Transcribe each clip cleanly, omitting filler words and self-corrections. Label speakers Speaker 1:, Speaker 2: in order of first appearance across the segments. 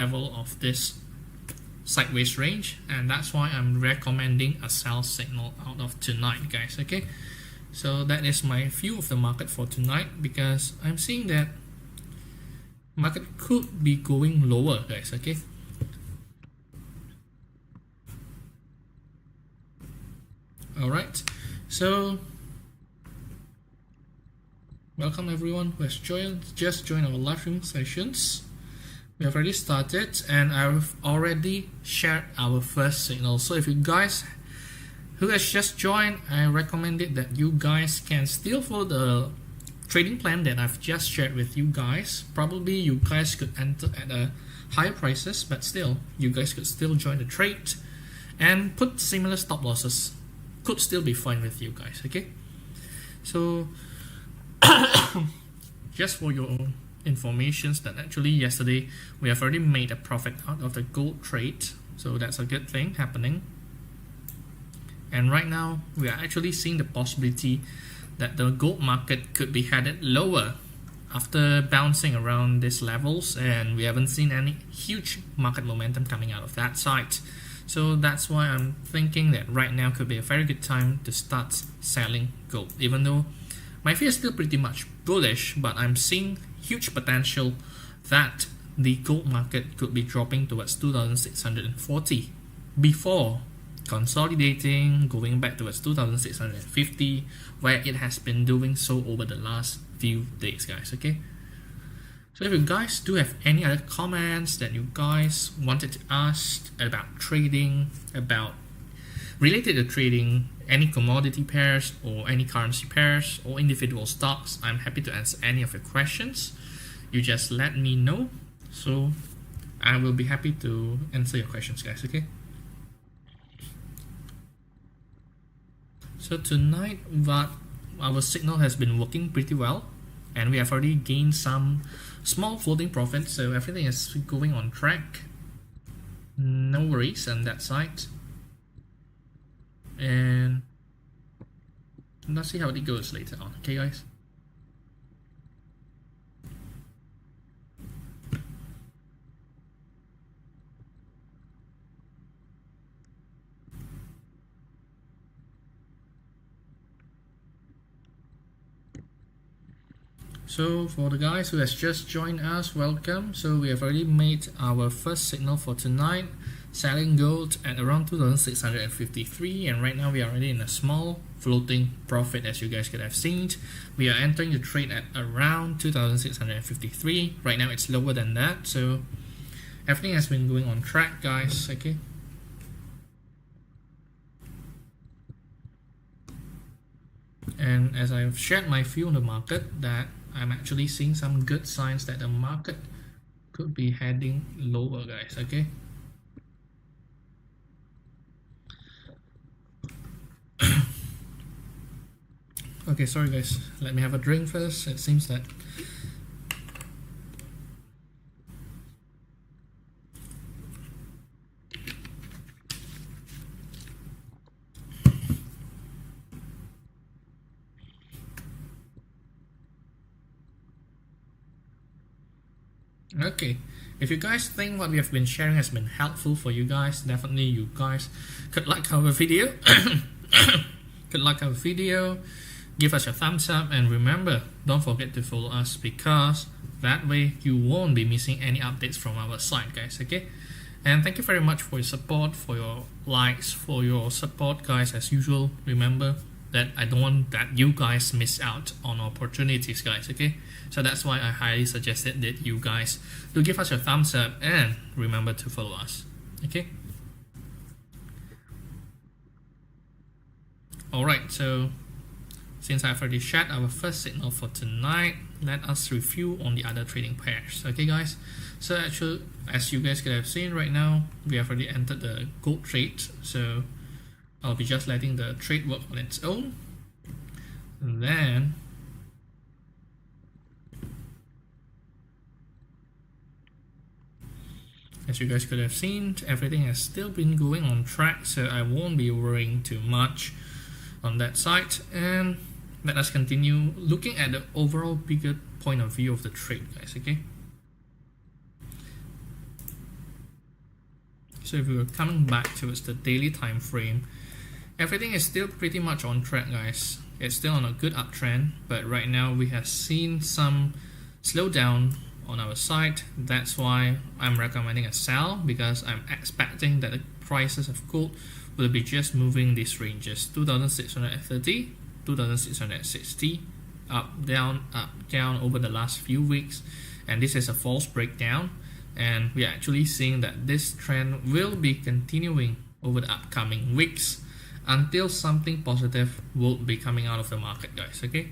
Speaker 1: level of this sideways range, and that's why I'm recommending a sell signal out of tonight, guys. Okay, so that is my view of the market for tonight, because I'm seeing that market could be going lower, guys. Okay, all right, so welcome everyone who has just joined our live stream sessions. We have already started, and I've already shared our first signal. So if you guys who has just joined, I recommended that you guys can still follow the trading plan that I've just shared with you guys. Probably you guys could enter at a higher prices, but still you guys could still join the trade and put similar stop losses. Could still be fine with you guys. Okay, so just for your own informations, that actually yesterday we have already made a profit out of the gold trade, so that's a good thing happening. And right now we are actually seeing the possibility that the gold market could be headed lower after bouncing around these levels, and we haven't seen any huge market momentum coming out of that side. So that's why I'm thinking that right now could be a very good time to start selling gold, even though my fear is still pretty much bullish, but I'm seeing huge potential that the gold market could be dropping towards 2,640 before consolidating, going back towards 2,650, where it has been doing so over the last few days, guys. Okay, so if you guys do have any other comments that you guys wanted to ask about trading, about related to trading, any commodity pairs or any currency pairs or individual stocks, I'm happy to answer any of your questions. You just let me know, so I will be happy to answer your questions, guys. Okay, so tonight our signal has been working pretty well, and we have already gained some small floating profits, so everything is going on track. No worries on that side. And let's see how it goes later on. Okay, guys. So for the guys who has just joined us, welcome. So we have already made our first signal for tonight, selling gold at around 2,653, and right now we are already in a small floating profit, as you guys could have seen. We are entering the trade at around 2,653. Right now it's lower than that, so everything has been going on track, guys. Okay, and as I've shared my view on the market, that I'm actually seeing some good signs that the market could be heading lower, guys. Okay, okay, sorry guys, let me have a drink first. It seems that okay, if you guys think what we have been sharing has been helpful for you guys, definitely you guys could like our video give us a thumbs up, and remember, don't forget to follow us, because that way you won't be missing any updates from our side, guys. Okay, and thank you very much for your support, for your likes, for your support, guys. As usual, remember that I don't want that you guys miss out on opportunities, guys. Okay, so that's why I highly suggested that you guys to give us a thumbs up and remember to follow us. Okay, alright, so since I've already shared our first signal for tonight, let us review on the other trading pairs. Okay, guys, so actually, as you guys could have seen right now, we have already entered the gold trade, so I'll be just letting the trade work on its own. And then as you guys could have seen, everything has still been going on track, so I won't be worrying too much on that side. And let us continue looking at the overall bigger point of view of the trade, guys. Okay, So if we were coming back towards the daily time frame, everything is still pretty much on track, guys. It's still on a good uptrend, but right now we have seen some slowdown on our side. That's why I'm recommending a sell, because I'm expecting that the prices of gold will be just moving these ranges: 2,630, 2,660, up, down over the last few weeks, and this is a false breakdown, and we are actually seeing that this trend will be continuing over the upcoming weeks until something positive will be coming out of the market, guys. Okay,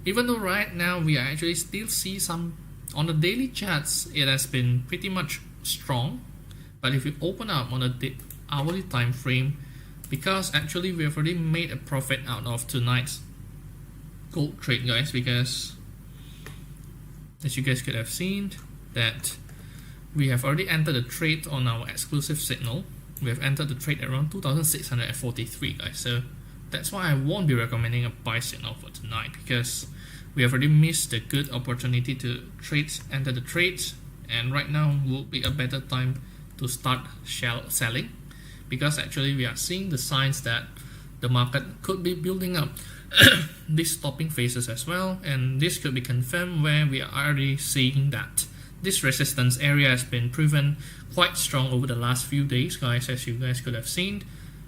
Speaker 1: even though right now we actually still see some on the daily charts, it has been pretty much strong, but if you open up on the hourly time frame, because actually we have already made a profit out of tonight's gold trade, guys, because as you guys could have seen that we have already entered the trade on our exclusive signal. We have entered the trade around 2,643, guys, so that's why I won't be recommending a buy signal for tonight, because we have already missed a good opportunity to enter the trades, and right now will be a better time to start selling, because actually we are seeing the signs that the market could be building up these stopping phases as well, and this could be confirmed where we are already seeing that this resistance area has been proven quite strong over the last few days, guys. As you guys could have seen,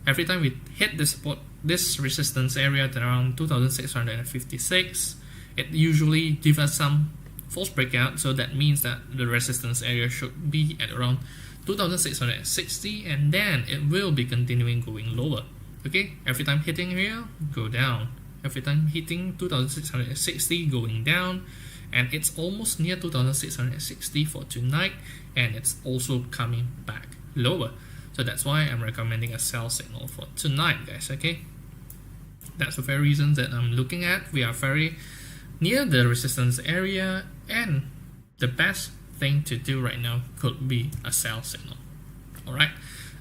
Speaker 1: every time we hit this resistance area at around 2,656, it usually gives us some false breakout, so that means that the resistance area should be at around 2,660, and then it will be continuing going lower. Okay, every time hitting here, go down, every time hitting 2,660, going down, and it's almost near 2,660 for tonight, and it's also coming back lower. So that's why I'm recommending a sell signal for tonight, guys. Okay, that's the very reason that I'm looking at. We are very near the resistance area, and the best thing to do right now could be a sell signal. Alright,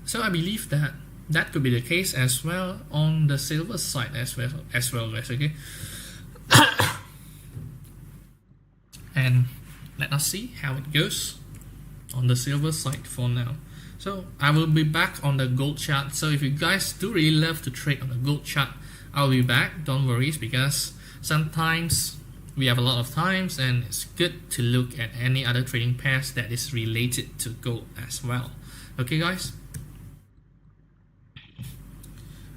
Speaker 1: so I believe that that could be the case as well on the silver side as well, guys. Okay, and let us see how it goes on the silver side for now. So I will be back on the gold chart. So if you guys do really love to trade on the gold chart, I'll be back, don't worry, because sometimes we have a lot of times, and it's good to look at any other trading pairs that is related to gold as well. Okay, guys.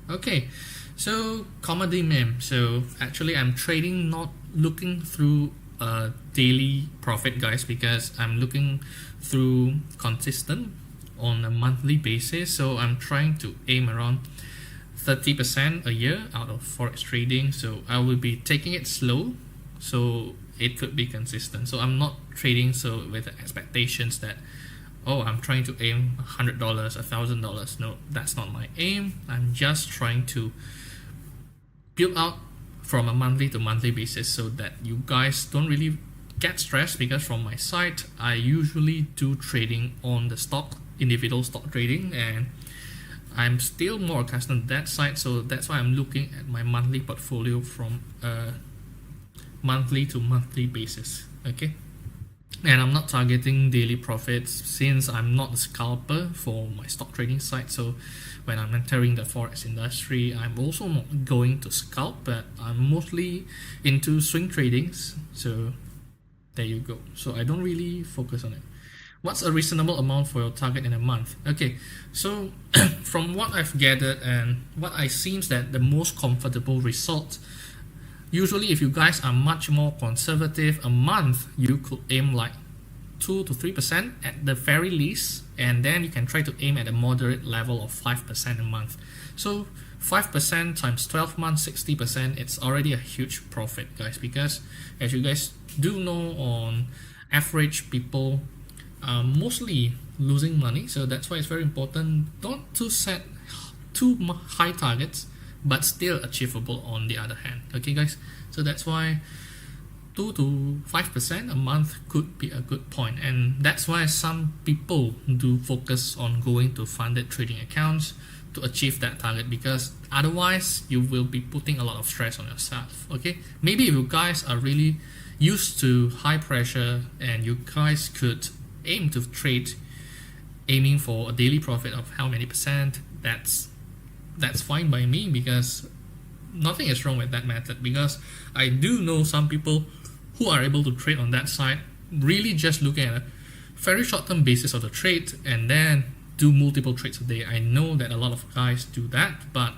Speaker 1: Okay, so commodity meme. So actually I'm trading, not looking through a daily profit, guys, because I'm looking through consistent on a monthly basis. So I'm trying to aim around 30% a year out of forex trading. So I will be taking it slow, so it could be consistent. So I'm not trading so with expectations that, oh, I'm trying to aim $100, $1,000. No, that's not my aim. I'm just trying to build out from a monthly to monthly basis, so that you guys don't really get stressed, because from my side I usually do trading on the stock, individual stock trading, and I'm still more accustomed to that side. So that's why I'm looking at my monthly portfolio from a monthly to monthly basis. Okay, and I'm not targeting daily profits, since I'm not a scalper for my stock trading side. So when I'm entering the forex industry, I'm also not going to scalp, but I'm mostly into swing tradings. So there you go. So I don't really focus on it. What's a reasonable amount for your target in a month? Okay, so from what I've gathered and what I seems that the most comfortable result, usually if you guys are much more conservative, a month you could aim like 2 to 3% at the very least, and then you can try to aim at a moderate level of 5% a month. So 5% times 12 months, 60%, it's already a huge profit, guys, because as you guys do know, on average people are mostly losing money. So that's why it's very important not to set too high targets, but still achievable on the other hand. Okay, guys, so that's why 2 to 5% a month could be a good point, and that's why some people do focus on going to funded trading accounts to achieve that target, because otherwise you will be putting a lot of stress on yourself. Okay, maybe if you guys are really used to high pressure and you guys could aim to trade aiming for a daily profit of how many percent, that's fine by me, because nothing is wrong with that method. Because I do know some people who are able to trade on that side, really just looking at a very short-term basis of the trade and then do multiple trades a day. I know that a lot of guys do that, but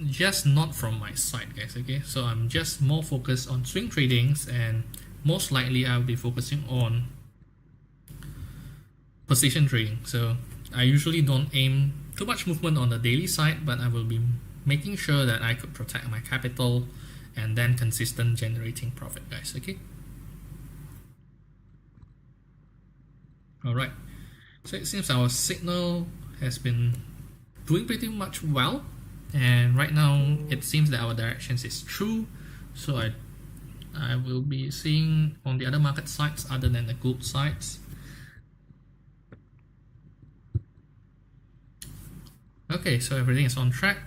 Speaker 1: just not from my side, guys. Okay, so I'm just more focused on swing tradings, and most likely I'll be focusing on position trading. So I usually don't aim too much movement on the daily side, but I will be making sure that I could protect my capital and then consistent generating profit, guys. Okay. Alright, so it seems our signal has been doing pretty much well, and right now it seems that our directions is true. So I will be seeing on the other market sites other than the gold sites. Okay, so everything is on track.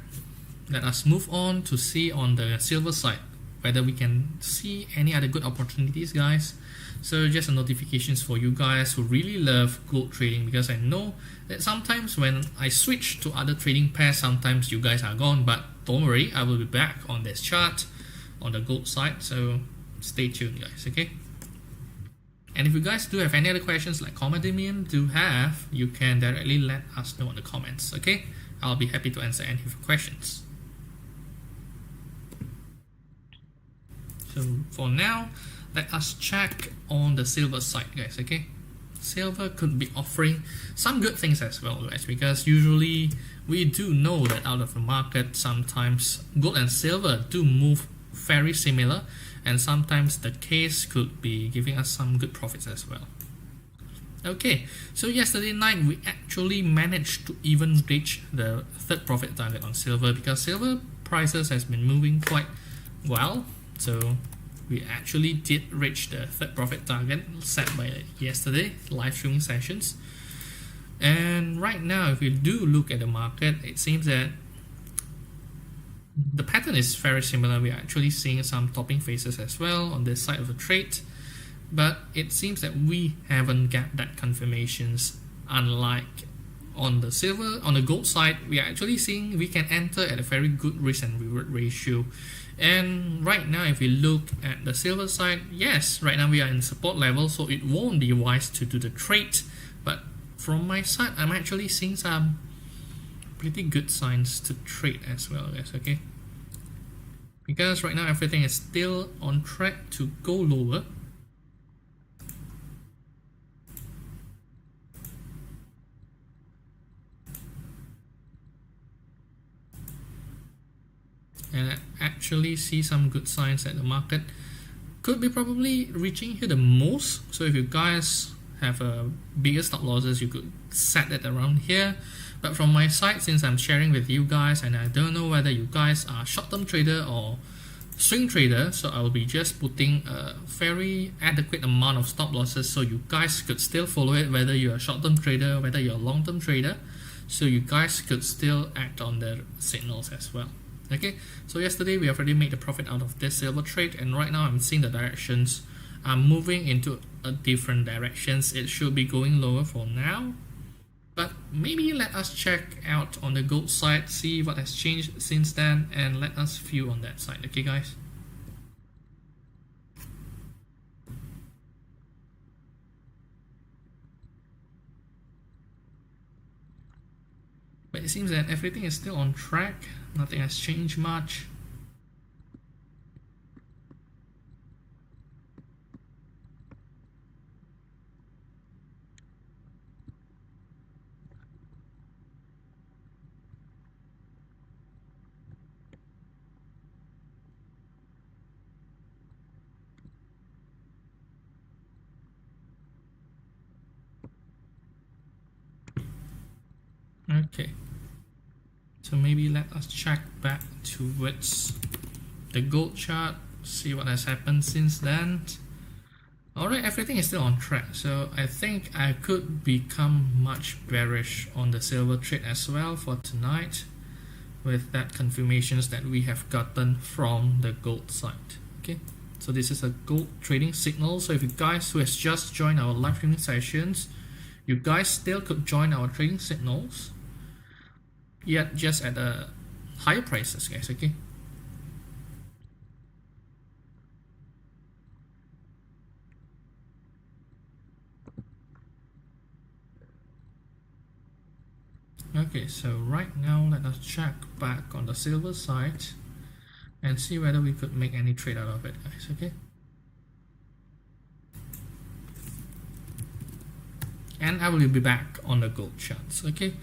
Speaker 1: Let us move on to see on the silver side whether we can see any other good opportunities, guys. So just a notifications for you guys who really love gold trading, because I know that sometimes when I switch to other trading pairs, sometimes you guys are gone, but don't worry, I will be back on this chart on the gold side, so stay tuned, guys. Okay. And if you guys do have any other questions like Comedian do have, you can directly let us know in the comments. Okay, I'll be happy to answer any of your questions. So for now, let us check on the silver side, guys. Okay, silver could be offering some good things as well, guys, because usually we do know that out of the market, sometimes gold and silver do move very similar, and sometimes the case could be giving us some good profits as well. Okay, so yesterday night we actually managed to even reach the third profit target on silver, because silver prices has been moving quite well. So we actually did reach the third profit target set by yesterday live streaming sessions. And right now, if we do look at the market, it seems that the pattern is very similar. We are actually seeing some topping phases as well on this side of the trade, but it seems that we haven't got that confirmations. Unlike on the silver, on the gold side, we are actually seeing we can enter at a very good risk and reward ratio. And right now, if we look at the silver side, yes, right now we are in support level, so it won't be wise to do the trade. But from my side, I'm actually seeing some pretty good signs to trade as well, guys. Okay, because right now everything is still on track to go lower. And I actually see some good signs that the market could be probably reaching here the most. So if you guys have a bigger stop losses, you could set it around here. But from my side, since I'm sharing with you guys, and I don't know whether you guys are short-term trader or swing trader, so I will be just putting a very adequate amount of stop losses, so you guys could still follow it, whether you're a short-term trader, whether you're a long-term trader, so you guys could still act on the signals as well. Okay, so yesterday we have already made a profit out of this silver trade, and right now I'm seeing the directions are moving into a different directions. It should be going lower for now, but maybe let us check out on the gold side, see what has changed since then, and let us view on that side. Okay, guys. But it seems that everything is still on track. Nothing has changed much. Okay, so maybe let us check back towards the gold chart, see what has happened since then. Alright, everything is still on track, so I think I could become much bearish on the silver trade as well for tonight, with that confirmations that we have gotten from the gold side. Okay, so this is a gold trading signal. So if you guys who has just joined our live streaming sessions, you guys still could join our trading signals, yet just at a higher prices, guys. Okay. Okay, so right now let us check back on the silver side and see whether we could make any trade out of it, guys. Okay. And I will be back on the gold charts. Okay.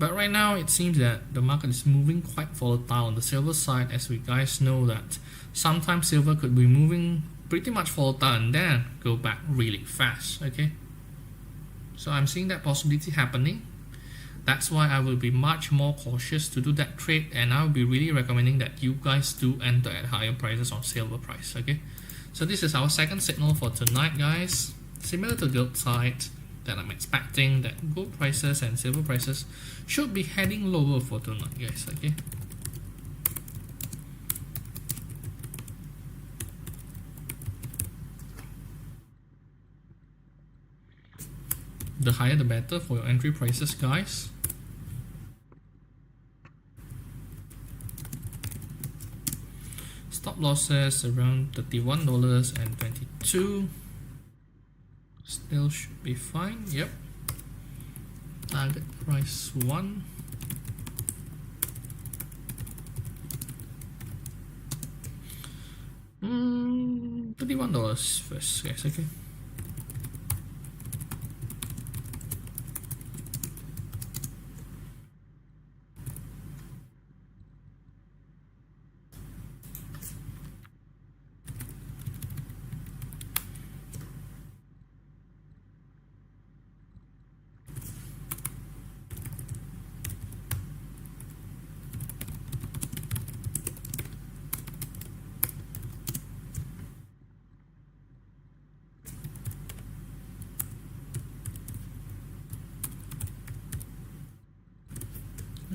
Speaker 1: But right now it seems that the market is moving quite volatile on the silver side, as we guys know that sometimes silver could be moving pretty much volatile and then go back really fast. Okay. So I'm seeing that possibility happening. That's why I will be much more cautious to do that trade, and I will be really recommending that you guys do enter at higher prices on silver price. Okay, so this is our second signal for tonight, guys. Similar to gold side, that I'm expecting that gold prices and silver prices should be heading lower for tonight, guys. Okay. The higher the better for your entry prices, guys. Stop losses around $31.22. Still should be fine. Yep. Target price 1. $31 first, guys. Okay.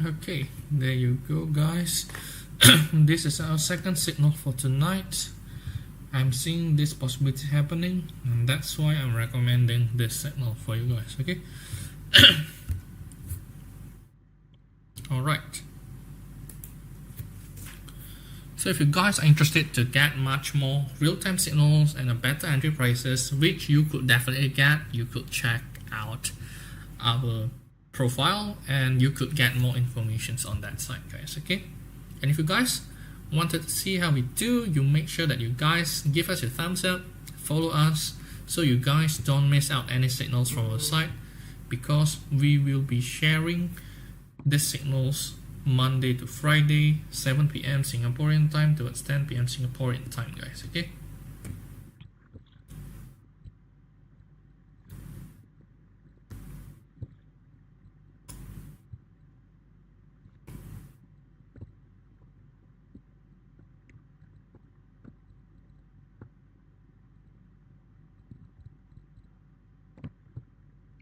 Speaker 1: Okay, there you go, guys. This is our second signal for tonight. I'm seeing this possibility happening, and that's why I'm recommending this signal for you guys. Okay. All right. So if you guys are interested to get much more real-time signals and a better entry prices, which you could definitely get, you could check out our profile and you could get more information on that side, guys. Okay. And if you guys wanted to see how we do, you make sure that you guys give us your thumbs up, follow us, so you guys don't miss out any signals from our site, because we will be sharing the signals Monday to Friday, 7 p.m. Singaporean time towards 10 p.m. Singaporean time, guys. Okay.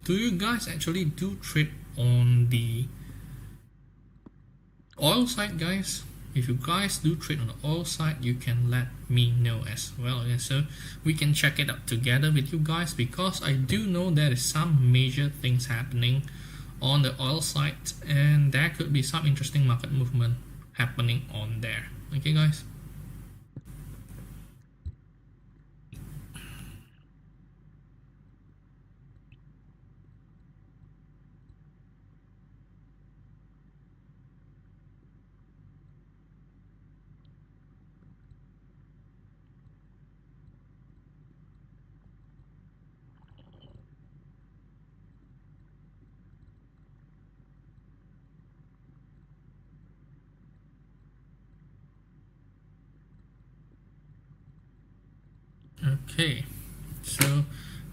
Speaker 1: Do you guys actually do trade on the oil side, guys? If you guys do trade on the oil side, you can let me know as well. Okay? So we can check it out together with you guys, because I do know there is some major things happening on the oil side, and there could be some interesting market movement happening on there. Okay, guys. Okay, so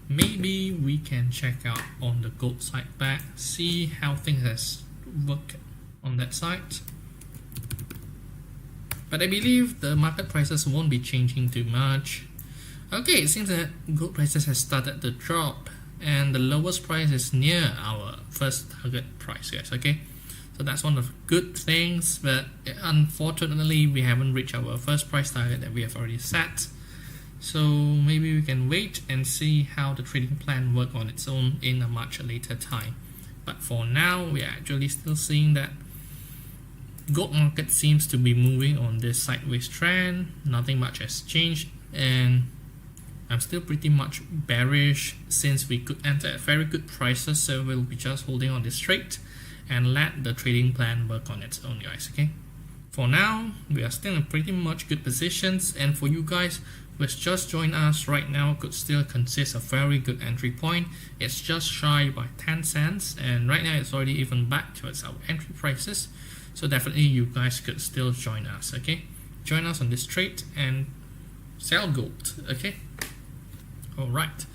Speaker 1: maybe we can check out on the gold side back, see how things has worked on that side. But I believe the market prices won't be changing too much. Okay, it seems that gold prices has started to drop, and the lowest price is near our first target price, guys. Okay, so that's one of the good things, but unfortunately we haven't reached our first price target that we have already set. So maybe we can wait and see how the trading plan work on its own in a much later time. But for now, we are actually still seeing that gold market seems to be moving on this sideways trend. Nothing much has changed, and I'm still pretty much bearish since we could enter at very good prices. So we'll be just holding on this trade and let the trading plan work on its own, guys. Okay, for now we are still in pretty much good positions, and for you guys which just joined us right now, could still consist of very good entry point. It's just shy by 10 cents, and right now it's already even back towards our entry prices. So definitely you guys could still join us. Okay, join us on this trade and sell gold. Okay, all right.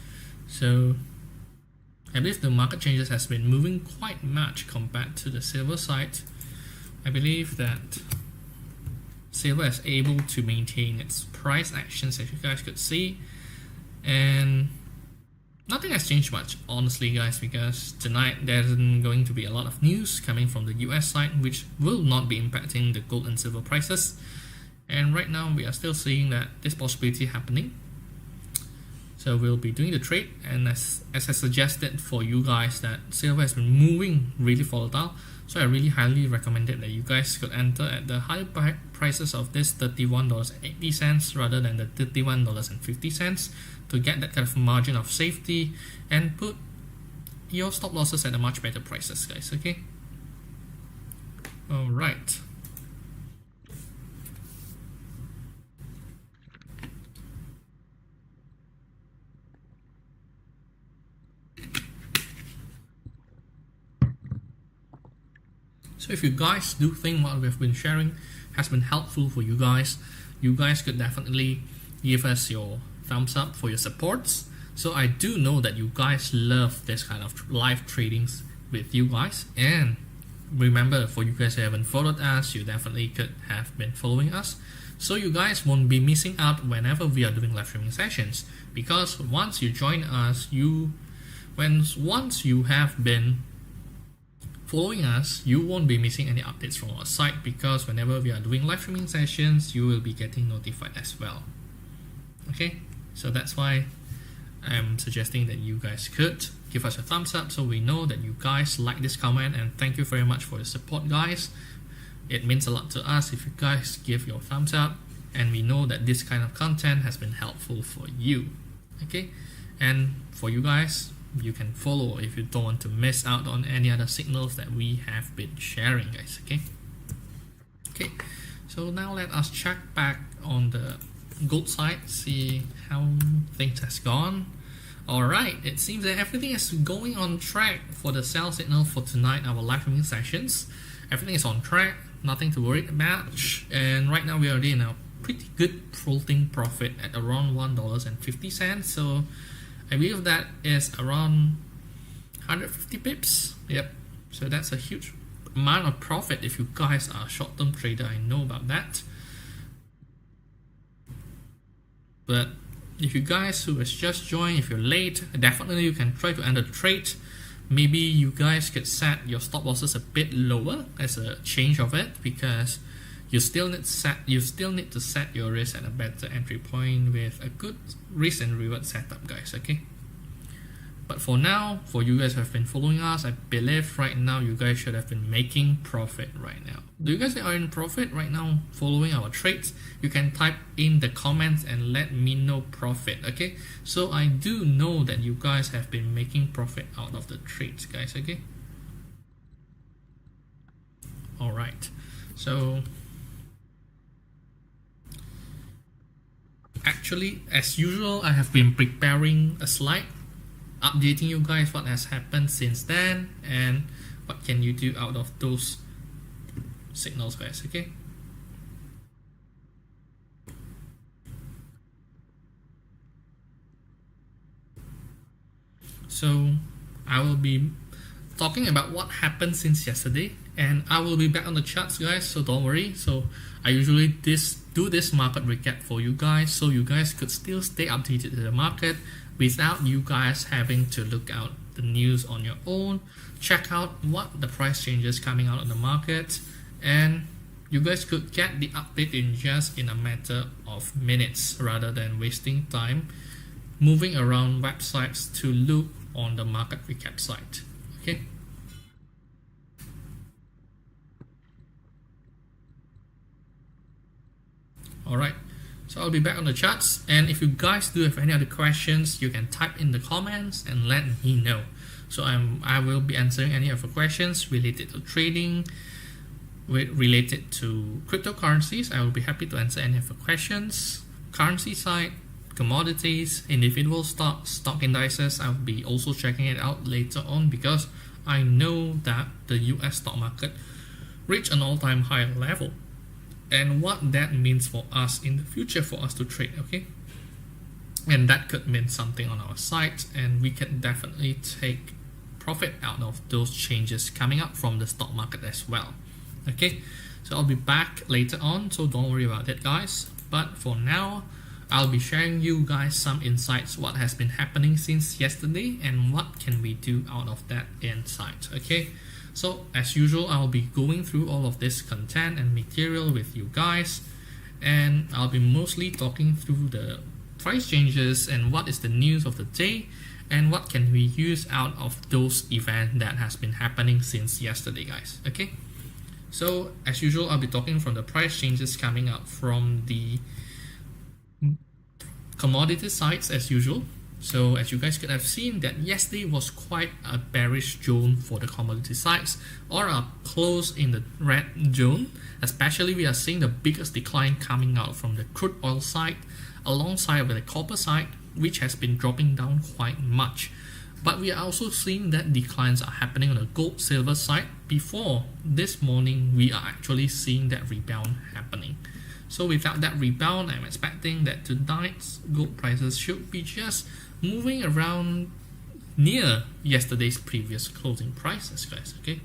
Speaker 1: So I believe the market changes has been moving quite much compared to the silver side. I believe that silver is able to maintain its price actions, as you guys could see, and nothing has changed much, honestly, guys, because tonight there isn't going to be a lot of news coming from the US side, which will not be impacting the gold and silver prices. And right now we are still seeing that this possibility happening. So we'll be doing the trade, and as I suggested for you guys, that silver has been moving really volatile. So I really highly recommend it that you guys could enter at the higher prices of this $31.80 rather than the $31.50 to get that kind of margin of safety and put your stop losses at a much better prices, guys. Okay. All right. So if you guys do think what we've been sharing has been helpful for you guys could definitely give us your thumbs up for your supports. So I do know that you guys love this kind of live tradings with you guys, and remember, for you guys who haven't followed us, you definitely could have been following us, so you guys won't be missing out whenever we are doing live streaming sessions. Because once you join us, once you have been following us, you won't be missing any updates from our site, because whenever we are doing live streaming sessions, you will be getting notified as well. Okay, so that's why I'm suggesting that you guys could give us a thumbs up so we know that you guys like this comment, and thank you very much for the support, guys. It means a lot to us if you guys give your thumbs up, and we know that this kind of content has been helpful for you. Okay, and for you guys, you can follow if you don't want to miss out on any other signals that we have been sharing, guys. Okay, so now let us check back on the gold side, see how things has gone. All right, it seems that everything is going on track for the sell signal for tonight, our live streaming sessions. Everything is on track, nothing to worry about, and right now we are already in a pretty good floating profit at around $1.50. So I believe that is around 150 pips. Yep. So that's a huge amount of profit if you guys are a short-term trader. I know about that. But if you guys who has just joined, if you're late, definitely you can try to enter the trade. Maybe you guys could set your stop losses a bit lower as a change of it, because you still need to set your risk at a better entry point with a good risk and reward setup, guys. Okay. But for now, for you guys who have been following us, I believe right now you guys should have been making profit right now. Do you guys are in profit right now following our trades? You can type in the comments and let me know profit. Okay. So I do know that you guys have been making profit out of the trades, guys. Okay. All right. So actually, as usual, I have been preparing a slide updating you guys what has happened since then and what can you do out of those signals, guys. Okay. So I will be talking about what happened since yesterday, and I will be back on the charts, guys, so don't worry. So I usually do this market recap for you guys, so you guys could still stay updated to the market without you guys having to look out the news on your own, check out what the price changes coming out of the market, and you guys could get the update in a matter of minutes rather than wasting time moving around websites to look on the market recap site. Okay. Alright, so I'll be back on the charts, and if you guys do have any other questions, you can type in the comments and let me know. So I will be answering any of the questions related to trading, related to cryptocurrencies. I will be happy to answer any of the questions. Currency side, commodities, individual stocks, stock indices, I'll be also checking it out later on, because I know that the US stock market reached an all-time high level, and what that means for us in the future for us to trade. Okay, and that could mean something on our side, and we can definitely take profit out of those changes coming up from the stock market as well. Okay, so I'll be back later on, so don't worry about it, guys. But for now, I'll be sharing you guys some insights, what has been happening since yesterday and what can we do out of that insight. Okay, so as usual, I'll be going through all of this content and material with you guys, and I'll be mostly talking through the price changes and what is the news of the day and what can we use out of those events that has been happening since yesterday, guys. Okay, so as usual, I'll be talking from the price changes coming out from the commodity sides as usual. So as you guys could have seen, that yesterday was quite a bearish zone for the commodity sides, or a close in the red zone. Especially we are seeing the biggest decline coming out from the crude oil side alongside with the copper side, which has been dropping down quite much. But we are also seeing that declines are happening on the gold silver side. Before this morning, we are actually seeing that rebound happening. So without that rebound, I'm expecting that tonight's gold prices should be just moving around near yesterday's previous closing prices, guys. Okay,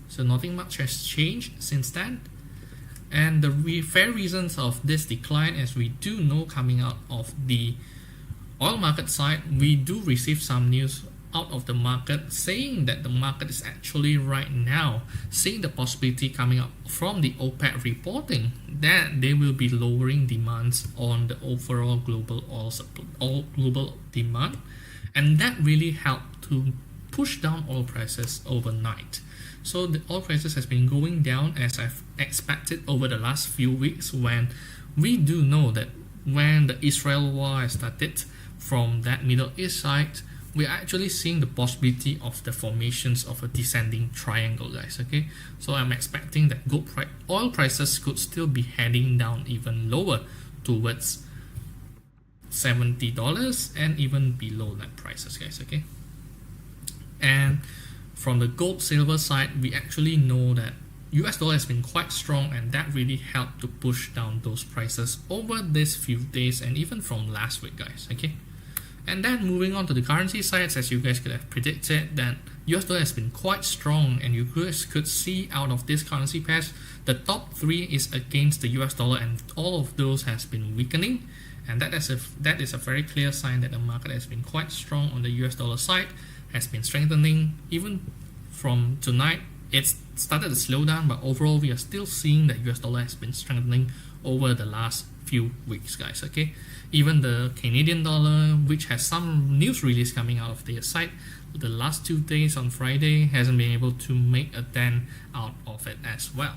Speaker 1: so nothing much has changed since then, and the fair reasons of this decline, as we do know, coming out of the oil market side, we do receive some news out of the market saying that the market is actually right now seeing the possibility coming up from the OPEC reporting that they will be lowering demands on the overall global oil supply, global demand, and that really helped to push down oil prices overnight. So the oil prices has been going down as I've expected over the last few weeks, when we do know that when the Israel war started from that Middle East side, we're actually seeing the possibility of the formations of a descending triangle, guys. Okay, so I'm expecting that oil prices could still be heading down even lower towards $70 and even below that prices, guys. Okay, and from the gold silver side, we actually know that US dollar has been quite strong, and that really helped to push down those prices over these few days and even from last week, guys. Okay, and then moving on to the currency sides, as you guys could have predicted, that US dollar has been quite strong, and you guys could see out of this currency pairs, the top three is against the US dollar, and all of those has been weakening, and that is a very clear sign that the market has been quite strong on the US dollar side, has been strengthening. Even from tonight, it's started to slow down, but overall we are still seeing that US dollar has been strengthening over the last few weeks, guys. Okay, even the Canadian dollar, which has some news release coming out of their site the last 2 days on Friday, hasn't been able to make a dent out of it as well.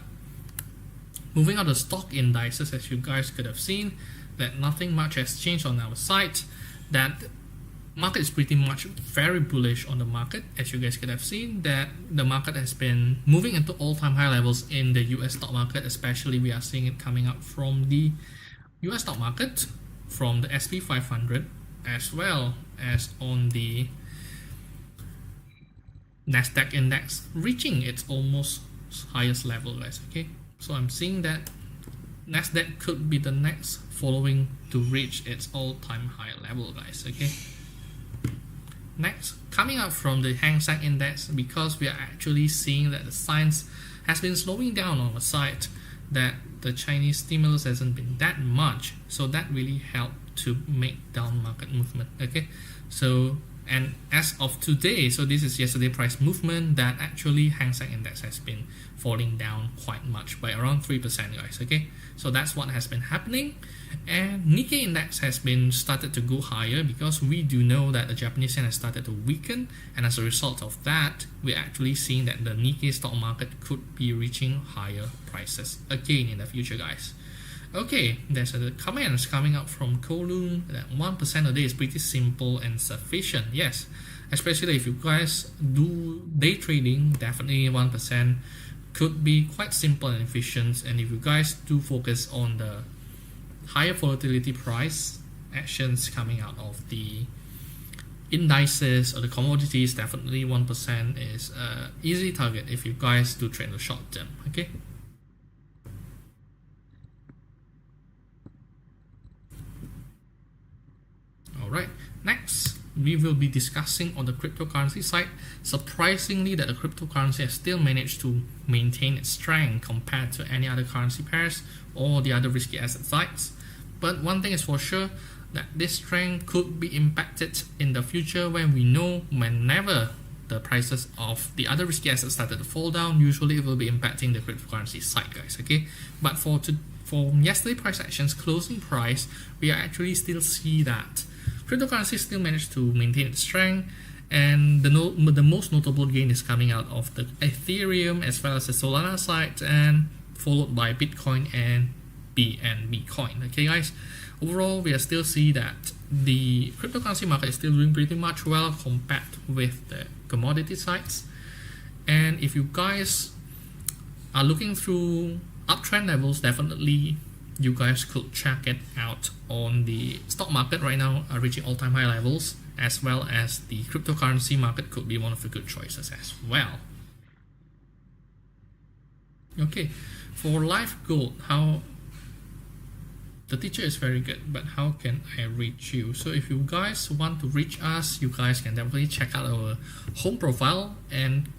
Speaker 1: Moving on to stock indices, as you guys could have seen, that nothing much has changed on our side. That market is pretty much very bullish on the market. As you guys could have seen, that the market has been moving into all-time high levels in the US stock market. Especially we are seeing it coming up from the US stock market, from the SP 500, as well as on the Nasdaq index reaching its almost highest level, guys. Okay, so I'm seeing that Nasdaq could be the next following to reach its all-time high level, guys. Okay, next, coming up from the Hang Seng index, because we are actually seeing that the signs has been slowing down on the side, that the Chinese stimulus hasn't been that much, so that really helped to make down market movement. Okay, so And as of today, so this is yesterday price movement, that actually Hang Seng Index has been falling down quite much by around 3%, guys. Okay, so that's what has been happening. And Nikkei Index has been started to go higher because we do know that the Japanese yen has started to weaken, and as a result of that, we're actually seeing that the Nikkei stock market could be reaching higher prices again in the future, guys. Okay, there's a comments coming up from Kowloon that 1% a day is pretty simple and sufficient. Yes, especially if you guys do day trading, definitely 1% could be quite simple and efficient. And if you guys do focus on the higher volatility price actions coming out of the indices or the commodities, definitely 1% is an easy target if you guys do trade in the short term. Okay. Alright, next we will be discussing on the cryptocurrency side. Surprisingly, that the cryptocurrency has still managed to maintain its strength compared to any other currency pairs or the other risky asset sites. But one thing is for sure, that this strength could be impacted in the future when we know whenever the prices of the other risky assets started to fall down, usually it will be impacting the cryptocurrency side, guys. Okay, but for yesterday price actions closing price, we actually still see that cryptocurrency still managed to maintain its strength, and the most notable gain is coming out of the Ethereum as well as the Solana side, and followed by Bitcoin and BNB coin. Okay, guys, overall we are still see that the cryptocurrency market is still doing pretty much well compared with the commodity sides. And if you guys are looking through uptrend levels, definitely you guys could check it out on the stock market right now, reaching all-time high levels, as well as the cryptocurrency market could be one of the good choices as well. Okay, for live gold, how the teacher is very good, but how can I reach you? So if you guys want to reach us, you guys can definitely check out our home profile and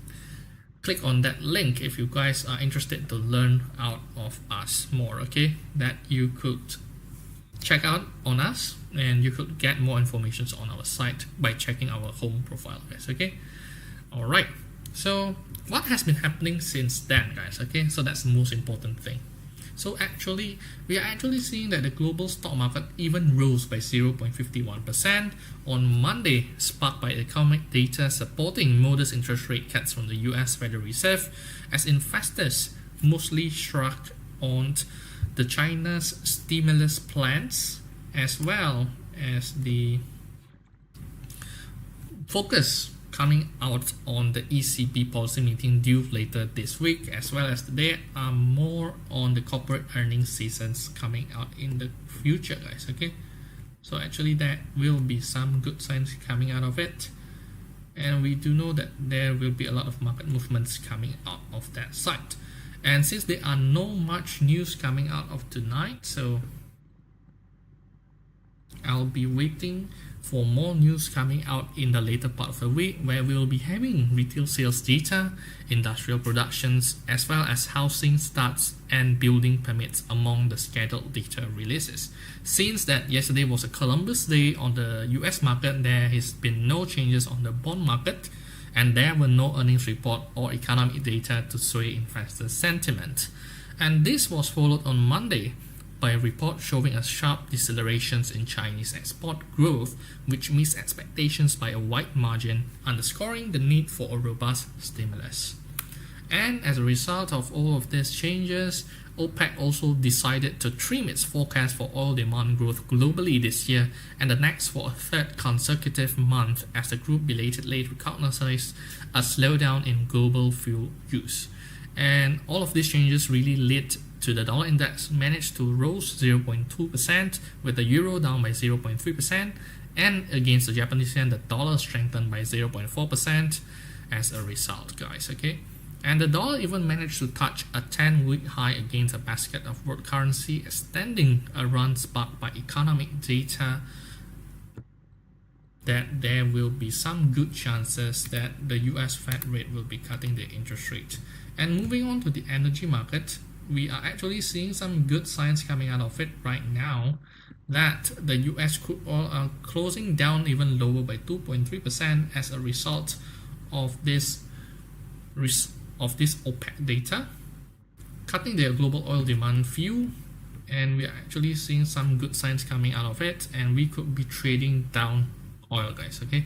Speaker 1: click on that link if you guys are interested to learn out of us more. Okay, that you could check out on us, and you could get more information on our site by checking our home profile, guys. Okay, all right, so what has been happening since then, guys? Okay, so that's the most important thing. So actually, we are actually seeing that the global stock market even rose by 0.51% on Monday, sparked by economic data supporting modest interest rate cuts from the US Federal Reserve, as investors mostly shrugged on the China's stimulus plans, as well as the focus coming out on the ECB policy meeting due later this week, as well as there are more on the corporate earnings seasons coming out in the future, guys. Okay, so actually there will be some good signs coming out of it, and we do know that there will be a lot of market movements coming out of that side. And since there are no much news coming out of tonight, so I'll be waiting for more news coming out in the later part of the week, where we will be having retail sales data, industrial productions, as well as housing starts and building permits among the scheduled data releases. Since that yesterday was a Columbus Day on the US market, there has been no changes on the bond market, and there were no earnings report or economic data to sway investor sentiment. And this was followed on Monday by a report showing a sharp deceleration in Chinese export growth, which missed expectations by a wide margin, underscoring the need for a robust stimulus. And as a result of all of these changes, OPEC also decided to trim its forecast for oil demand growth globally this year and the next for a third consecutive month, as the group belatedly recognized a slowdown in global fuel use. And all of these changes really led to the dollar index managed to rose 0.2%, with the euro down by 0.3%, and against the Japanese yen, the dollar strengthened by 0.4% as a result, guys. Okay, and the dollar even managed to touch a 10-week high against a basket of world currency, extending a run sparked by economic data that there will be some good chances that the US Fed rate will be cutting the interest rate. And moving on to the energy market, we are actually seeing some good signs coming out of it right now, that the US crude oil are closing down even lower by 2.3% as a result of this OPEC data, cutting their global oil demand view, and we are actually seeing some good signs coming out of it, and we could be trading down oil, guys. Okay,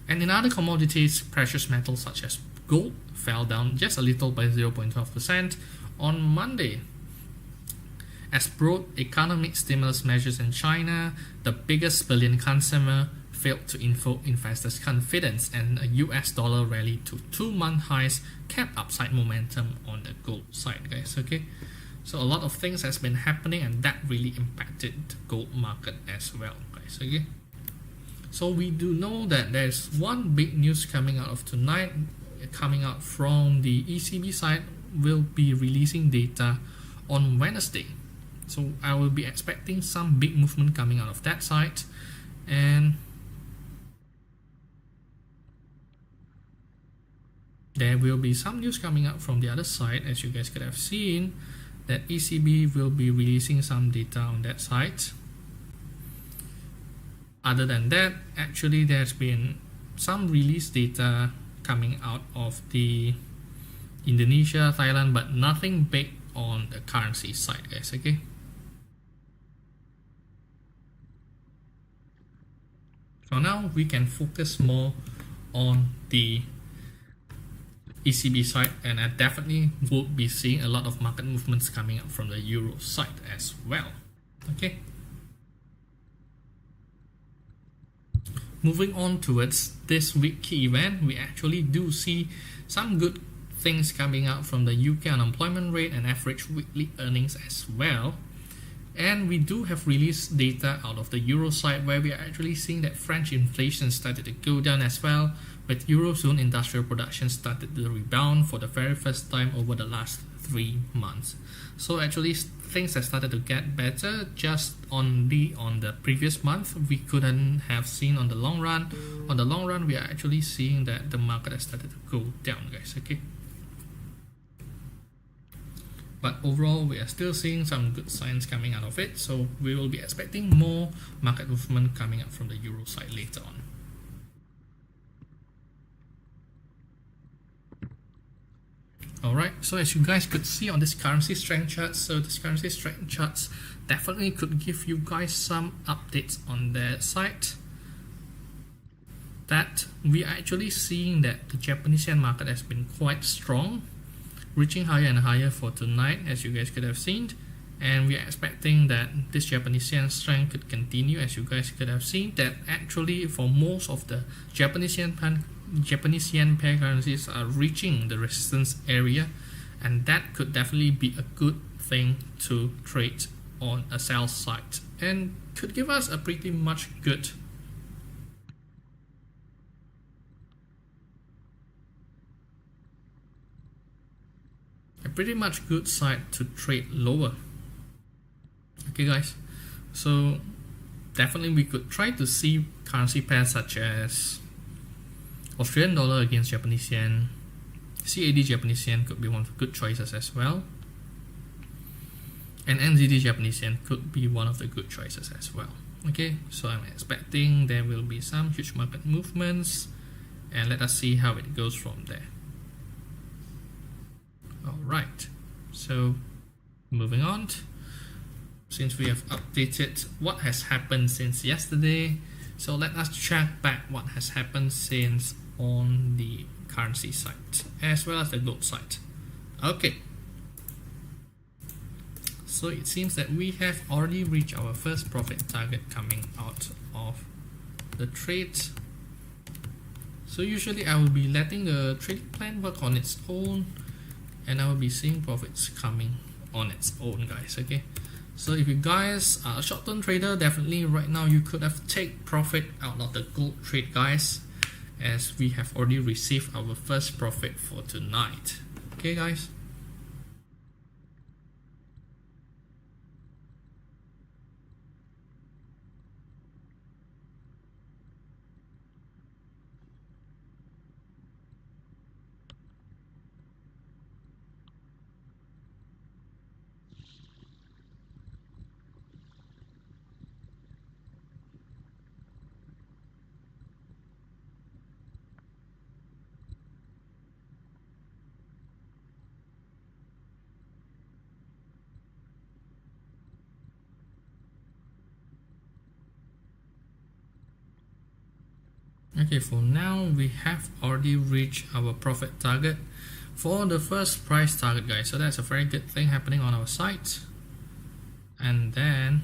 Speaker 1: and in other commodities, precious metals such as gold fell down just a little by 0.12% on Monday, as broad economic stimulus measures in China, the biggest civilian consumer, failed to invoke investors' confidence, and a US dollar rally to 2-month highs kept upside momentum on the gold side, guys. Okay, so a lot of things has been happening, and that really impacted the gold market as well, guys. Okay, so we do know that there's one big news coming out of tonight, coming out from the ECB side. Will be releasing data on Wednesday, so I will be expecting some big movement coming out of that side, and there will be some news coming out from the other side, as you guys could have seen that ECB will be releasing some data on that side. Other than that, actually there's been some release data coming out of the Indonesia, Thailand, but nothing big on the currency side, guys. Okay, so now we can focus more on the ECB side, and I definitely will be seeing a lot of market movements coming up from the euro side as well. Okay, moving on towards this week key event, we actually do see some good things coming out from the UK unemployment rate and average weekly earnings as well. And we do have released data out of the euro side, where we are actually seeing that French inflation started to go down as well, with Eurozone industrial production started to rebound for the very first time over the last 3 months. So actually things have started to get better. Just on the previous month, we couldn't have seen on the long run. On the long run, we are actually seeing that the market has started to go down, guys. Okay, but overall we are still seeing some good signs coming out of it, so we will be expecting more market movement coming up from the euro side later on. Alright, so as you guys could see on this currency strength chart, so this currency strength charts definitely could give you guys some updates on their side, that we are actually seeing that the Japanese yen market has been quite strong, reaching higher and higher for tonight, as you guys could have seen, and we are expecting that this Japanese yen strength could continue, as you guys could have seen that actually for most of the Japanese yen pair currencies are reaching the resistance area, and that could definitely be a good thing to trade on a sell side, and could give us a pretty much good side to trade lower. Okay guys, so definitely we could try to see currency pairs such as Australian dollar against Japanese yen, CAD Japanese yen could be one of the good choices as well, and NZD Japanese yen could be one of the good choices as well. Okay, so I'm expecting there will be some huge market movements, and let us see how it goes from there. Alright, so moving on, since we have updated what has happened since yesterday, so let us check back what has happened since on the currency side as well as the gold side. Okay, so it seems that we have already reached our first profit target coming out of the trade. So usually I will be letting the trading plan work on its own, and I will be seeing profits coming on its own, guys. Okay, so if you guys are a short-term trader, definitely right now you could have take profit out of the gold trade, guys, as we have already received our first profit for tonight. Okay guys, Okay, for now we have already reached our profit target for the first price target, guys. So that's a very good thing happening on our site. And then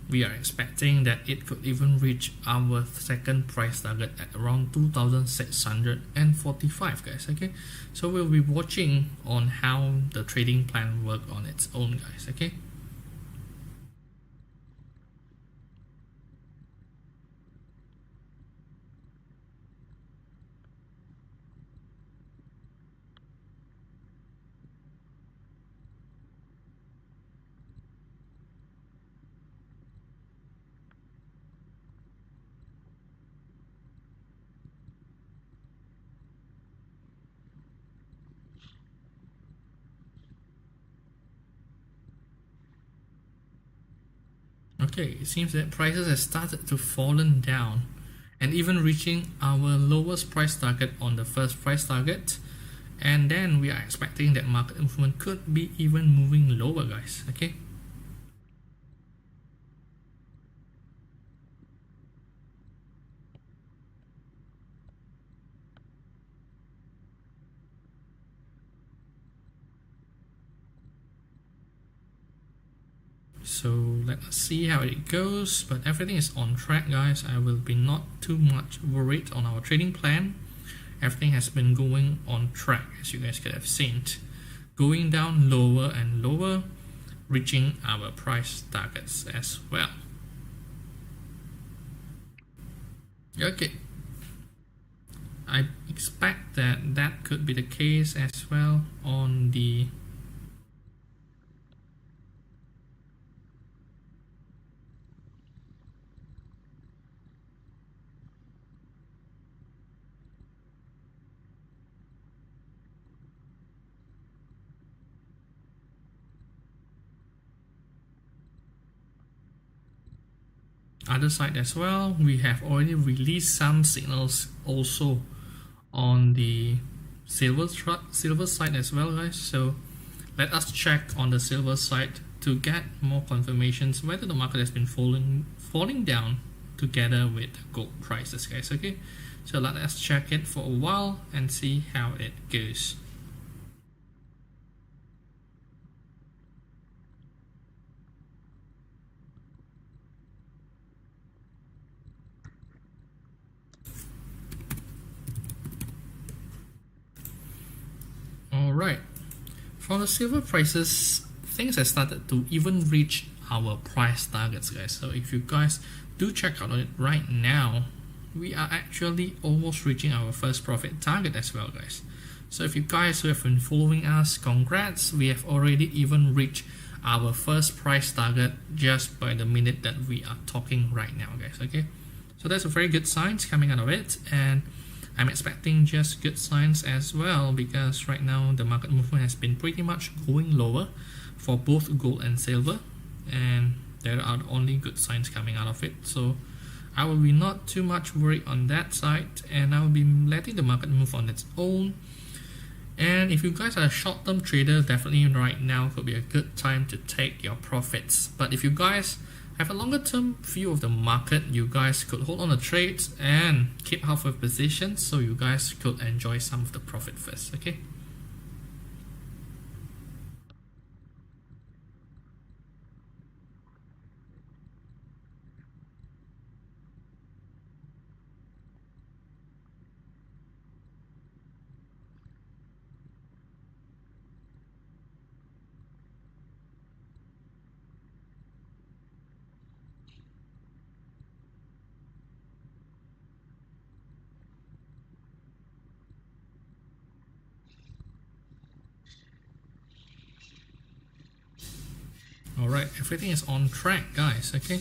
Speaker 1: we are expecting that it could even reach our second price target at around 2,645, guys. Okay, so we'll be watching on how the trading plan work on its own, guys. Okay. Okay, it seems that prices have started to fallen down and even reaching our lowest price target on the first price target, and then we are expecting that market movement could be even moving lower, guys. Okay. So let us see how it goes, but everything is on track, guys. I will be not too much worried on our trading plan. Everything has been going on track, as you guys could have seen, going down lower and lower, reaching our price targets as well. Okay, I expect that that could be the case as well on the other side as well. We have already released some signals also on the silver side as well, guys. So let us check on the silver side to get more confirmations whether the market has been falling down together with the gold prices, guys. Okay, so let us check it for a while and see how it goes. Alright, for the silver prices, things have started to even reach our price targets, guys. So if you guys do check out on it right now, we are actually almost reaching our first profit target as well, guys. So if you guys who have been following us, congrats, we have already even reached our first price target just by the minute that we are talking right now, guys. Okay, so that's a very good signs coming out of it, and I'm expecting just good signs as well, because right now the market movement has been pretty much going lower for both gold and silver, and there are only good signs coming out of it. So I will be not too much worried on that side, and I will be letting the market move on its own. And if you guys are a short-term trader, definitely right now could be a good time to take your profits. But if you guys have a longer-term view of the market, you guys could hold on the trades and keep half of positions, so you guys could enjoy some of the profit first. Okay. Alright, everything is on track, guys. Okay.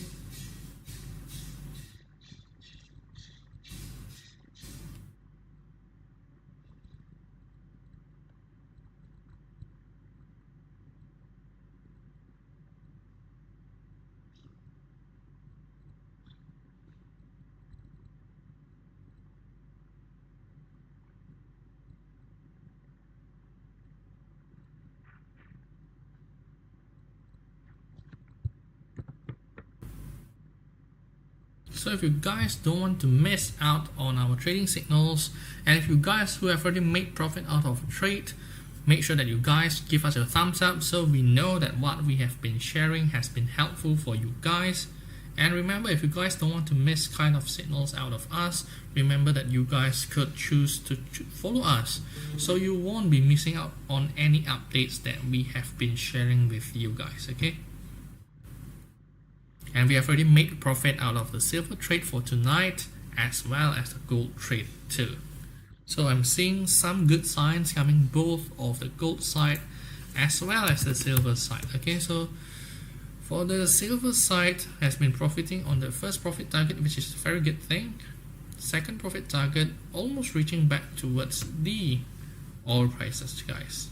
Speaker 1: So if you guys don't want to miss out on our trading signals, and if you guys who have already made profit out of a trade, make sure that you guys give us a thumbs up so we know that what we have been sharing has been helpful for you guys. And remember, if you guys don't want to miss kind of signals out of us, remember that you guys could choose to follow us, so you won't be missing out on any updates that we have been sharing with you guys, okay? And we have already made profit out of the silver trade for tonight, as well as the gold trade too. So I'm seeing some good signs coming both of the gold side as well as the silver side, okay? So for the silver side, has been profiting on the first profit target, which is a very good thing. Second profit target, almost reaching back towards the oil prices, guys.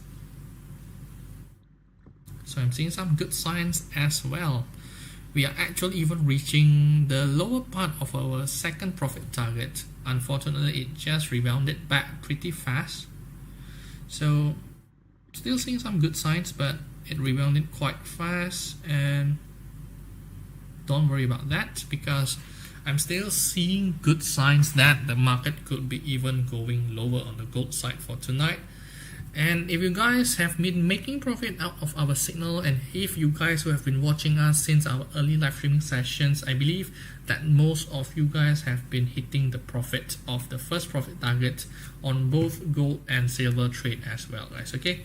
Speaker 1: So I'm seeing some good signs as well. We are actually even reaching the lower part of our second profit target. Unfortunately, it just rebounded back pretty fast. So still seeing some good signs, but it rebounded quite fast, and don't worry about that because I'm still seeing good signs that the market could be even going lower on the gold side for tonight. And if you guys have been making profit out of our signal, and if you guys who have been watching us since our early live streaming sessions, I believe that most of you guys have been hitting the profit of the first profit target on both gold and silver trade as well, guys, okay?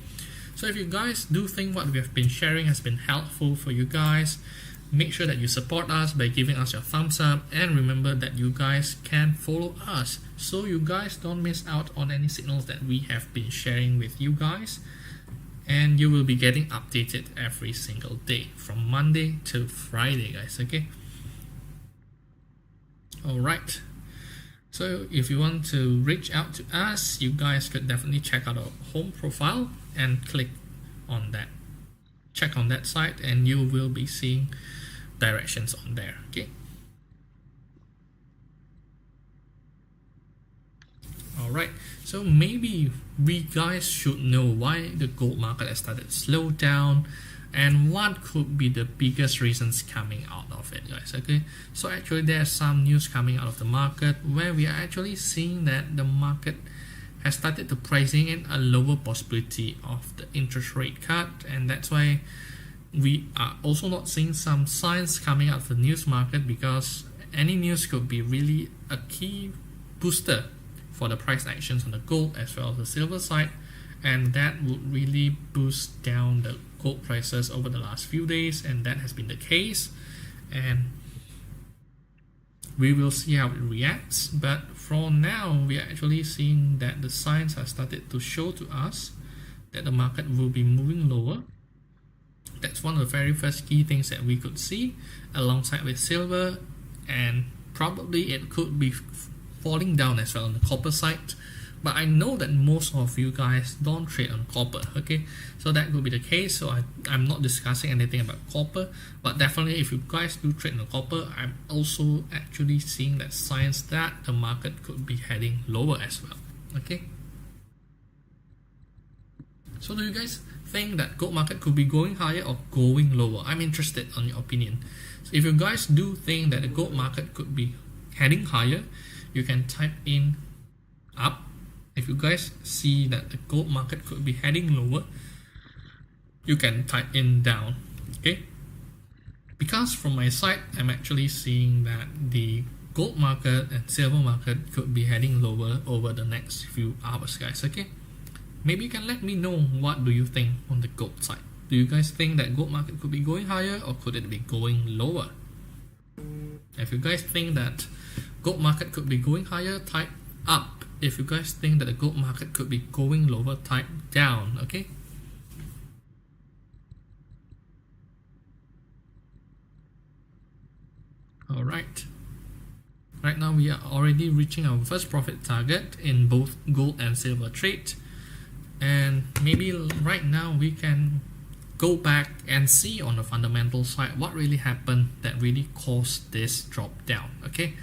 Speaker 1: So if you guys do think what we have been sharing has been helpful for you guys, make sure that you support us by giving us your thumbs up, and remember that you guys can follow us so you guys don't miss out on any signals that we have been sharing with you guys, and you will be getting updated every single day from Monday to Friday, guys, okay? Alright, so if you want to reach out to us, you guys could definitely check out our home profile and click on that, check on that site, and you will be seeing directions on there, okay? Alright, so maybe we guys should know why the gold market has started to slow down and what could be the biggest reasons coming out of it, guys, okay? So actually there's some news coming out of the market where we are actually seeing that the market has started to pricing in a lower possibility of the interest rate cut, and that's why we are also not seeing some signs coming out of the news market, because any news could be really a key booster for the price actions on the gold as well as the silver side, and that would really boost down the gold prices over the last few days, and that has been the case, and we will see how it reacts. But for now, we are actually seeing that the signs have started to show to us that the market will be moving lower. That's one of the very first key things that we could see alongside with silver, and probably it could be falling down as well on the copper side. But I know that most of you guys don't trade on copper, okay? So that could be the case, so I'm not discussing anything about copper, but definitely if you guys do trade on copper, I'm also actually seeing that signs that the market could be heading lower as well, okay? So do you guys think that gold market could be going higher or going lower? I'm interested on your opinion. So if you guys do think that the gold market could be heading higher, you can type in up. If you guys see that the gold market could be heading lower, you can type in down, okay? Because from my side, I'm actually seeing that the gold market and silver market could be heading lower over the next few hours, guys, okay? Maybe you can let me know, what do you think on the gold side? Do you guys think that gold market could be going higher or could it be going lower? If you guys think that gold market could be going higher, type up. If you guys think that the gold market could be going lower, type down, okay? Alright. Right now we are already reaching our first profit target in both gold and silver trade. And maybe right now we can go back and see on the fundamental side what really happened that really caused this drop down, okay?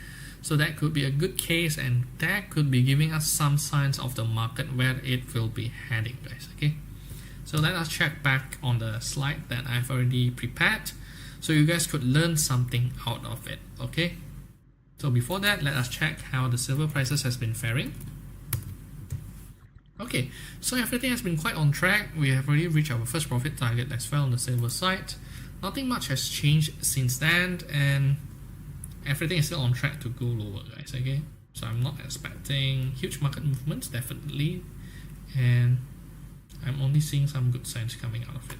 Speaker 1: So that could be a good case, and that could be giving us some signs of the market where it will be heading, guys, okay? So let us check back on the slide that I've already prepared so you guys could learn something out of it, okay? So before that, let us check how the silver prices has been faring. Okay, so everything has been quite on track. We have already reached our first profit target as well on the silver side. Nothing much has changed since then, and everything is still on track to go lower, guys. Okay, so I'm not expecting huge market movements, definitely, and I'm only seeing some good signs coming out of it.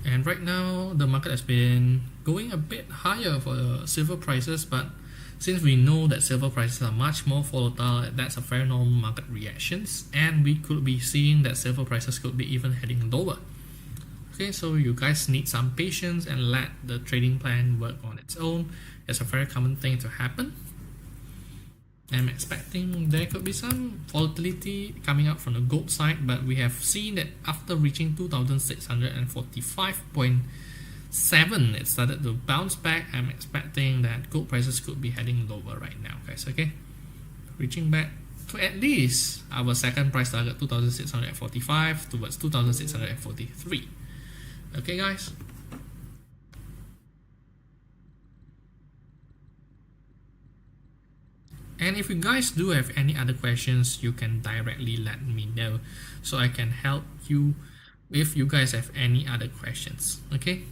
Speaker 1: And right now, the market has been going a bit higher for the silver prices, but since we know that silver prices are much more volatile, that's a very normal market reactions, and we could be seeing that silver prices could be even heading lower. Okay, so you guys need some patience and let the trading plan work on its own. It's a very common thing to happen. I'm expecting there could be some volatility coming out from the gold side, but we have seen that after reaching 2645.7, it started to bounce back. I'm expecting that gold prices could be heading lower right now, guys. Okay, reaching back to at least our second price target, 2645 towards 2643. Okay, guys. And if you guys do have any other questions, you can directly let me know so I can help you if you guys have any other questions. Okay,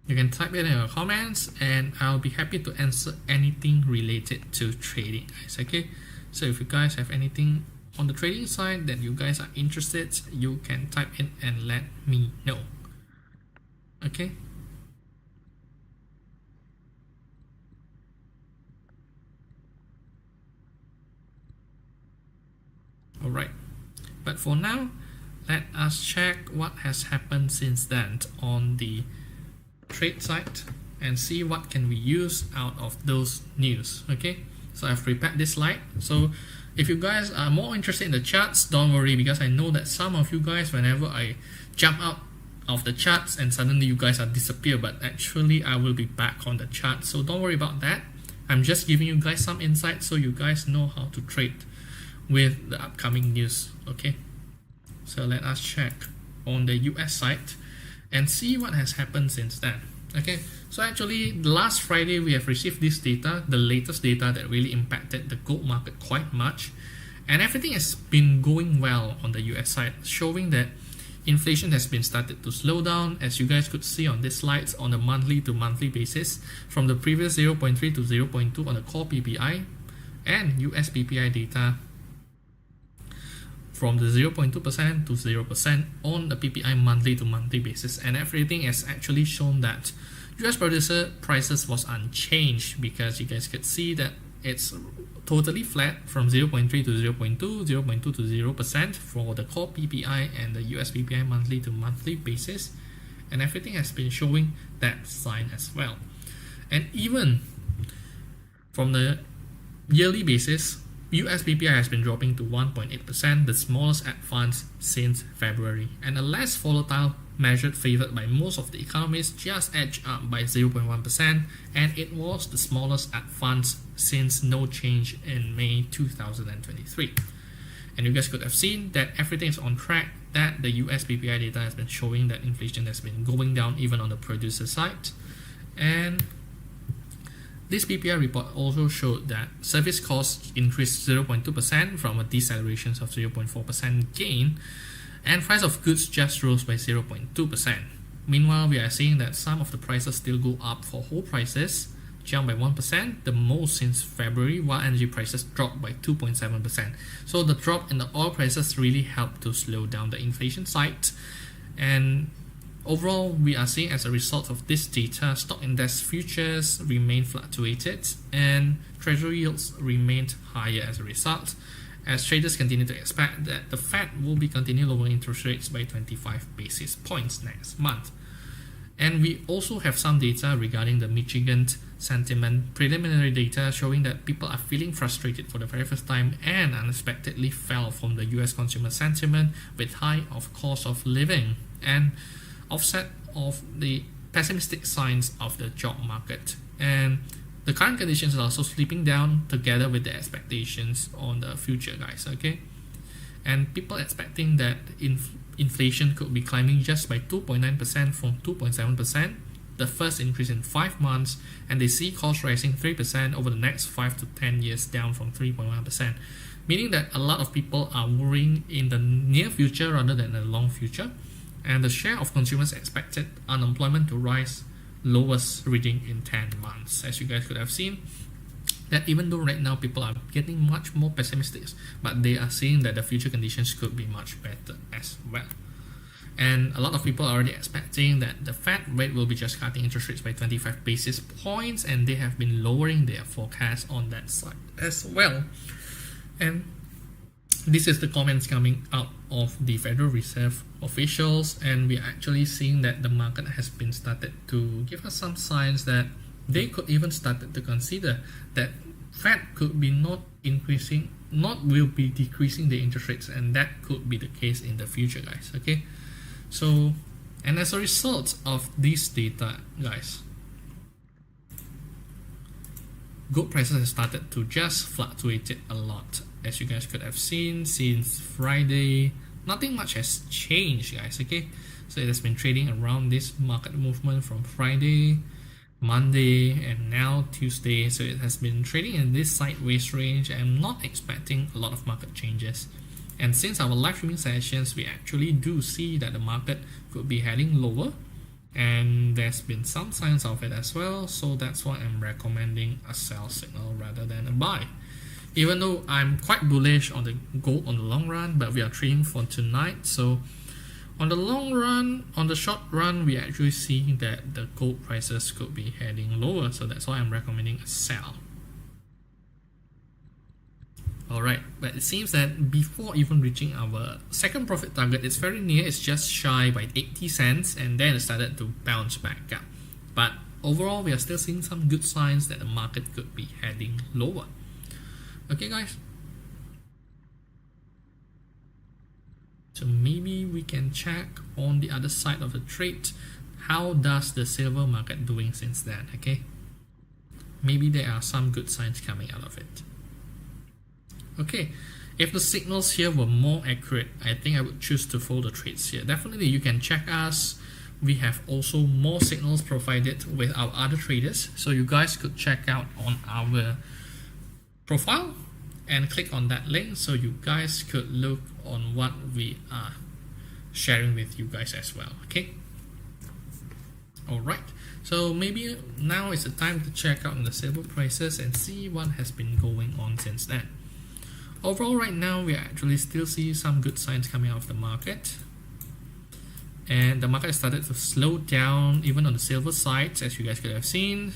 Speaker 1: you can type it in your comments and I'll be happy to answer anything related to trading, guys. Okay, so if you guys have anything on the trading side that you guys are interested, you can type in and let me know. Okay. Alright, but for now, let us check what has happened since then on the trade side and see what can we use out of those news. Okay, so I've prepared this slide. So if you guys are more interested in the charts, don't worry, because I know that some of you guys, whenever I jump out of the charts and suddenly you guys are disappear, but actually I will be back on the chart, so don't worry about that. I'm just giving you guys some insight so you guys know how to trade with the upcoming news. Okay, so let us check on the US side and see what has happened since then. Okay, so actually last Friday we have received this data, the latest data that really impacted the gold market quite much, and everything has been going well on the US side, showing that inflation has been started to slow down, as you guys could see on this slides on a monthly to monthly basis, from the previous 0.3 to 0.2 on the core PPI and US PPI data from the 0.2% to 0% on the PPI monthly to monthly basis, and everything has actually shown that US producer prices was unchanged, because you guys could see that it's totally flat from 0.3 to 0.2, 0.2 to 0% for the core PPI and the US PPI monthly to monthly basis, and everything has been showing that sign as well. And even from the yearly basis, US PPI has been dropping to 1.8%, the smallest advance since February, and a less volatile measure favored by most of the economists just edged up by 0.1%, and it was the smallest advance since no change in May 2023. And you guys could have seen that everything is on track, that the US PPI data has been showing that inflation has been going down even on the producer side. And this PPI report also showed that service costs increased 0.2% from a deceleration of 0.4% gain, and price of goods just rose by 0.2%. Meanwhile, we are seeing that some of the prices still go up for whole prices, jump by 1%, the most since February, while energy prices dropped by 2.7%. So the drop in the oil prices really helped to slow down the inflation side. And overall, we are seeing as a result of this data, stock index futures remain fluctuated and treasury yields remained higher as a result, as traders continue to expect that the Fed will be continue lowering interest rates by 25 basis points next month. And we also have some data regarding the Michigan sentiment preliminary data showing that people are feeling frustrated for the very first time and unexpectedly fell from the US consumer sentiment with high of cost of living and offset of the pessimistic signs of the job market. And the current conditions are also slipping down together with the expectations on the future, guys. Okay, and people expecting that inflation could be climbing just by 2.9% from 2.7%, the first increase in 5 months, and they see costs rising 3% over the next 5 to 10 years, down from 3.1%, meaning that a lot of people are worrying in the near future rather than the long future, and the share of consumers expected unemployment to rise, lowest reading in 10 months. As you guys could have seen, that even though right now people are getting much more pessimistic, but they are seeing that the future conditions could be much better as well. And a lot of people are already expecting that the Fed rate will be just cutting interest rates by 25 basis points, and they have been lowering their forecast on that side as well. And this is the comments coming out of the Federal Reserve officials, and we are actually seeing that the market has been started to give us some signs that they could even started to consider that Fed could be not will be decreasing the interest rates, and that could be the case in the future, guys. Okay, so, and as a result of this data, guys, gold prices have started to just fluctuate a lot. As you guys could have seen since Friday, nothing much has changed, guys. Okay, so it has been trading around this market movement from Friday, Monday, and now Tuesday. So it has been trading in this sideways range. I'm not expecting a lot of market changes, and since our live streaming sessions, we actually do see that the market could be heading lower, and there's been some signs of it as well. So that's why I'm recommending a sell signal rather than a buy, even though I'm quite bullish on the gold on the long run, but we are trading for tonight. So on the long run, on the short run, we actually see that the gold prices could be heading lower. So that's why I'm recommending a sell. Alright, but it seems that before even reaching our second profit target, it's very near, it's just shy by 80 cents, and then it started to bounce back up. But overall, we are still seeing some good signs that the market could be heading lower. Okay, guys. So maybe we can check on the other side of the trade. How does the silver market doing since then? Okay, maybe there are some good signs coming out of it. Okay, if the signals here were more accurate, I think I would choose to follow the trades here. Definitely, you can check us. We have also more signals provided with our other traders, so you guys could check out on our profile and click on that link, so you guys could look on what we are sharing with you guys as well. Okay, alright, so maybe now is the time to check out the silver prices and see what has been going on since then. Overall, right now we actually still see some good signs coming out of the market, and the market started to slow down even on the silver side. As you guys could have seen,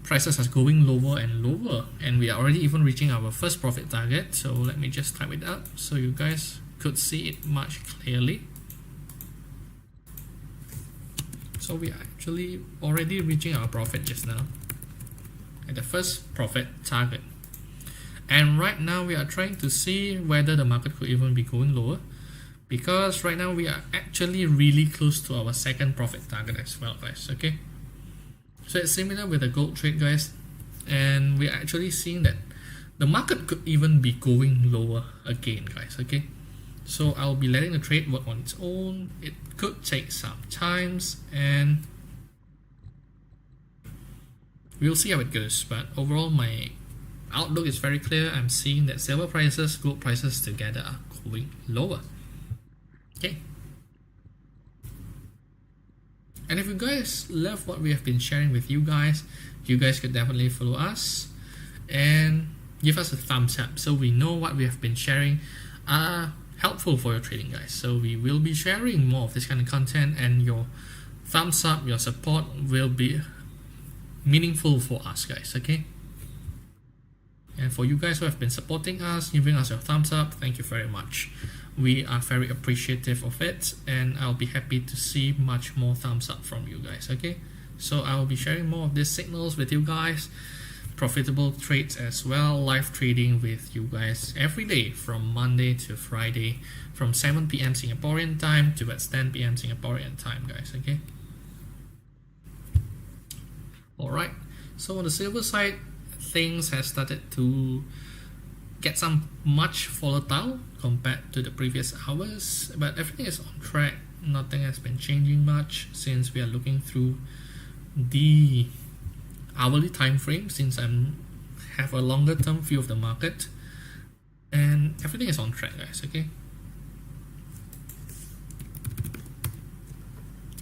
Speaker 1: prices are going lower and lower, and we are already even reaching our first profit target. So let me just type it up so you guys could see it much clearly. So we are actually already reaching our profit just now at the first profit target, and right now we are trying to see whether the market could even be going lower, because right now we are actually really close to our second profit target as well, guys. Okay, so it's similar with the gold trade, guys, and we're actually seeing that the market could even be going lower again, guys. Okay, so I'll be letting the trade work on its own. It could take some times, and we'll see how it goes, but overall my outlook is very clear. I'm seeing that silver prices, gold prices together are going lower. Okay, and if you guys love what we have been sharing with you guys could definitely follow us and give us a thumbs up, so we know what we have been sharing are helpful for your trading, guys. So we will be sharing more of this kind of content, and your thumbs up, your support will be meaningful for us, guys. Okay, and for you guys who have been supporting us, giving us your thumbs up, thank you very much. We are very appreciative of it, and I'll be happy to see much more thumbs up from you guys. Okay, so I'll be sharing more of these signals with you guys, profitable trades as well, live trading with you guys every day from Monday to Friday from 7 PM Singaporean time to 10 PM Singaporean time, guys. Okay, alright, so on the silver side, things have started to get some much volatile compared to the previous hours, but everything is on track. Nothing has been changing much since we are looking through the hourly time frame, since I have a longer term view of the market, and everything is on track, guys. Okay,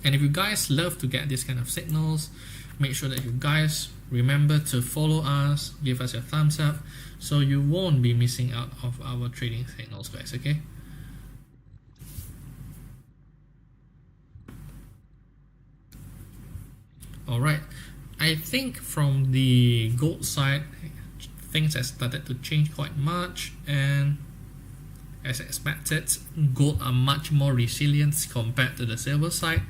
Speaker 1: and if you guys love to get this kind of signals, make sure that you guys remember to follow us, give us your thumbs up, so you won't be missing out of our trading signals, guys. Okay, all right, I think from the gold side, things have started to change quite much, and as expected, gold are much more resilient compared to the silver side.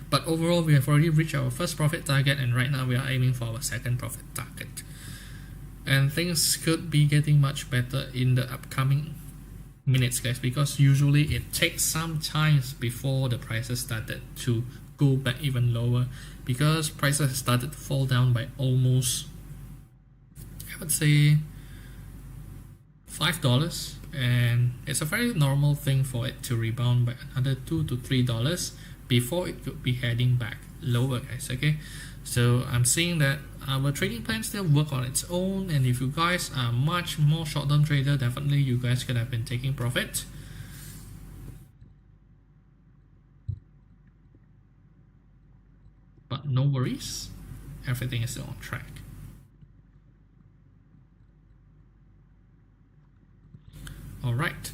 Speaker 1: But overall, we have already reached our first profit target, and right now we are aiming for our second profit target. And things could be getting much better in the upcoming minutes, guys, because usually it takes some time before the prices started to go back even lower, because prices started to fall down by almost, I would say, $5, and it's a very normal thing for it to rebound by another $2 to $3 before it could be heading back lower, guys. Okay, so I'm seeing that our trading plan still work on its own, and if you guys are much more short-term trader, definitely you guys could have been taking profit. But no worries, everything is still on track. All right,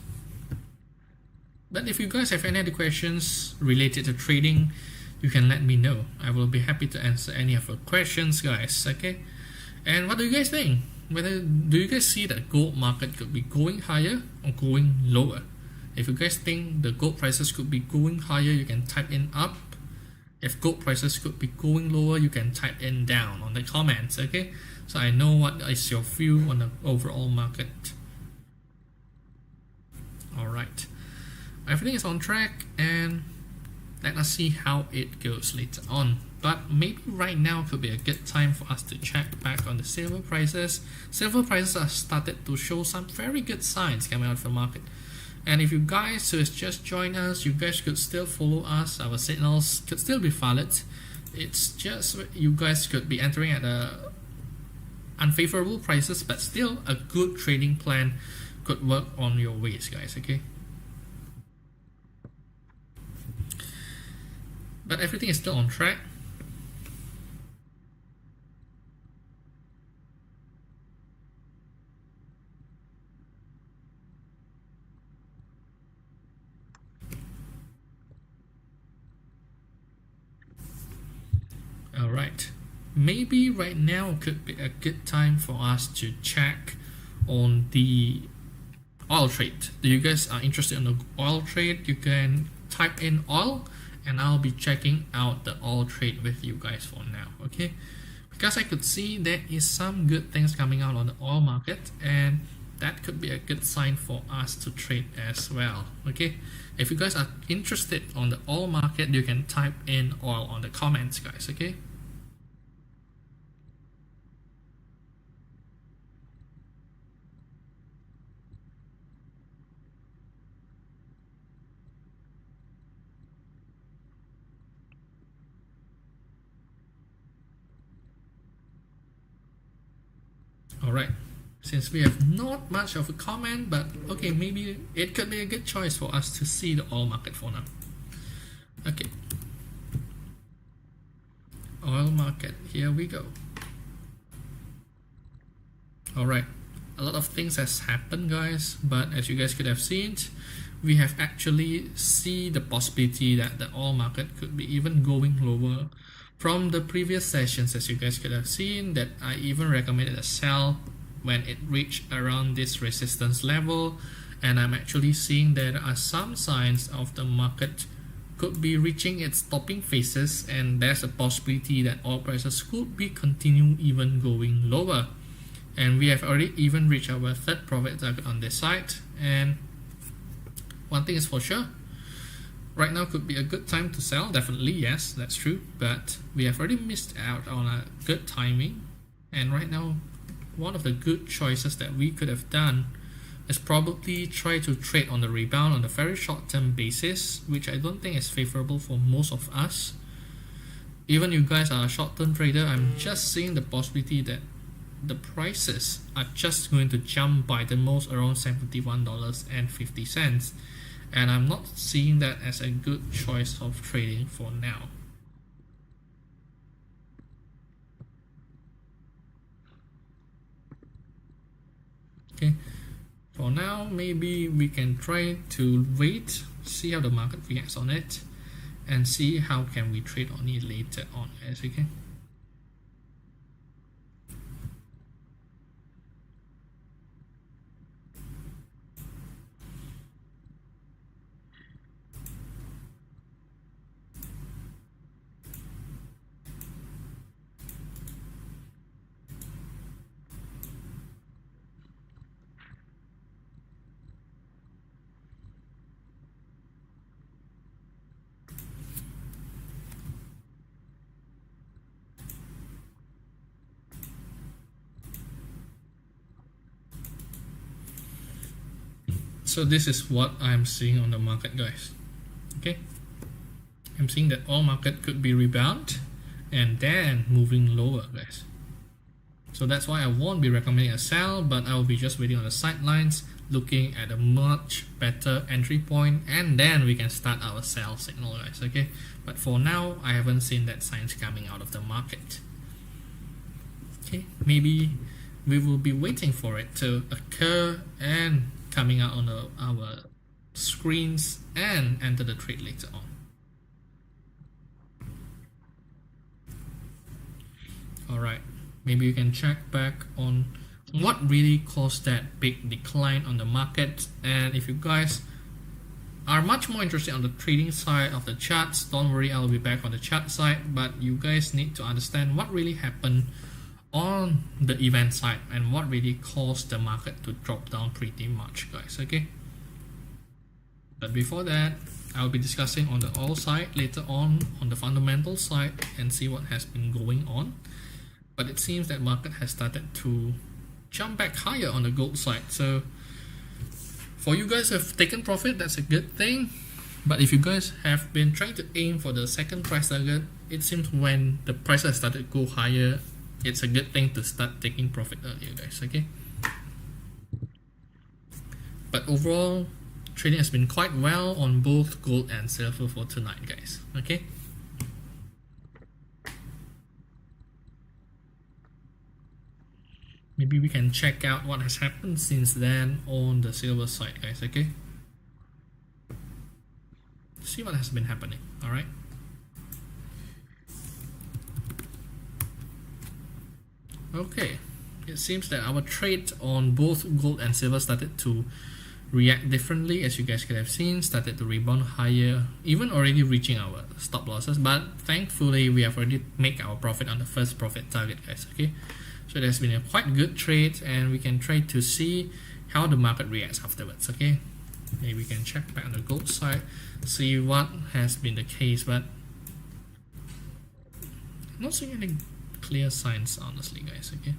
Speaker 1: but if you guys have any other questions related to trading, you can let me know. I will be happy to answer any of your questions, guys. Okay, and what do you guys think? Do you guys see that gold market could be going higher or going lower? If you guys think the gold prices could be going higher, you can type in up. If gold prices could be going lower, you can type in down on the comments. Okay, so I know what is your view on the overall market. All right, everything is on track, and let us see how it goes later on. But maybe right now could be a good time for us to check back on the silver prices. Silver prices have started to show some very good signs coming out of the market. And if you guys who has just joined us, you guys could still follow us. Our signals could still be valid. It's just you guys could be entering at unfavorable prices, but still a good trading plan could work on your ways, guys. Okay, but everything is still on track. All right, maybe right now could be a good time for us to check on the oil trade. If you guys are interested in the oil trade, you can type in oil, and I'll be checking out the oil trade with you guys for now. Okay, because I could see there is some good things coming out on the oil market, and that could be a good sign for us to trade as well. Okay, if you guys are interested on the oil market, you can type in oil on the comments, guys. Okay, all right, since we have not much of a comment, but okay, maybe it could be a good choice for us to see the oil market for now. Okay, oil market, here we go. All right, a lot of things has happened, guys, but as you guys could have seen, we have actually see the possibility that the oil market could be even going lower from the previous sessions. As you guys could have seen, that I even recommended a sell when it reached around this resistance level, and I'm actually seeing there are some signs of the market could be reaching its topping phases, and there's a possibility that oil prices could be continue even going lower. And we have already even reached our third profit target on this side. And one thing is for sure, right now could be a good time to sell. Definitely, yes, that's true, but we have already missed out on a good timing. And right now, one of the good choices that we could have done is probably try to trade on the rebound on a very short term basis, which I don't think is favorable for most of us. Even you guys are a short term trader, I'm just seeing the possibility that the prices are just going to jump by the most around $71.50, and I'm not seeing that as a good choice of trading for now. Okay, for now maybe we can try to wait, see how the market reacts on it, and see how can we trade on it later on, guys. Okay. So this is what I'm seeing on the market, guys. Okay, I'm seeing that all market could be rebound and then moving lower, guys. So that's why I won't be recommending a sell, but I will be just waiting on the sidelines, looking at a much better entry point, and then we can start our sell signal, guys. Okay, but for now I haven't seen that signs coming out of the market. Okay, maybe we will be waiting for it to occur and coming out on our screens and enter the trade later on. Alright, maybe you can check back on what really caused that big decline on the market, and if you guys are much more interested on the trading side of the charts, don't worry, I'll be back on the chart side, but you guys need to understand what really happened on the event side and what really caused the market to drop down pretty much, guys. Okay, but before that, I'll be discussing on the oil side later on the fundamental side, and see what has been going on. But it seems that market has started to jump back higher on the gold side. So for you guys who have taken profit, that's a good thing. But if you guys have been trying to aim for the second price target, it seems when the price has started to go higher, it's a good thing to start taking profit earlier, guys. Okay, but overall trading has been quite well on both gold and silver for tonight, guys. Okay, maybe we can check out what has happened since then on the silver side, guys. Okay, see what has been happening. All right, okay, it seems that our trade on both gold and silver started to react differently, as you guys could have seen, started to rebound higher, even already reaching our stop losses, but thankfully we have already made our profit on the first profit target, guys. Okay, so there's been a quite good trade, and we can try to see how the market reacts afterwards. Okay, maybe we can check back on the gold side, see what has been the case, but I'm not seeing any clear signs, honestly, guys. Okay,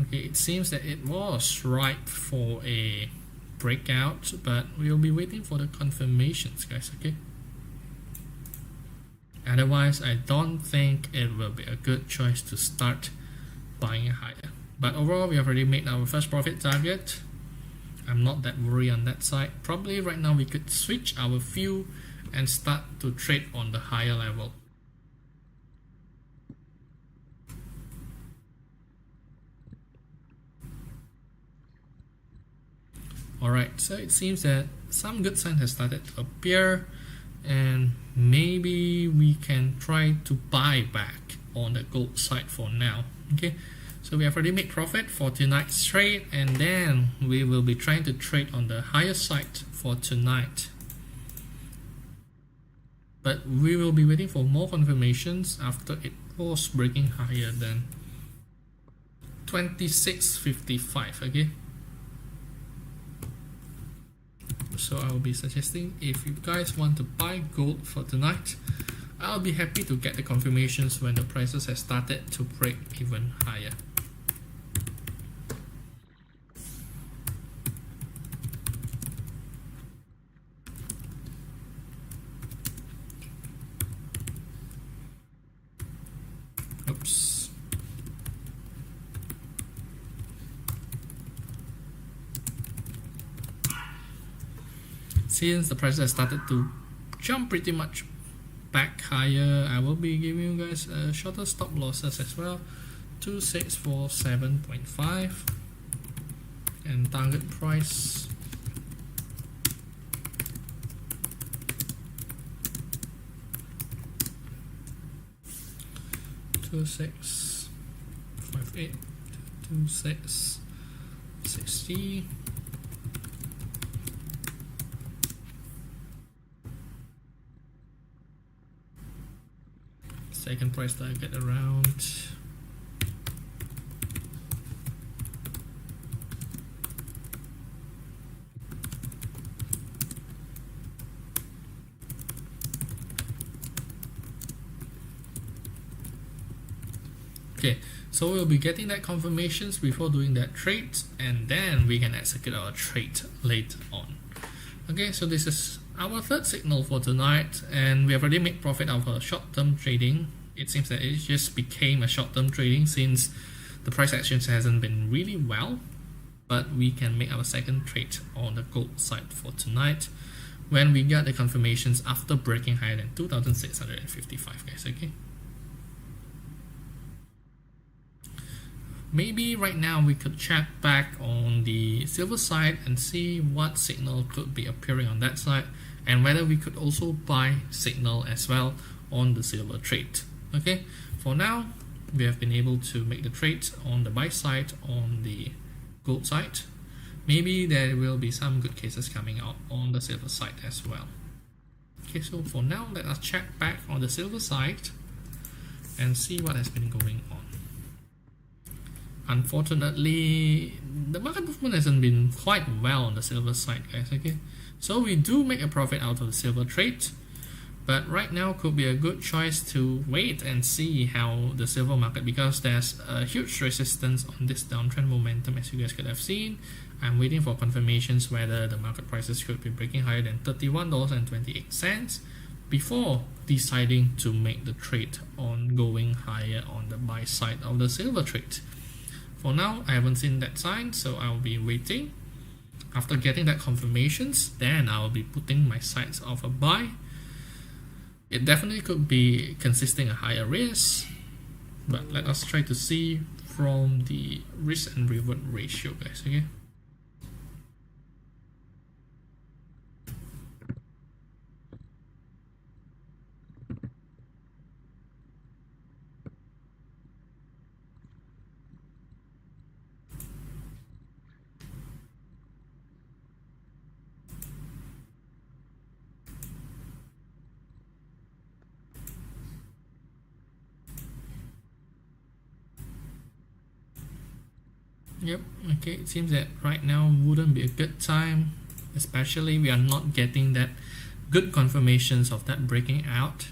Speaker 1: okay, it seems that it was ripe for a breakout, but we'll be waiting for the confirmations, guys. Okay, otherwise I don't think it will be a good choice to start buying higher. But overall, we have already made our first profit target. I'm not that worried on that side. Probably right now we could switch our view and start to trade on the higher level. Alright, so it seems that some good sign has started to appear, and maybe we can try to buy back on the gold side for now. Okay, so we have already made profit for tonight's trade, and then we will be trying to trade on the higher side for tonight. But we will be waiting for more confirmations after it was breaking higher than 26.55. Okay, so I will be suggesting, if you guys want to buy gold for tonight, I'll be happy to get the confirmations when the prices have started to break even higher. Oops. Since the prices have started to jump pretty much back higher, I will be giving you guys a shorter stop losses as well. 2647.5 and target price 2658 2660. Second price target around 'Okay, so we'll be getting that confirmations before doing that trade, and then we can execute our trade later on. Okay, so this is our third signal for tonight, and we have already made profit out of our short-term trading. It seems that it just became a short-term trading since the price actions hasn't been really well, but we can make our second trade on the gold side for tonight when we get the confirmations after breaking higher than 2655, guys. Okay, maybe right now we could check back on the silver side and see what signal could be appearing on that side, and whether we could also buy signal as well on the silver trade. Okay, for now we have been able to make the trade on the buy side on the gold side. Maybe there will be some good cases coming out on the silver side as well. Okay, so for now let us check back on the silver side and see what has been going on. Unfortunately, the market movement hasn't been quite well on the silver side, guys. Okay, so we do make a profit out of the silver trade, but right now could be a good choice to wait and see how the silver market, because there's a huge resistance on this downtrend momentum, as you guys could have seen. I'm waiting for confirmations whether the market prices could be breaking higher than $31.28 before deciding to make the trade on going higher on the buy side of the silver trade. For now, I haven't seen that sign, so I'll be waiting. After getting that confirmations, then I'll be putting my sights of a buy. It definitely could be consisting a higher risk, but let us try to see from the risk and reward ratio, guys. Okay. Yep, okay, it seems that right now wouldn't be a good time, especially we are not getting that good confirmations of that breaking out.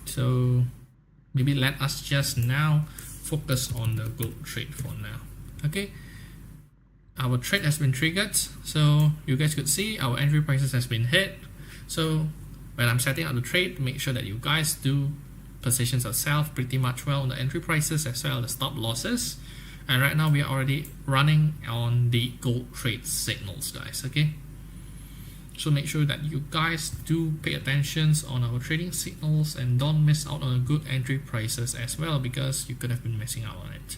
Speaker 1: So maybe let us just now focus on the gold trade for now. Okay, our trade has been triggered, so you guys could see our entry prices has been hit. So when I'm setting up the trade, make sure that you guys do positions yourself pretty much well on the entry prices as well as the stop losses. And right now we are already running on the gold trade signals, guys. Okay, so make sure that you guys do pay attention on our trading signals and don't miss out on the good entry prices as well, because you could have been missing out on it.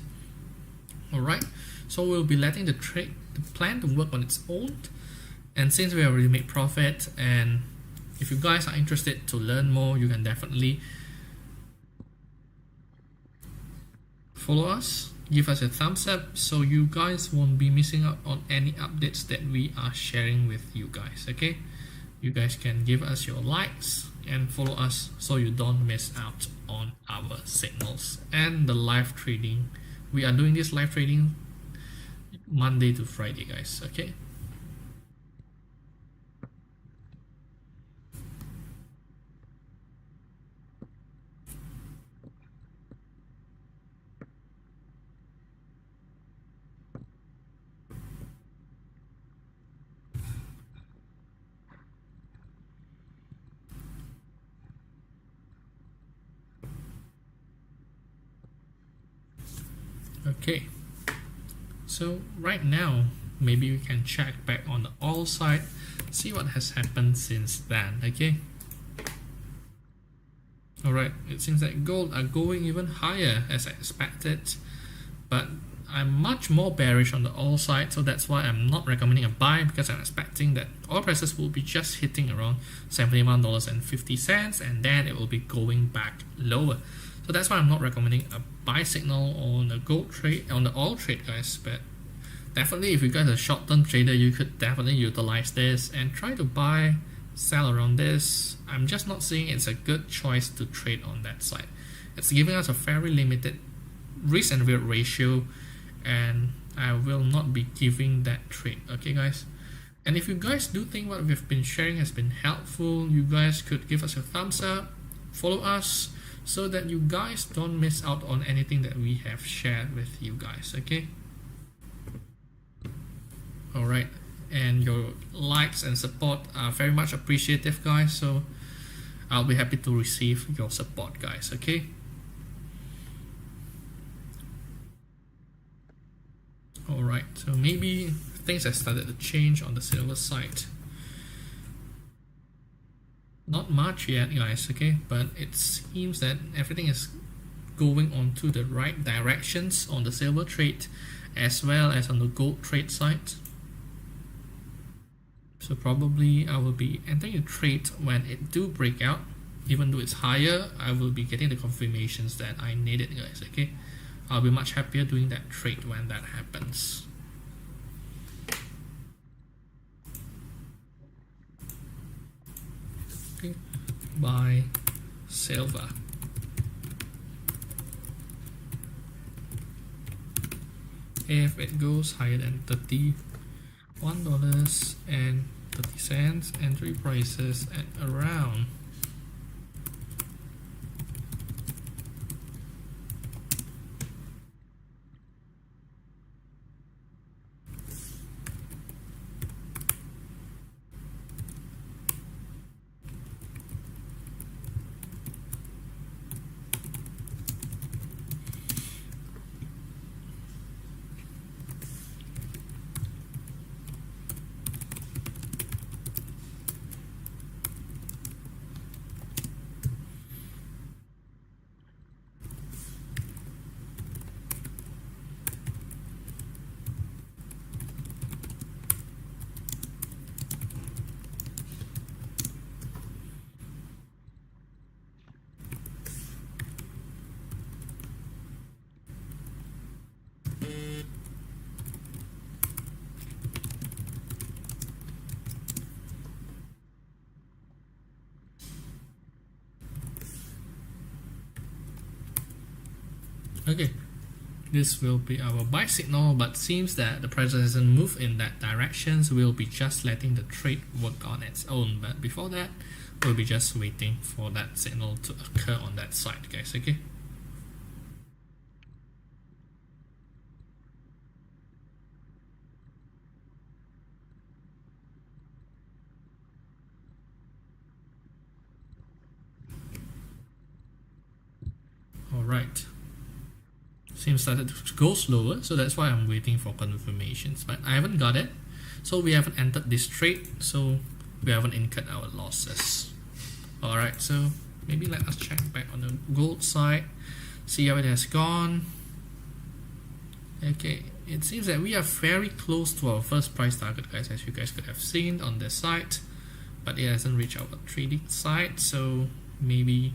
Speaker 1: Alright, so we'll be letting the plan to work on its own, and since we already made profit, and if you guys are interested to learn more, you can definitely follow us, give us a thumbs up so you guys won't be missing out on any updates that we are sharing with you guys. Okay, you guys can give us your likes and follow us so you don't miss out on our signals and the live trading. We are doing this live trading Monday to Friday, guys. Okay, Okay, so right now maybe we can check back on the oil side, see what has happened since then. Okay, alright, it seems that gold are going even higher as I expected, but I'm much more bearish on the oil side, so that's why I'm not recommending a buy, because I'm expecting that oil prices will be just hitting around $71.50 and then it will be going back lower. So that's why I'm not recommending a buy signal on the gold trade, on the oil trade, guys. But definitely if you guys are a short-term trader, you could definitely utilize this and try to buy, sell around this. I'm just not seeing it's a good choice to trade on that side. It's giving us a very limited risk and reward ratio, and I will not be giving that trade. Okay guys, and if you guys do think what we've been sharing has been helpful, you guys could give us a thumbs up, follow us, so that you guys don't miss out on anything that we have shared with you guys. Okay, alright, and your likes and support are very much appreciative, guys, so I'll be happy to receive your support, guys. Okay, alright, so maybe things have started to change on the silver side. Not much yet, guys, okay, but it seems that everything is going on to the right directions on the silver trade as well as on the gold trade side. So probably I will be entering a trade when it do break out. Even though it's higher, I will be getting the confirmations that I need it, guys. Okay, I'll be much happier doing that trade when that happens. Okay, buy silver. If it goes higher than $31.30, entry prices at around okay, this will be our buy signal, but seems that the price doesn't move in that direction, so we'll be just letting the trade work on its own. But before that, we'll be just waiting for that signal to occur on that side, guys. Okay, alright, seems started to go slower, so that's why I'm waiting for confirmations, but I haven't got it, so we haven't entered this trade, so we haven't incurred our losses. Alright, so maybe let us check back on the gold side, see how it has gone. Okay, it seems that we are very close to our first price target, guys, as you guys could have seen on this side, but it hasn't reached our trading side, so maybe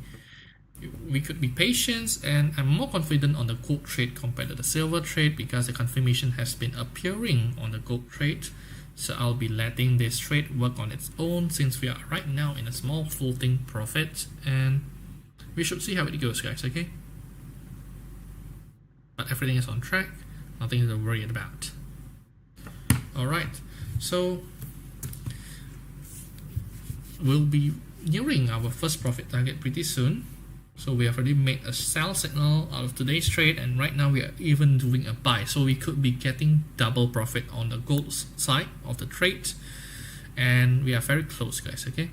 Speaker 1: we could be patient, and I'm more confident on the gold trade compared to the silver trade because the confirmation has been appearing on the gold trade. So I'll be letting this trade work on its own since we are right now in a small floating profit, and we should see how it goes, guys. Okay, but everything is on track, nothing to worry about. Alright, so we'll be nearing our first profit target pretty soon. So we have already made a sell signal out of today's trade, and right now we are even doing a buy, so we could be getting double profit on the gold side of the trade, and we are very close, guys. Okay,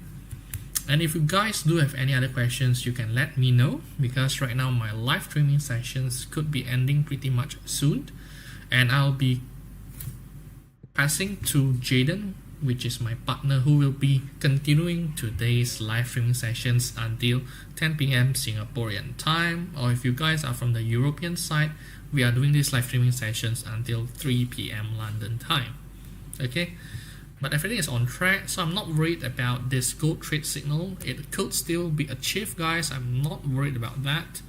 Speaker 1: And if you guys do have any other questions, you can let me know, because right now my live streaming sessions could be ending pretty much soon, and I'll be passing to Jaden, which is my partner, who will be continuing today's live streaming sessions until 10 p.m. Singaporean time. Or if you guys are from the European side, we are doing these live streaming sessions until 3 p.m. London time. Okay, but everything is on track, so I'm not worried about this gold trade signal. It could still be achieved, guys. I'm not worried about that.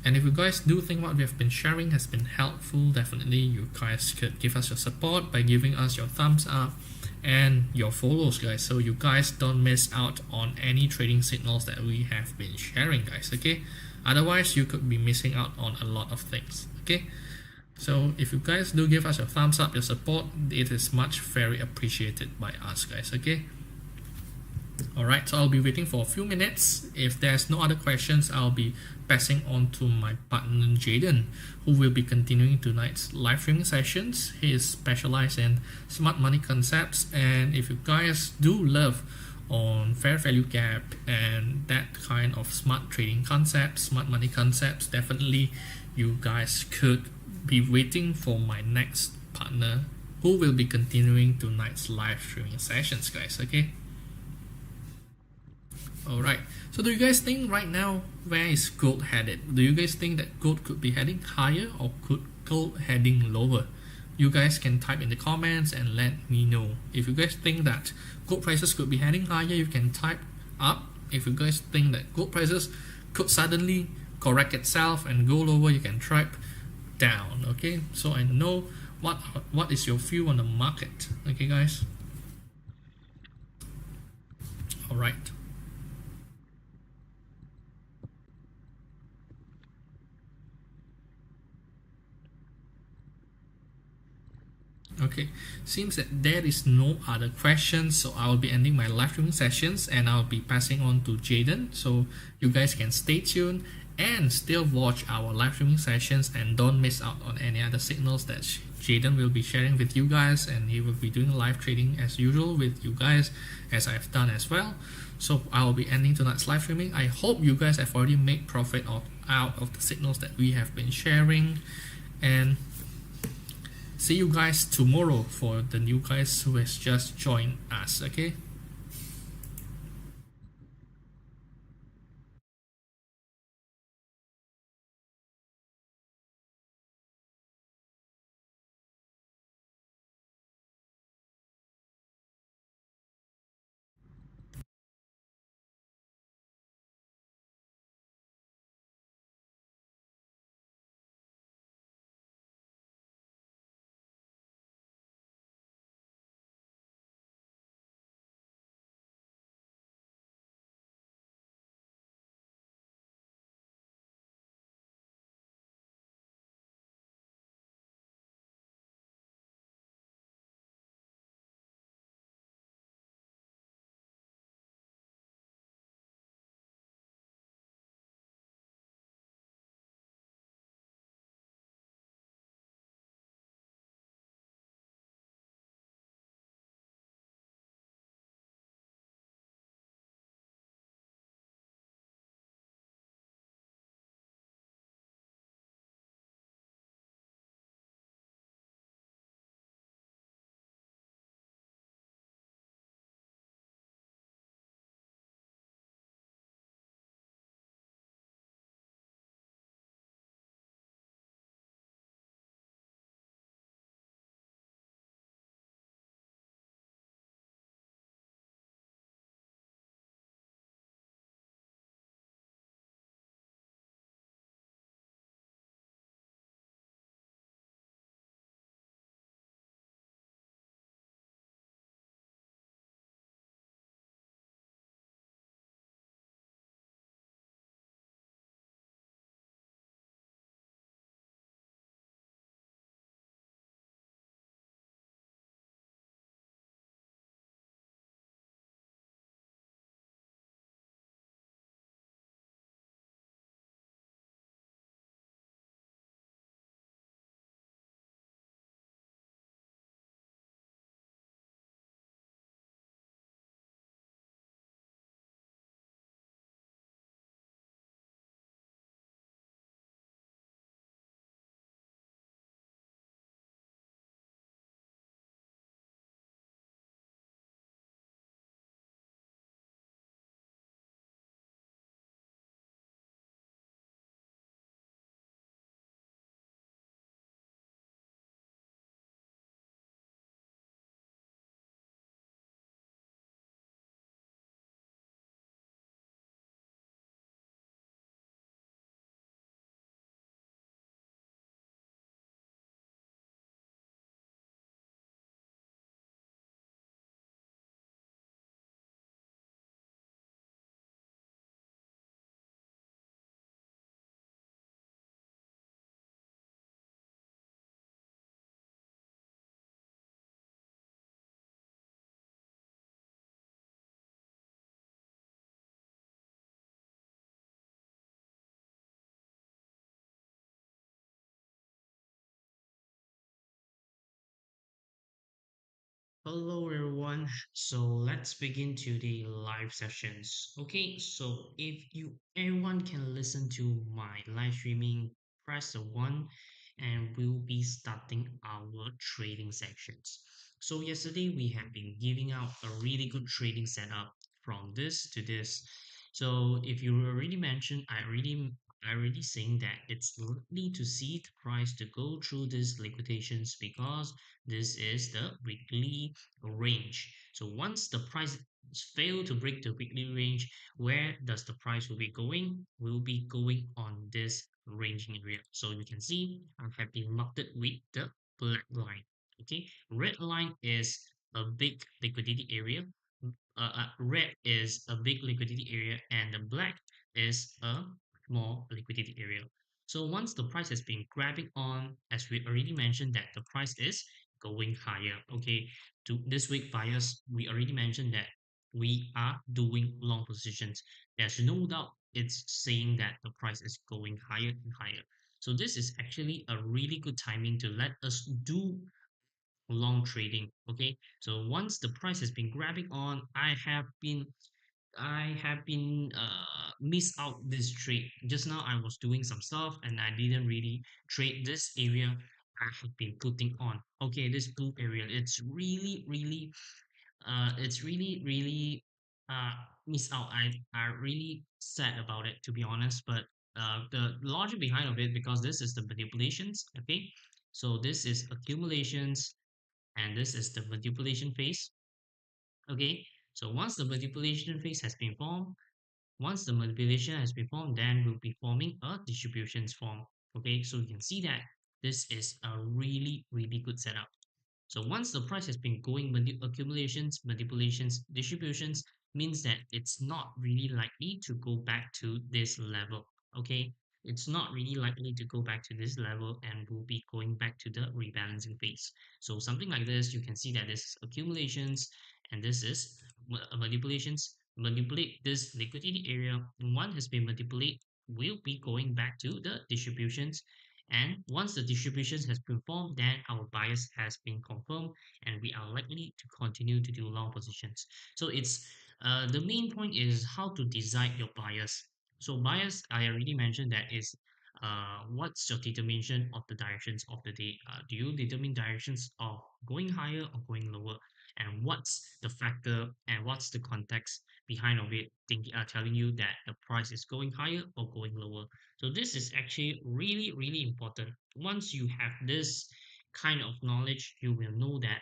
Speaker 1: And if you guys do think what we have been sharing has been helpful, definitely you guys could give us your support by giving us your thumbs up and your follows, guys, so you guys don't miss out on any trading signals that we have been sharing, guys. Okay, otherwise you could be missing out on a lot of things. Okay, so if you guys do give us your thumbs up, your support, it is much very appreciated by us, guys. Okay, alright, so I'll be waiting for a few minutes. If there's no other questions, I'll be passing on to my partner Jaden, who will be continuing tonight's live streaming sessions. He is specialized in smart money concepts, and if you guys do love on fair value gap and that kind of smart trading concepts, smart money concepts, definitely you guys could be waiting for my next partner, who will be continuing tonight's live streaming sessions, guys. Okay, alright, so do you guys think right now, where is gold headed? Do you guys think that gold could be heading higher, or could gold heading lower? You guys can type in the comments and let me know. If you guys think that gold prices could be heading higher, you can type up. If you guys think that gold prices could suddenly correct itself and go lower, you can type down. Okay, so I know what is your view on the market. Okay, guys. All right. Okay, seems that there is no other questions, so I'll be ending my live streaming sessions and I'll be passing on to Jaden, so you guys can stay tuned and still watch our live streaming sessions and don't miss out on any other signals that Jaden will be sharing with you guys, and he will be doing live trading as usual with you guys, as I've done as well. So I'll be ending tonight's live streaming. I hope you guys have already made profit out of the signals that we have been sharing, and see you guys tomorrow for the new guys who has just joined us. Okay.
Speaker 2: Hello everyone. So let's begin to the live sessions. Okay, so if you everyone can listen to my live streaming, press the one and we'll be starting our trading sections. So yesterday we have been giving out a really good trading setup from this to this. So if you already mentioned, I already saying that it's likely to see the price to go through these liquidations because this is the weekly range. So once the price fail to break the weekly range, where does the price will be going? Will be going on this ranging area. So you can see I have been marked it with the black line. Okay, red line is a big liquidity area. Red is a big liquidity area, and the black is a small liquidity area. So once the price has been grabbing on, as we already mentioned, that the price is going higher. Okay, to this week buyers, we already mentioned that we are doing long positions. There's no doubt it's saying that the price is going higher and higher. So this is actually a really good timing to let us do long trading. Okay, so once the price has been grabbing on, I have been missed out this trade. Just now I was doing some stuff and I didn't really trade this area I have been putting on. Okay, this blue area, it's really missed out. I really sad about it, to be honest. But the logic behind of it, because this is the manipulations. Okay, so this is accumulations and this is the manipulation phase. Okay, so once the manipulation phase has been formed, once the manipulation has been formed, then we'll be forming a distributions form. Okay, so you can see that this is a really good setup. So once the price has been going accumulations, manipulations, distributions, means that it's not really likely to go back to this level. Okay, it's not really likely to go back to this level and will be going back to the rebalancing phase. So something like this, you can see that this is accumulations and this is manipulations. Manipulate this liquidity area. One has been manipulated, will be going back to the distributions, and once the distribution has been formed, then our bias has been confirmed, and we are likely to continue to do long positions. So it's the main point is how to decide your bias. So bias, I already mentioned that is what's your determination of the directions of the day? Do you determine directions of going higher or going lower? And what's the factor and what's the context behind of it telling you that the price is going higher or going lower? So this is actually really important. Once you have this kind of knowledge, you will know that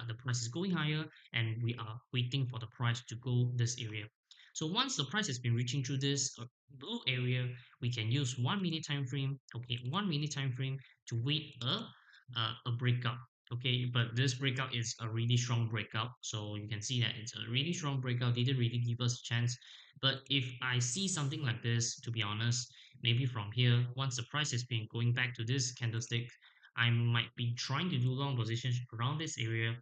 Speaker 2: the price is going higher and we are waiting for the price to go this area. So once the price has been reaching through this blue area, we can use 1 minute time frame. Okay, 1 minute time frame to wait a breakout. Okay, but this breakout is a really strong breakout. So you can see that it's a really strong breakout. Didn't really give us a chance. But if I see something like this, to be honest, maybe from here, once the price has been going back to this candlestick, I might be trying to do long positions around this area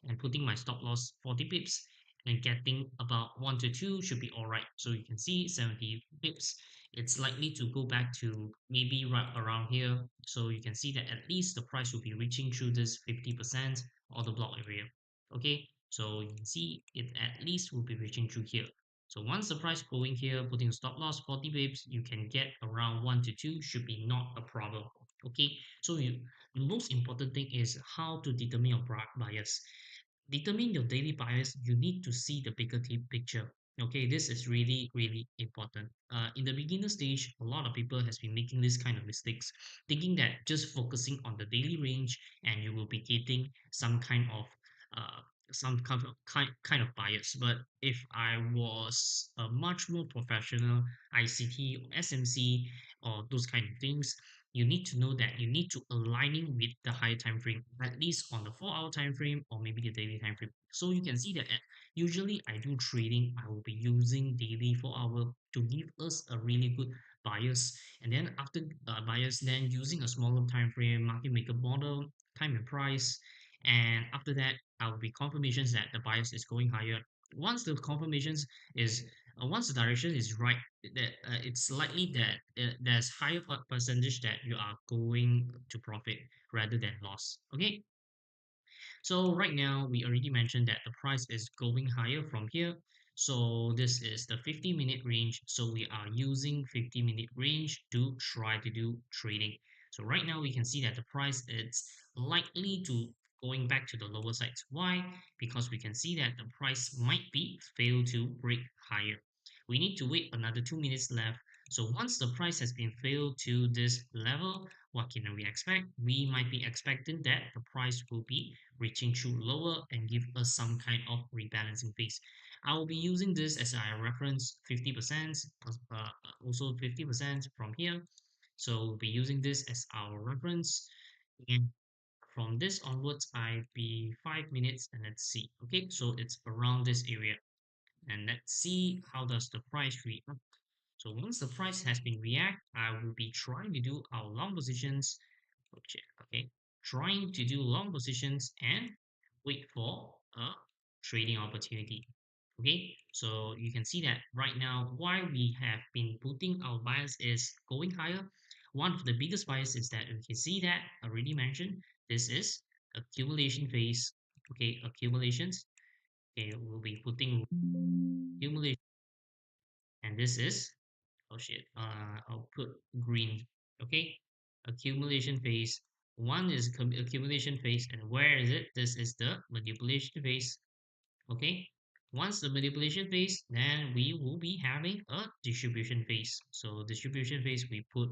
Speaker 2: and putting my stop loss 40 pips and getting about 1 to 2 should be all right. So you can see 70 pips. It's likely to go back to maybe right around here. So you can see that at least the price will be reaching through this 50% or the block area. Okay, so you can see it at least will be reaching through here. So once the price going here, putting a stop loss 40 pips, you can get around 1 to 2 should be not a problem. Okay, so the most important thing is how to determine your bias. Determine your daily bias, you need to see the bigger picture. Okay, this is really important. In the beginner stage, a lot of people has been making this kind of mistakes, thinking that just focusing on the daily range and you will be getting uh, some kind of bias. But if I was a much more professional ICT or SMC or those kind of things, you need to know that you need to aligning with the higher time frame, at least on the 4 hour time frame or maybe the daily time frame. So you can see that usually I do trading, I will be using daily 4 hour to give us a really good bias. And then after bias, then using a smaller time frame, market maker model, time and price. And after that, I will be confirmations that the bias is going higher. Once the confirmations is once the direction is right, that it's likely that there's higher percentage that you are going to profit rather than loss. Okay, So right now, we already mentioned that the price is going higher from here. So this is the 50-minute range. So we are using 50-minute range to try to do trading. So right now, we can see that the price is likely to going back to the lower sides. Why? Because we can see that the price might be fail to break higher. We need to wait another 2 minutes left. So once the price has been failed to this level, what can we expect? We might be expecting that the price will be reaching through lower and give us some kind of rebalancing phase. I will be using this as a reference 50%, also 50% from here. So we'll be using this as our reference. And from this onwards, I be 5 minutes and let's see. Okay, so it's around this area. And let's see how does the price react. So once the price has been react, I will be trying to do our long positions. Okay, trying to do long positions and wait for a trading opportunity. Okay, so you can see that right now why we have been putting our bias is going higher. One of the biggest bias is that you can see that I already mentioned this is accumulation phase. Okay, accumulations. Okay, we'll be putting accumulation, and this is oh shit, I'll put green. Okay, accumulation phase. One is accumulation phase, and where is it? This is the manipulation phase. Okay, once the manipulation phase, then we will be having a distribution phase. So distribution phase, we put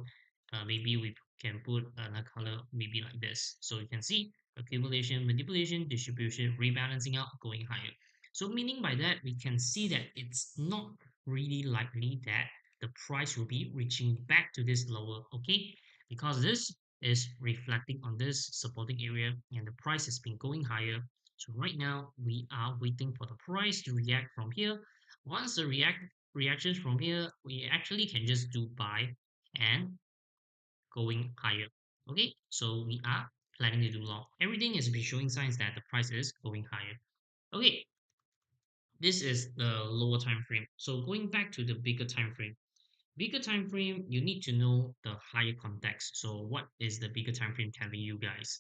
Speaker 2: maybe we can put a color maybe like this. So you can see accumulation, manipulation, distribution, rebalancing out, going higher. So meaning by that, we can see that it's not really likely that the price will be reaching back to this lower. Okay, because this is reflecting on this supporting area and the price has been going higher. So right now we are waiting for the price to react from here. Once the reactions from here, we actually can just do buy and going higher. Okay, so we are planning to do long. Everything is be showing signs that the price is going higher. Okay, this is the lower time frame. So going back to the bigger time frame. Bigger time frame, you need to know the higher context. So what is the bigger time frame telling you guys?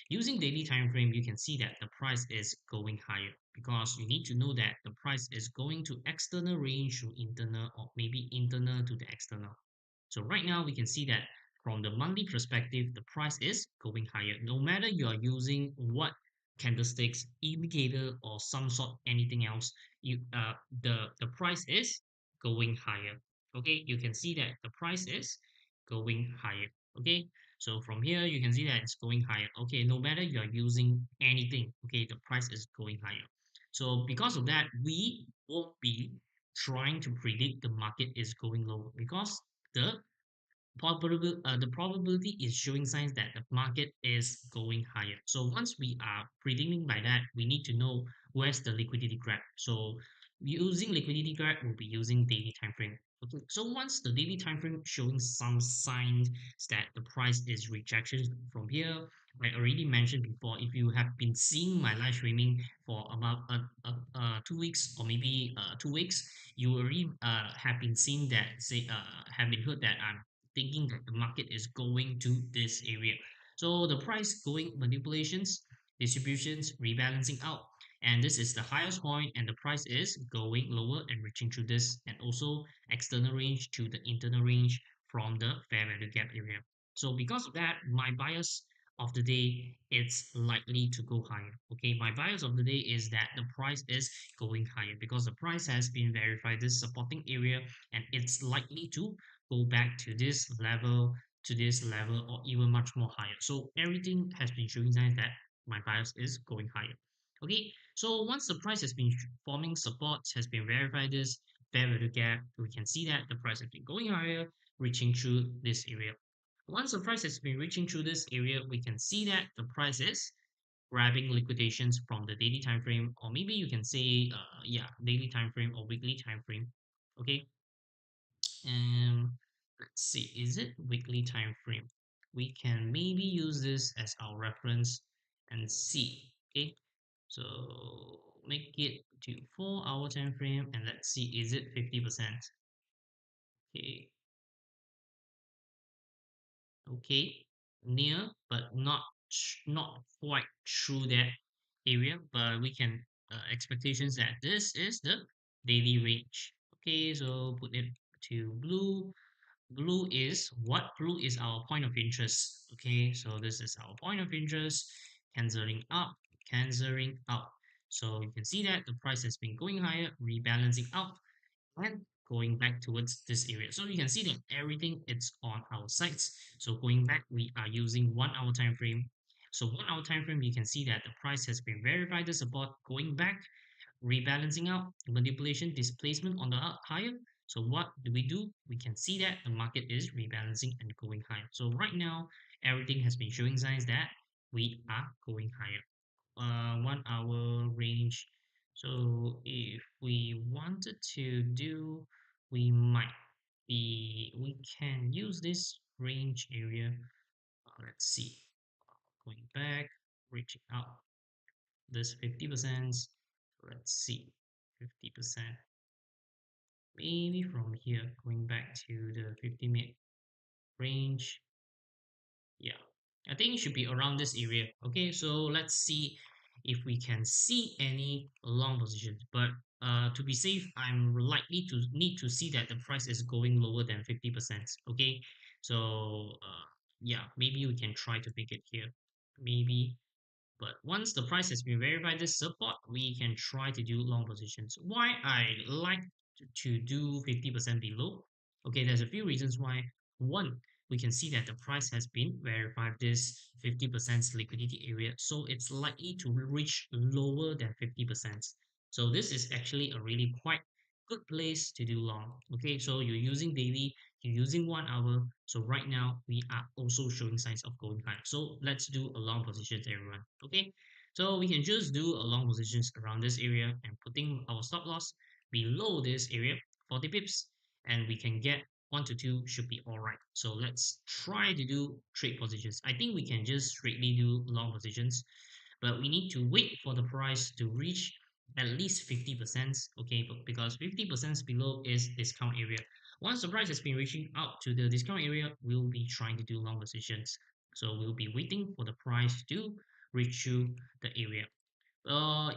Speaker 2: Using daily time frame, you can see that the price is going higher because you need to know that the price is going to external range to internal or maybe internal to the external. So right now we can see that from the monthly perspective, the price is going higher. No matter you are using what candlesticks, indicator, or some sort anything else, the price is going higher. Okay, you can see that the price is going higher. Okay, so from here you can see that it's going higher. Okay, no matter you are using anything, okay, the price is going higher. So because of that, we won't be trying to predict the market is going low because the the probability is showing signs that the market is going higher. So once we are predicting by that, we need to know where's the liquidity grab. So using liquidity grab, we'll be using daily time frame. Okay. So once the daily time frame showing some signs that the price is rejection from here, I already mentioned before. If you have been seeing my live streaming for about 2 weeks or maybe 2 weeks, you already have been seeing that say have been heard that I'm thinking that the market is going to this area. So the price going manipulations, distributions, rebalancing out. And this is the highest point and the price is going lower and reaching through this and also external range to the internal range from the fair value gap area. So because of that, my bias of the day it's likely to go higher. Okay, my bias of the day is that the price is going higher because the price has been verified this supporting area and it's likely to go back to this level, or even much more higher. So everything has been showing signs that my bias is going higher. Okay, so once the price has been forming support, has been verified this fair value gap, we can see that the price has been going higher, reaching through this area. Once the price has been reaching through this area, we can see that the price is grabbing liquidations from the daily time frame, or maybe you can say, yeah, daily time frame or weekly time frame. Okay, and let's see, is it weekly time frame? We can maybe use this as our reference and see. Okay, so make it to 4 hour time frame and let's see, is it 50%? Okay, okay, near but not not quite through that area, but we can expectations that this is the daily range. Okay, so put it to blue. Blue is what? Blue is our point of interest. Okay, so this is our point of interest, cancelling up, cancelling out. So you can see that the price has been going higher, rebalancing out, and going back towards this area. So you can see that everything is on our sides. So going back, we are using 1 hour time frame. So 1 hour time frame, you can see that the price has been verified the support, going back, rebalancing out, manipulation, displacement on the higher. So what do? We can see that the market is rebalancing and going higher. So right now, everything has been showing signs that we are going higher. 1 hour range. So if we wanted to do, we can use this range area. Let's see, going back, reaching out this 50%. Let's see, 50%. Maybe from here, going back to the 50-minute range. Yeah, I think it should be around this area. Okay, so let's see if we can see any long positions. But to be safe, I'm likely to need to see that the price is going lower than 50%. Okay, so yeah, maybe we can try to make it here. Maybe, but once the price has been verified this support, we can try to do long positions. Why I like to do 50% below? Okay, there's a few reasons why. One, we can see that the price has been verified this 50% liquidity area, so it's likely to reach lower than 50%. So this is actually a really quite good place to do long. Okay, so you're using daily, you're using 1 hour. So right now we are also showing signs of going higher. So let's do a long positions, everyone. Okay, so we can just do a long positions around this area and putting our stop loss below this area, 40 pips, and we can get 1 to 2 should be all right. So let's try to do trade positions. I think we can just straightly do long positions, but we need to wait for the price to reach at least 50%. Okay, but because 50% below is discount area. Once the price has been reaching out to the discount area, we'll be trying to do long positions. So we'll be waiting for the price to reach through the area.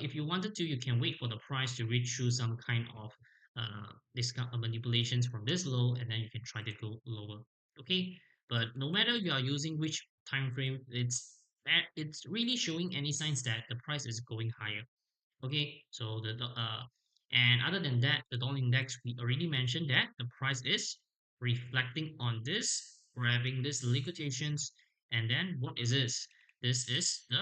Speaker 2: If you wanted to, you can wait for the price to reach through some kind of discount manipulations from this low, and then you can try to go lower. Okay, but no matter you are using which time frame, it's really showing any signs that the price is going higher. Okay, so and other than that, the dollar index, we already mentioned that the price is reflecting on this, grabbing this liquidations, and then what is this? This is the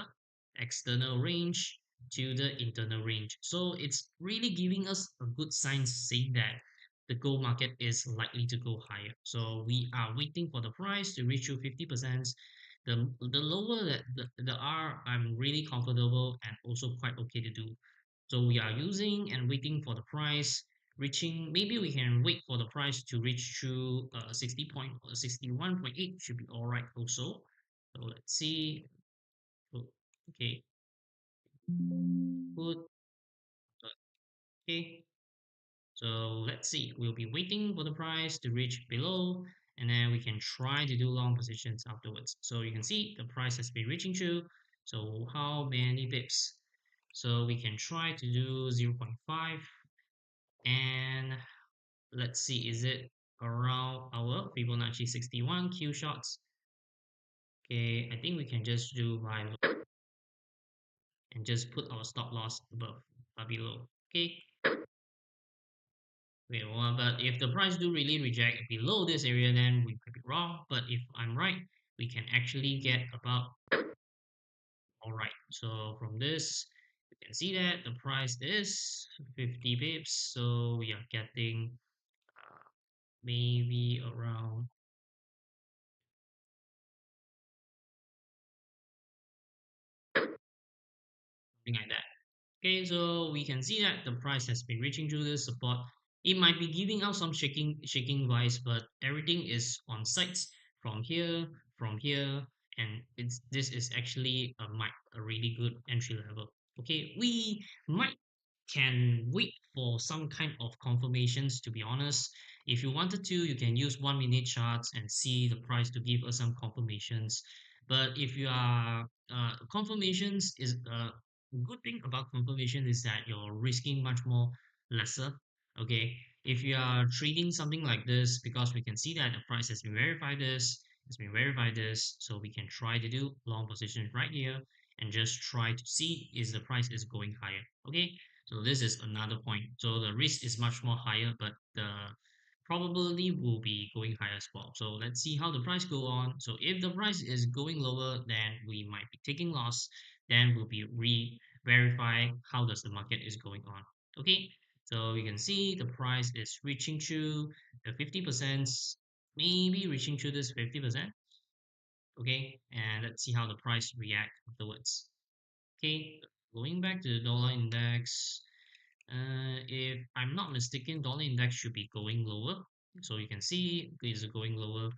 Speaker 2: external range to the internal range. So it's really giving us a good sign saying that the gold market is likely to go higher. So we are waiting for the price to reach to 50%. The lower that the R, I'm really comfortable and also quite okay to do. So we are using and waiting for the price reaching. Maybe we can wait for the price to reach to 61.8 should be all right also. So let's see. Oh, okay, good. Okay. So let's see. We'll be waiting for the price to reach below, and then we can try to do long positions afterwards. So you can see the price has been reaching through. So how many pips? So we can try to do 0.5, and let's see, is it around our Fibonacci 61 Q shots? Okay, I think we can just do buy low and just put our stop loss above or below. Okay, wait, well, but if the price do really reject below this area, then we might be wrong. But if I'm right, we can actually get about all right. So from this, you can see that the price is 50 pips. So we are getting maybe around something like that. Okay, so we can see that the price has been reaching through this support. It might be giving out some shaking vibes, but everything is on sites from here, and this is actually a really good entry level. Okay, we might can wait for some kind of confirmations, to be honest. If you wanted to, you can use 1 minute charts and see the price to give us some confirmations. But if you are confirmations is good thing about confirmation is that you're risking much more lesser. Okay, if you are trading something like this, because we can see that the price has been verified this, so we can try to do long position right here and just try to see is the price is going higher. Okay, so this is another point. So the risk is much more higher, but the probability will be going higher as well. So let's see how the price go on. So if the price is going lower, then we might be taking loss. Then we'll be re-verify how does the market is going on. Okay, so you can see the price is reaching through the 50%, maybe reaching through this 50%. Okay, and let's see how the price react afterwards. Okay, going back to the dollar index, if I'm not mistaken, dollar index should be going lower. So you can see it's going lower,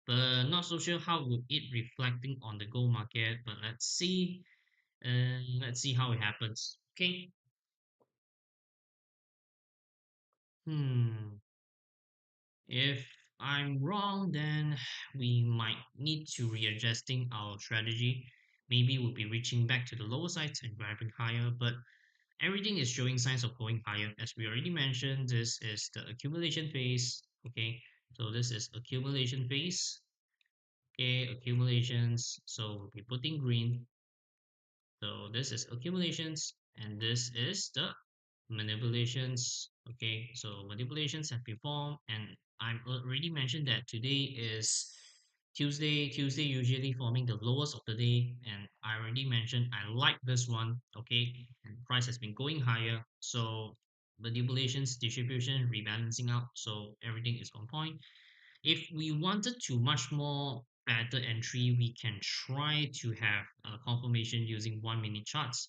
Speaker 2: but not so sure how would it reflecting on the gold market. But let's see. Let's see how it happens. Okay. Hmm. If I'm wrong, then we might need to readjusting our strategy. Maybe we'll be reaching back to the lower sides and grabbing higher, but everything is showing signs of going higher. As we already mentioned, this is the accumulation phase. Okay, so this is accumulation phase. Okay, accumulations. So we'll be putting green. So this is accumulations, and this is the manipulations. Okay, so manipulations have been formed, and I'm already mentioned that today is Tuesday. Tuesday usually forming the lowest of the day, and I already mentioned I like this one. Okay, and price has been going higher, so manipulations, distribution, rebalancing out, so everything is on point. If we wanted to much more better entry, we can try to have a confirmation using 1 minute charts.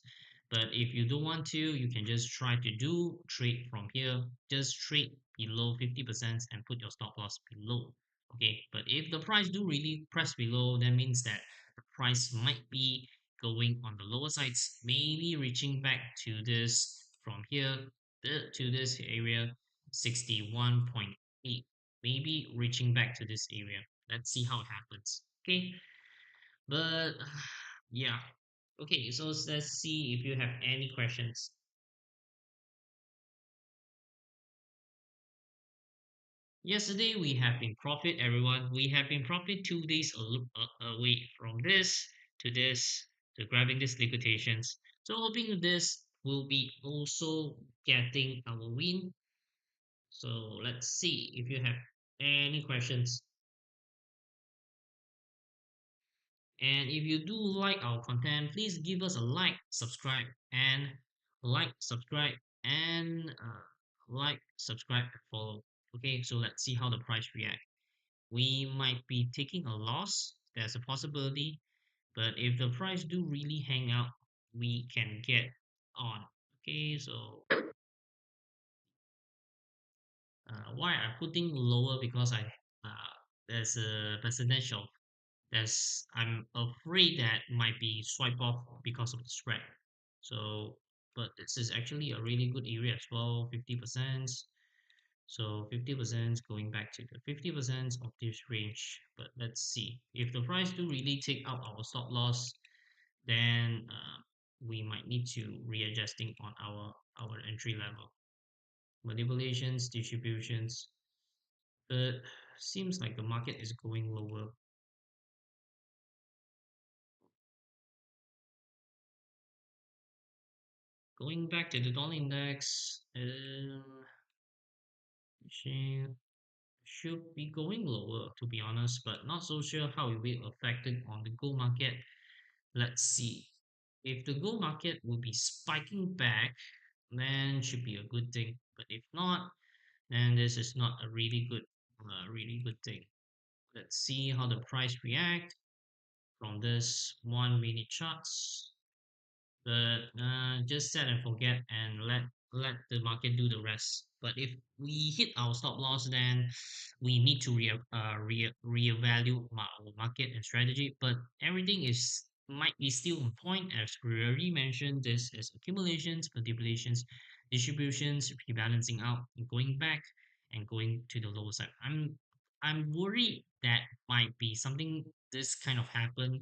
Speaker 2: But if you don't want to, you can just try to do trade from here. Just trade below 50% and put your stop loss below. Okay, but if the price do really press below, that means that the price might be going on the lower sides, maybe reaching back to this from here to this area 61.8, maybe reaching back to this area. Let's see how it happens. Okay, but yeah. Okay, so let's see if you have any questions. Yesterday we have been profit, everyone. We have been profit 2 days away from this to this to grabbing these liquidations. So hoping this will be also getting our win. So let's see if you have any questions. And if you do like our content, please give us a subscribe, and subscribe, and follow. Okay, so let's see how the price react. We might be taking a loss. There's a possibility, but if the price do really hang out, we can get on. Okay, so why I'm putting lower because there's a percentage of that's I'm afraid that might be swipe off because of the spread. So, but this is actually a really good area as well, 50%. So 50% going back to the 50% of this range. But let's see if the price do really take out our stop loss, then we might need to readjusting on our entry level manipulations, distributions. But seems like the market is going lower. Going back to the dollar index, she should be going lower to be honest, but not so sure how it will affect it on the gold market. Let's see. If the gold market will be spiking back, then should be a good thing. But if not, then this is not a really good thing. Let's see how the price react from this 1 minute charts. But just set and forget and let the market do the rest. But if we hit our stop loss, then we need to reevaluate our market and strategy. But everything is might be still on point as we already mentioned. This is accumulations, manipulations, distributions, rebalancing out, and going back and going to the lower side. I'm worried that might be something this kind of happen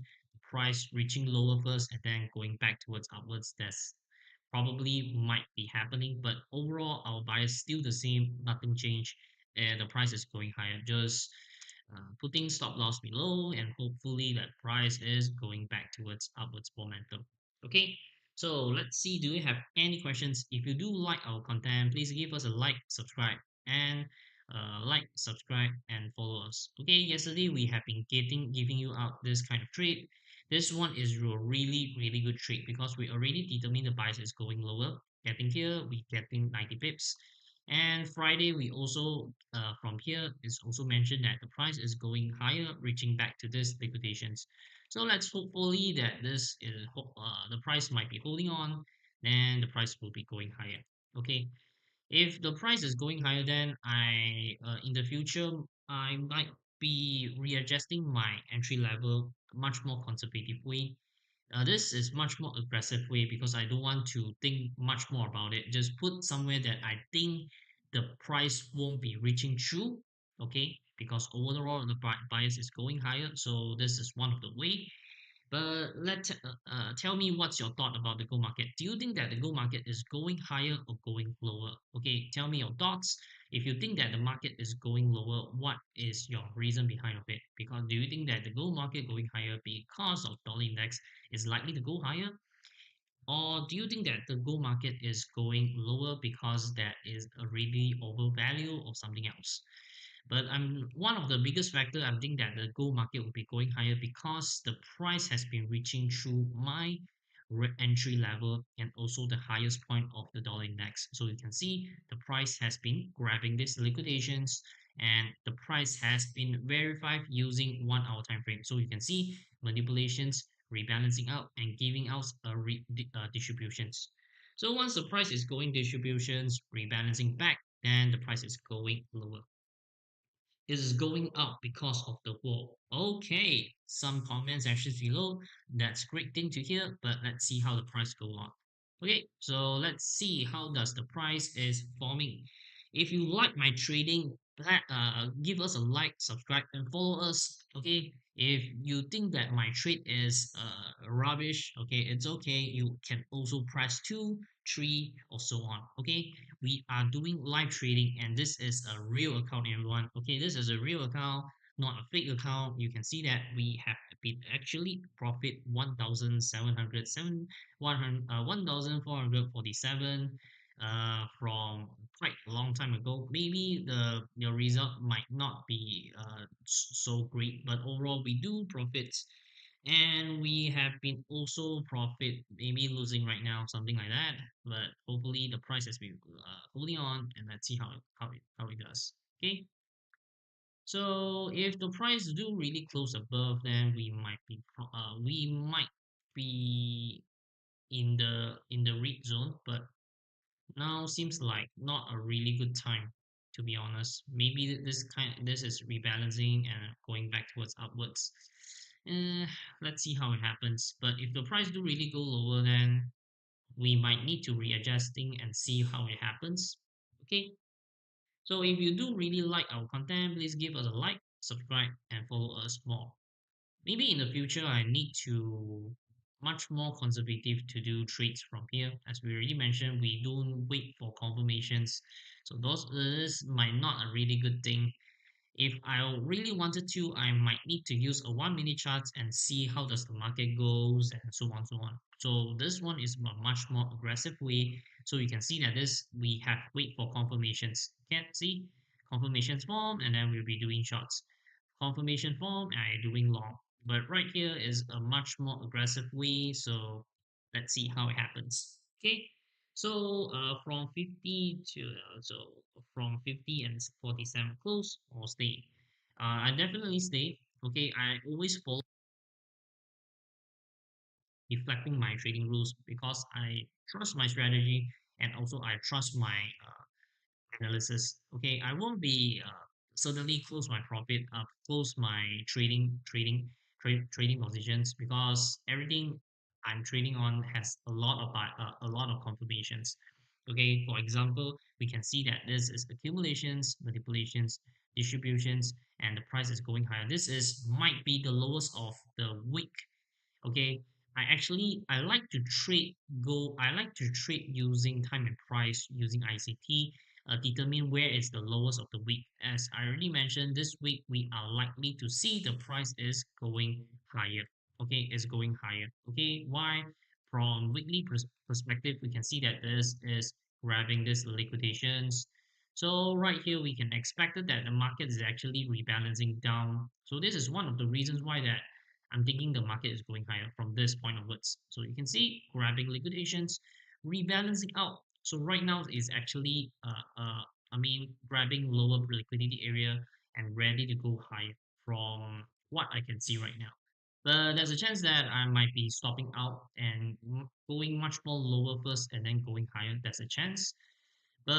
Speaker 2: price reaching lower first and then going back towards upwards. That's probably might be happening, but overall our bias still the same, nothing changed, and the price is going higher. Just putting stop loss below, and hopefully that price is going back towards upwards momentum. Okay, so let's see, do you have any questions? If you do like our content, please give us a like, subscribe, and subscribe, and follow us. Okay, yesterday we have been giving you out this kind of trade. This one is a really good trade because we already determined the price is going lower. Getting here, we getting 90 pips. And Friday, we also from here is also mentioned that the price is going higher, reaching back to this liquidations. So let's hopefully that the price might be holding on, then the price will be going higher. Okay, if the price is going higher, then I in the future I might be readjusting my entry level much more conservative way. This is much more aggressive way because I don't want to think much more about it. Just put somewhere that I think the price won't be reaching through. Okay, because overall the bias is going higher. So this is one of the way. But tell me what's your thought about the gold market. Do you think that the gold market is going higher or going lower? Okay, tell me your thoughts. If you think that the market is going lower, what is your reason behind of it? Because do you think that the gold market going higher because of dollar index is likely to go higher? Or do you think that the gold market is going lower because that is a really overvalue or something else? But I'm one of the biggest factor. I think that the gold market will be going higher because the price has been reaching through my entry level and also the highest point of the dollar index. So you can see the price has been grabbing these liquidations and the price has been verified using 1 hour time frame. So you can see manipulations rebalancing out and giving out distributions. So once the price is going distributions, rebalancing back, then the price is going lower. It is going up because of the war. Okay, some comment sections below. That's great thing to hear, but let's see how the price go on. Okay, so let's see how does the price is forming. If you like my trading, give us a like, subscribe, and follow us. Okay, if you think that my trade is rubbish, okay, it's okay. You can also press 2, 3, or so on. Okay, we are doing live trading and this is a real account, everyone. Okay, this is a real account, not a fake account. You can see that we have been actually profit 1707 1447 from quite a long time ago. Maybe the result might not be so great, but overall we do profits, and we have been also profit, maybe losing right now, something like that. But hopefully the price has been holding on, and let's see how it does. Okay, so if the price do really close above, then we might be in the red zone. But now seems like not a really good time, to be honest. Maybe this is rebalancing and going back towards upwards. Eh, let's see how it happens. But if the price do really go lower, then we might need to readjusting and see how it happens. Okay. So if you do really like our content, please give us a like, subscribe, and follow us more. Maybe in the future, I need to much more conservative to do trades from here. As we already mentioned, we don't wait for confirmations. So those this might not a really good thing. If I really wanted to, I might need to use a 1 minute chart and see how does the market goes and so on so on. So this one is a much more aggressive way. So you can see that this we have wait for confirmations. Can see confirmations form and then we'll be doing shorts. Confirmation form and I'm doing long. But right here is a much more aggressive way. So let's see how it happens. Okay. So from 50 to from 50 and 47 close or stay. I definitely stay. Okay, I always follow reflecting my trading rules because I trust my strategy and also I trust my analysis. Okay, I won't be suddenly close my profit, close my trading positions because everything I'm trading on has a lot of confirmations. Okay, for example, we can see that this is accumulations, manipulations, distributions, and the price is going higher. This is might be the lowest of the week Okay, I like to trade gold. I like to trade using time and price using ICT. Determine where is the lowest of the week. As I already mentioned, this week we are likely to see the price is going higher. Okay, is going higher. Okay, why? From weekly perspective, we can see that this is grabbing this liquidations. So right here, we can expect that the market is actually rebalancing down. So this is one of the reasons why that I'm thinking the market is going higher from this point onwards. So you can see grabbing liquidations, rebalancing out. So right now is actually, grabbing lower liquidity area and ready to go higher from what I can see right now. But there's a chance that I might be stopping out and going much more lower first and then going higher. There's a chance, but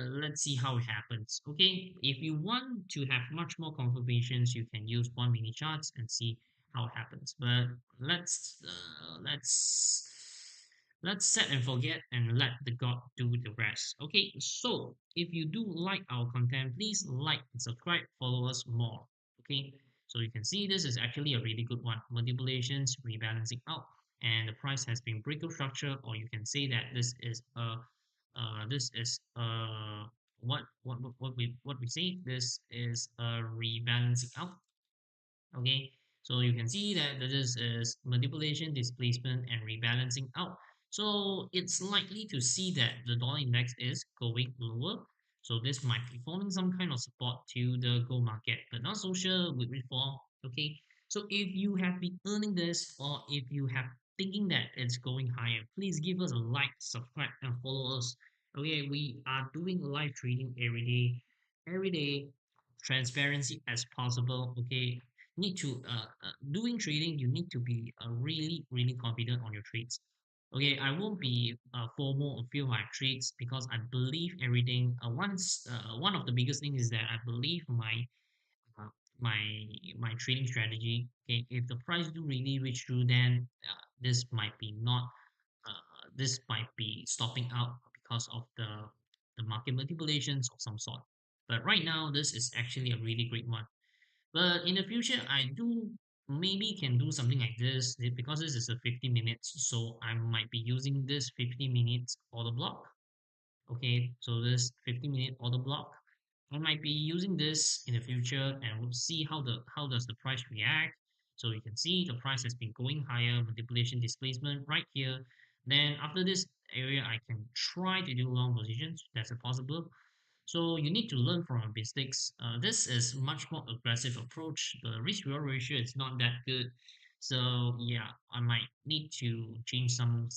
Speaker 2: let's see how it happens. Okay, if you want to have much more confirmations, you can use 1 minute charts and see how it happens. But let's set and forget and let the god do the rest. Okay, so if you do like our content, please like and subscribe, follow us more. Okay, so you can see this is actually a really good one. Manipulations, rebalancing out, and the price has been breakout structure, or you can say that this is what we say. This is a rebalancing out. Okay, so you can see that this is manipulation, displacement, and rebalancing out. So it's likely to see that the dollar index is going lower. So this might be forming some kind of support to the gold market, but not so sure with reform. Okay, so if you have been earning this, or if you have thinking that it's going higher, please give us a like, subscribe, and follow us. Okay, we are doing live trading every day, transparency as possible. Okay, need to doing trading, you need to be really confident on your trades. Okay, I won't be formal on few my trades because I believe everything. One of the biggest things is that I believe uh, my my trading strategy. Okay, if the price do really reach through, then this might be not this might be stopping out because of the market manipulations of some sort. But right now, this is actually a really great one. But in the future, I do maybe can do something like this because this is a 50 minutes. So I might be using this 50 minutes order block. Okay, so this 50-minute order block. I might be using this in the future and we'll see how does the price react. So you can see the price has been going higher, manipulation displacement right here. Then after this area, I can try to do long positions. That's a possible. So you need to learn from your mistakes. This is much more aggressive approach. The risk reward ratio is not that good. So yeah, I might need to change some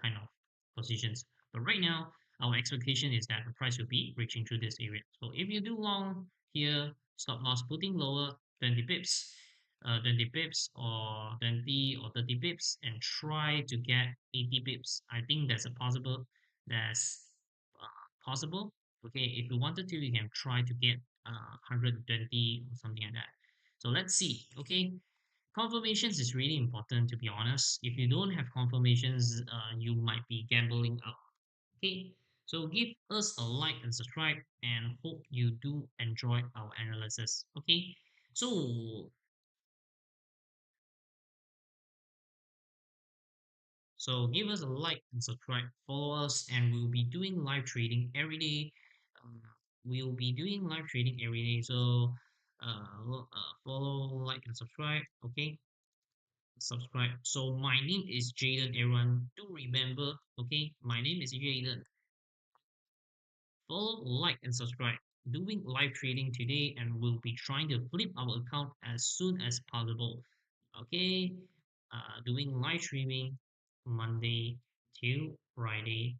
Speaker 2: kind of positions. But right now, our expectation is that the price will be reaching through this area. So if you do long here, stop loss putting lower 20 pips, 20 pips or 20 or 30 pips, and try to get 80 pips. I think that's a possible. That's possible. Okay, if you wanted to, you can try to get 120 or something like that. So let's see. Okay, confirmations is really important, to be honest. If you don't have confirmations, you might be gambling out. Okay, so give us a like and subscribe, and hope you do enjoy our analysis. Okay, so give us a like and subscribe, follow us, and we'll be doing live trading every day. Um, we'll be doing live trading every day. So follow, like, and subscribe. Okay, subscribe. So my name is Jaden. Everyone, do remember. Okay, my name is Jaden. Follow, like, and subscribe. Doing live trading today, and we'll be trying to flip our account as soon as possible. Okay, doing live streaming Monday to Friday.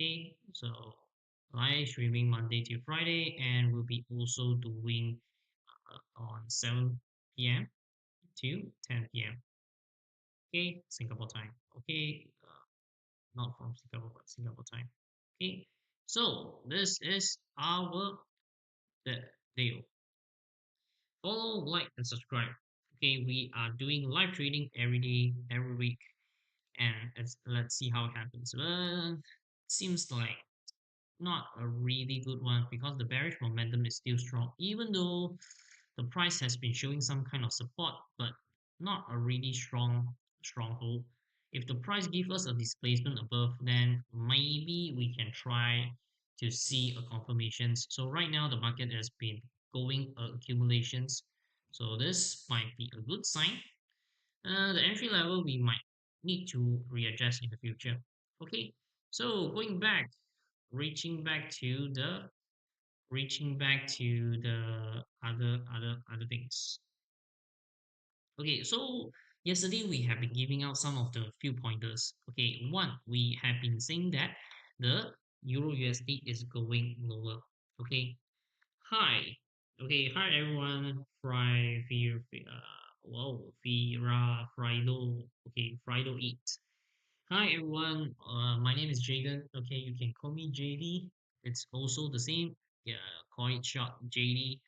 Speaker 2: Okay, so live streaming Monday to Friday, and we'll be also doing on 7 p.m. to 10 p.m. Okay, Singapore time. Okay, not from Singapore, but Singapore time. Okay, so this is our deal. Follow, like, and subscribe. Okay, we are doing live trading every day, every week, and let's see how it happens. Well, seems like not a really good one because the bearish momentum is still strong, even though the price has been showing some kind of support, but not a really stronghold. If the price gives us a displacement above, then maybe we can try to see a confirmations. So right now the market has been going accumulations. So this might be a good sign. The entry level we might need to readjust in the future. Okay, so going back, reaching back to the other things. Okay, so yesterday we have been giving out some of the few pointers. Okay, one, we have been saying that the Euro USD is going lower. Okay, hi. Okay, hi everyone. Frido. Okay, Frido Eat. Hi everyone. My name is Jaden. Okay, you can call me JD. It's also the same. Yeah, call it short JD.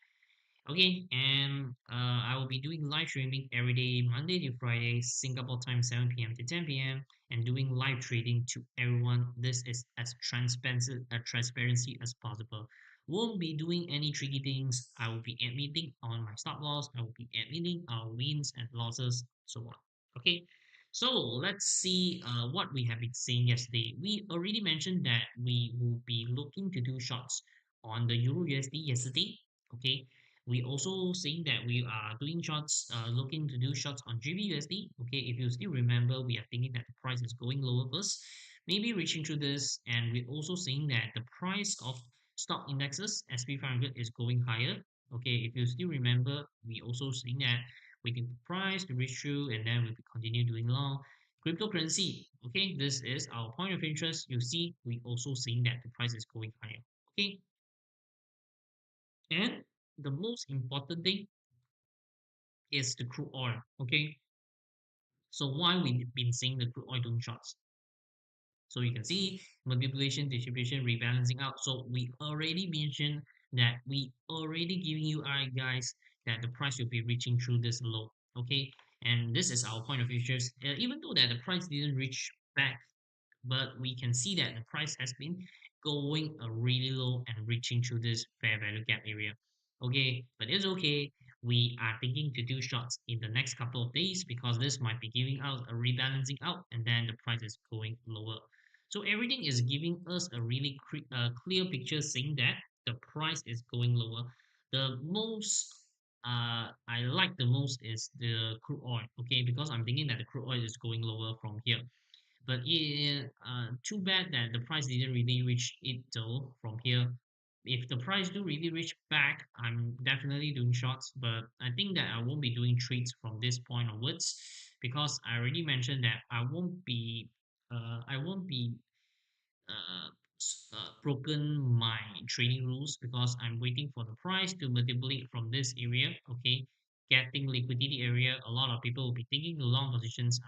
Speaker 2: Okay, and I will be doing live streaming every day, Monday to Friday, Singapore time, 7 p.m. to 10 p.m., and doing live trading to everyone. This is as transparency as possible. Won't be doing any tricky things. I will be admitting on my stop loss. I will be admitting our wins and losses, so on. Okay, so let's see what we have been saying yesterday. We already mentioned that we will be looking to do shorts on the Euro USD yesterday. Okay, we also saying that we are doing shorts, looking to do shorts on GBUSD. Okay, if you still remember, we are thinking that the price is going lower first, maybe reaching through this, and we're also saying that the price of stock indexes SP500 is going higher. Okay, if you still remember, we also saying that waiting for price to reach through, and then we will continue doing long cryptocurrency. Okay, this is our point of interest. You see, we also saying that the price is going higher. Okay, and the most important thing is the crude oil. Okay, so why we've been seeing the crude oil doing shorts? So you can see manipulation, distribution, rebalancing out. So we already mentioned that we already giving you guys that the price will be reaching through this low. Okay, and this is our point of futures. Even though that the price didn't reach back, but we can see that the price has been going really low and reaching through this fair value gap area. Okay, but it's okay. We are thinking to do shorts in the next couple of days because this might be giving us a rebalancing out and then the price is going lower. So everything is giving us a really clear picture saying that the price is going lower. The most I like the most is the crude oil, okay, because I'm thinking that the crude oil is going lower from here. But too bad that the price didn't really reach it though from here. If the price do really reach back, I'm definitely doing shorts, but I think that I won't be doing trades from this point onwards because I already mentioned that I won't be uh, broken my trading rules because I'm waiting for the price to manipulate from this area. Okay, getting liquidity area. A lot of people will be taking the long positions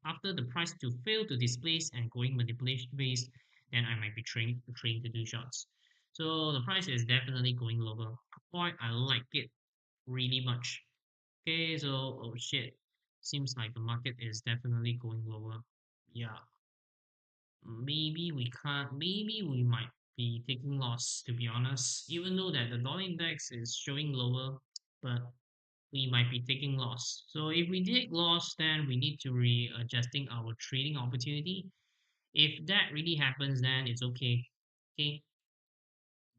Speaker 2: after the price to fail to displace and going manipulation based. Then I might be trying to do shorts. So the price is definitely going lower. Boy, I like it really much. Okay, so oh shit, seems like the market is definitely going lower. Yeah, maybe we can't, maybe we might be taking loss to be honest, even though that the dollar index is showing lower, but we might be taking loss. So if we take loss, then we need to readjusting our trading opportunity. If that really happens, then it's okay. Okay,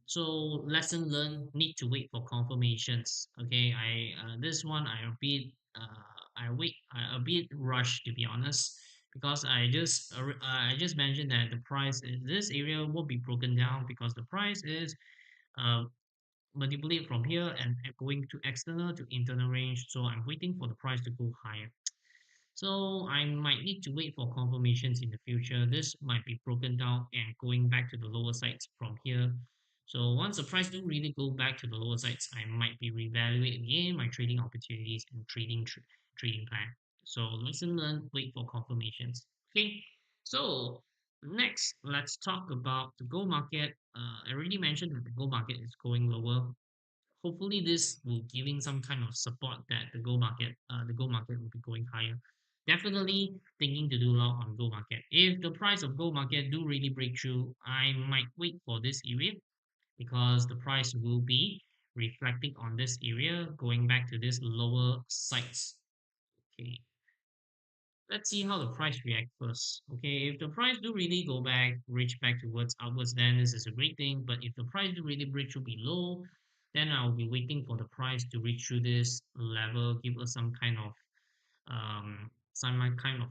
Speaker 2: so lesson learned, need to wait for confirmations. Okay, I this one I a bit rushed to be honest because I just mentioned that the price is this area will be broken down because the price is uh manipulate from here and going to external to internal range. So I'm waiting for the price to go higher. So I might need to wait for confirmations in the future. This might be broken down and going back to the lower sides from here. So once the price do really go back to the lower sides, I might be reevaluating again my trading opportunities and trading plan. So lesson learned, wait for confirmations. Okay. So next, let's talk about the gold market. I already mentioned that the gold market is going lower. Hopefully this will giving some kind of support that the gold market will be going higher. Definitely thinking to do long on gold market. If the price of gold market do really break through, I might wait for this area because the price will be reflecting on this area, going back to this lower sides. Okay, let's see how the price react first. Okay, if the price do really go back, reach back towards upwards, then this is a great thing. But if the price do really break through below, then I'll be waiting for the price to reach through this level, give us some kind of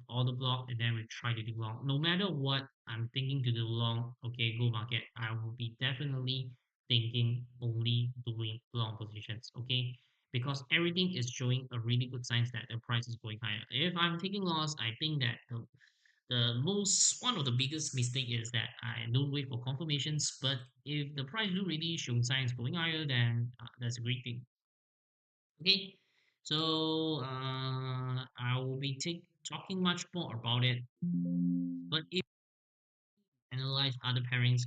Speaker 2: order block, and then we try to do long. No matter what I'm thinking to do long, okay, go market, I will be definitely thinking only doing long positions, okay, because everything is showing a really good signs that the price is going higher. If I'm taking loss, I think that the most one of the biggest mistake is that I don't wait for confirmations. But if the price do really show signs going higher, then that's a great thing. Okay, so I will be talking much more about it. But if you analyze other pairings,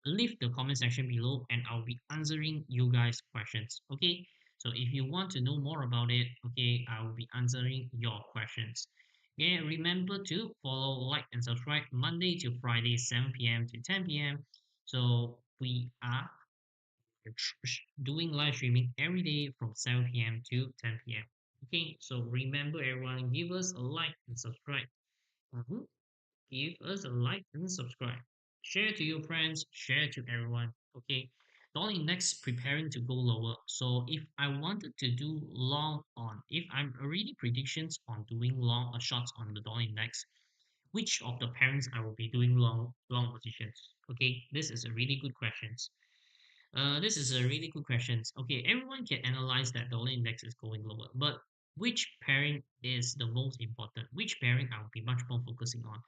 Speaker 2: leave the comment section below and I'll be answering you guys' questions. Okay, so if you want to know more about it, okay, I will be answering your questions. Okay, remember to follow, like, and subscribe Monday to Friday, 7 p.m. to 10 p.m. So we are doing live streaming every day from 7 p.m. to 10 p.m. Okay, so remember everyone, give us a like and subscribe. Mhm. Give us a like and subscribe. Share to your friends, share to everyone. Okay. Dollar index preparing to go lower. So if I wanted to do long on, if I'm already predictions on doing long or shorts on the dollar index, which of the parents I will be doing long positions? Okay, this is a really good question. This is a really good question. Okay, everyone can analyze that dollar index is going lower, but which pairing is the most important? Which pairing I will be much more focusing on?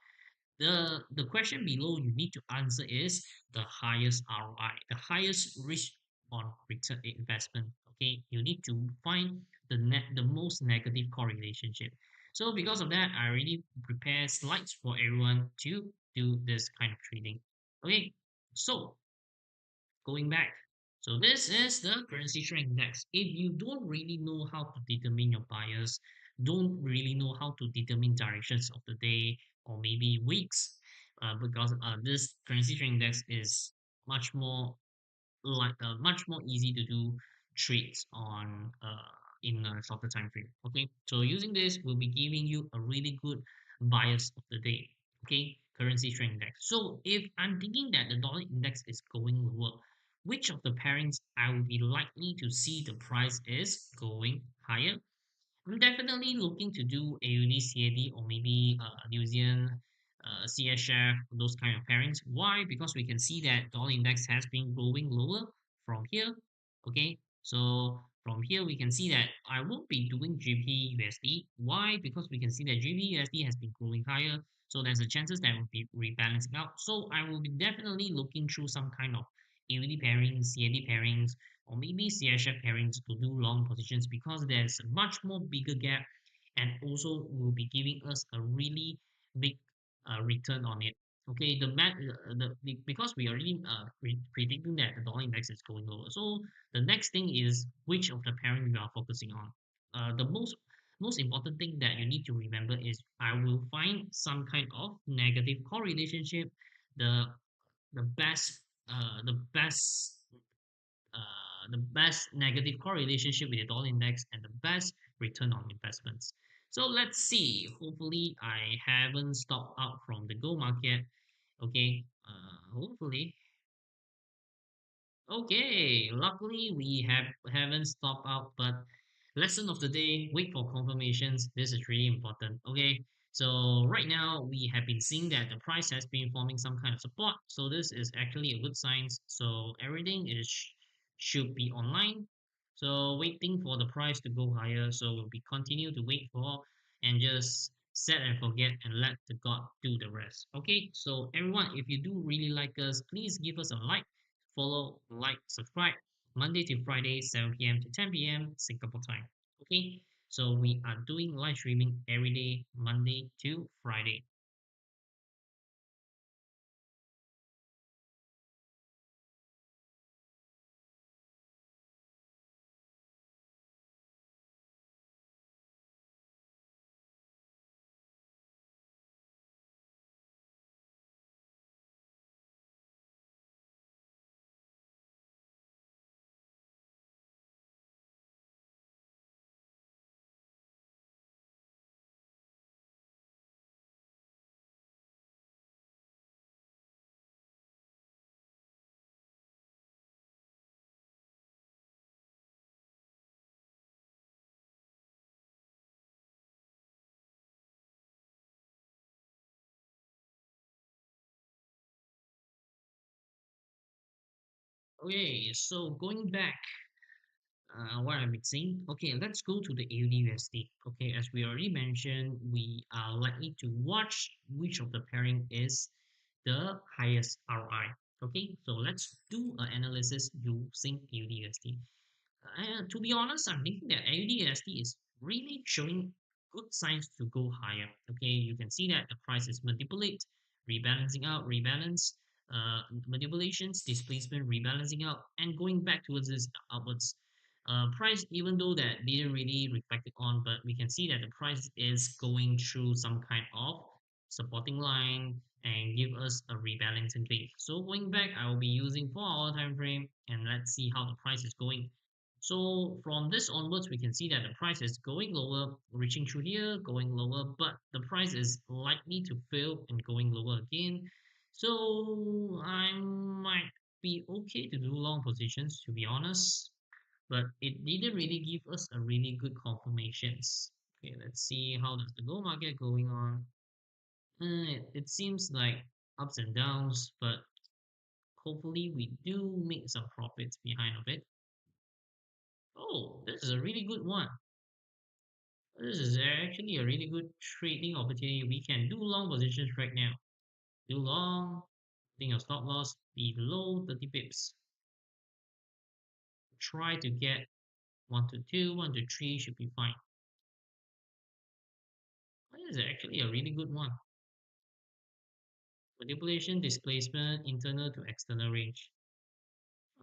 Speaker 2: The question below you need to answer is the highest ROI, the highest risk on return investment. Okay, you need to find the most negative correlation. So because of that, I really prepare slides for everyone to do this kind of trading. Okay, so going back. So this is the currency strength index. If you don't really know how to determine your bias, don't really know how to determine directions of the day or maybe weeks, because this currency strength index is much more much more easy to do trades on in a shorter time frame. Okay, so using this, we'll be giving you a really good bias of the day. Okay, currency strength index. So if I'm thinking that the dollar index is going lower, which of the pairings I will be likely to see the price is going higher? I'm definitely looking to do AUD CAD or maybe New Zealand CHF, those kind of pairings. Why? Because we can see that dollar index has been going lower from here. Okay, so from here we can see that I won't be doing GBP USD. Why? Because we can see that GBP USD has been growing higher. So there's a chances that will be rebalancing out. So I will be definitely looking through some kind of AUD pairings, CAD pairings, or maybe CHF pairings to do long positions because there's a much more bigger gap and also will be giving us a really big return on it. Okay, because we already predicting that the dollar index is going lower. So the next thing is which of the pairing you are focusing on. The most important thing that you need to remember is I will find some kind of negative correlation. The the best the best negative correlation with the dollar index and the best return on investments. So let's see. Hopefully, I haven't stopped out from the gold market. Okay. Hopefully. Okay. Luckily, we haven't stopped out, but lesson of the day, wait for confirmations. This is really important. Okay. So right now we have been seeing that the price has been forming some kind of support. So this is actually a good sign. So everything is should be online. So waiting for the price to go higher. So we'll be continue to wait for and just set and forget and let the God do the rest. Okay. So everyone, if you do really like us, please give us a like, follow, like, subscribe. Monday to Friday, 7 p.m. to 10 p.m. Singapore time. Okay, so we are doing live streaming every day, Monday to Friday. Okay, so going back, what I'm mixing. Okay, let's go to the AUD/USD. Okay, as we already mentioned, we are likely to watch which of the pairing is the highest ROI. Okay, so let's do an analysis using AUD/USD. To be honest, I'm thinking that AUD/USD is really showing good signs to go higher. Okay, you can see that the price is manipulate, rebalancing out, rebalance, manipulations, displacement, rebalancing out, and going back towards this upwards. Price, even though that didn't really reflect it on, but we can see that the price is going through some kind of supporting line and give us a rebalancing phase. So going back, I will be using 4 hour time frame and let's see how the price is going. So from this onwards, we can see that the price is going lower, reaching through here, going lower, but the price is likely to fail and going lower again. So I might be okay to do long positions, to be honest, but it didn't really give us a really good confirmations. Okay, let's see how does the gold market going on. It seems like ups and downs, but hopefully we do make some profits behind of it. Oh, this is a really good one. This is actually a really good trading opportunity. We can do long positions right now. Do long, putting your stop loss below 30 pips. Try to get 1 to 2, 1 to 3 should be fine. This is actually a really good one. Manipulation, displacement, internal to external range.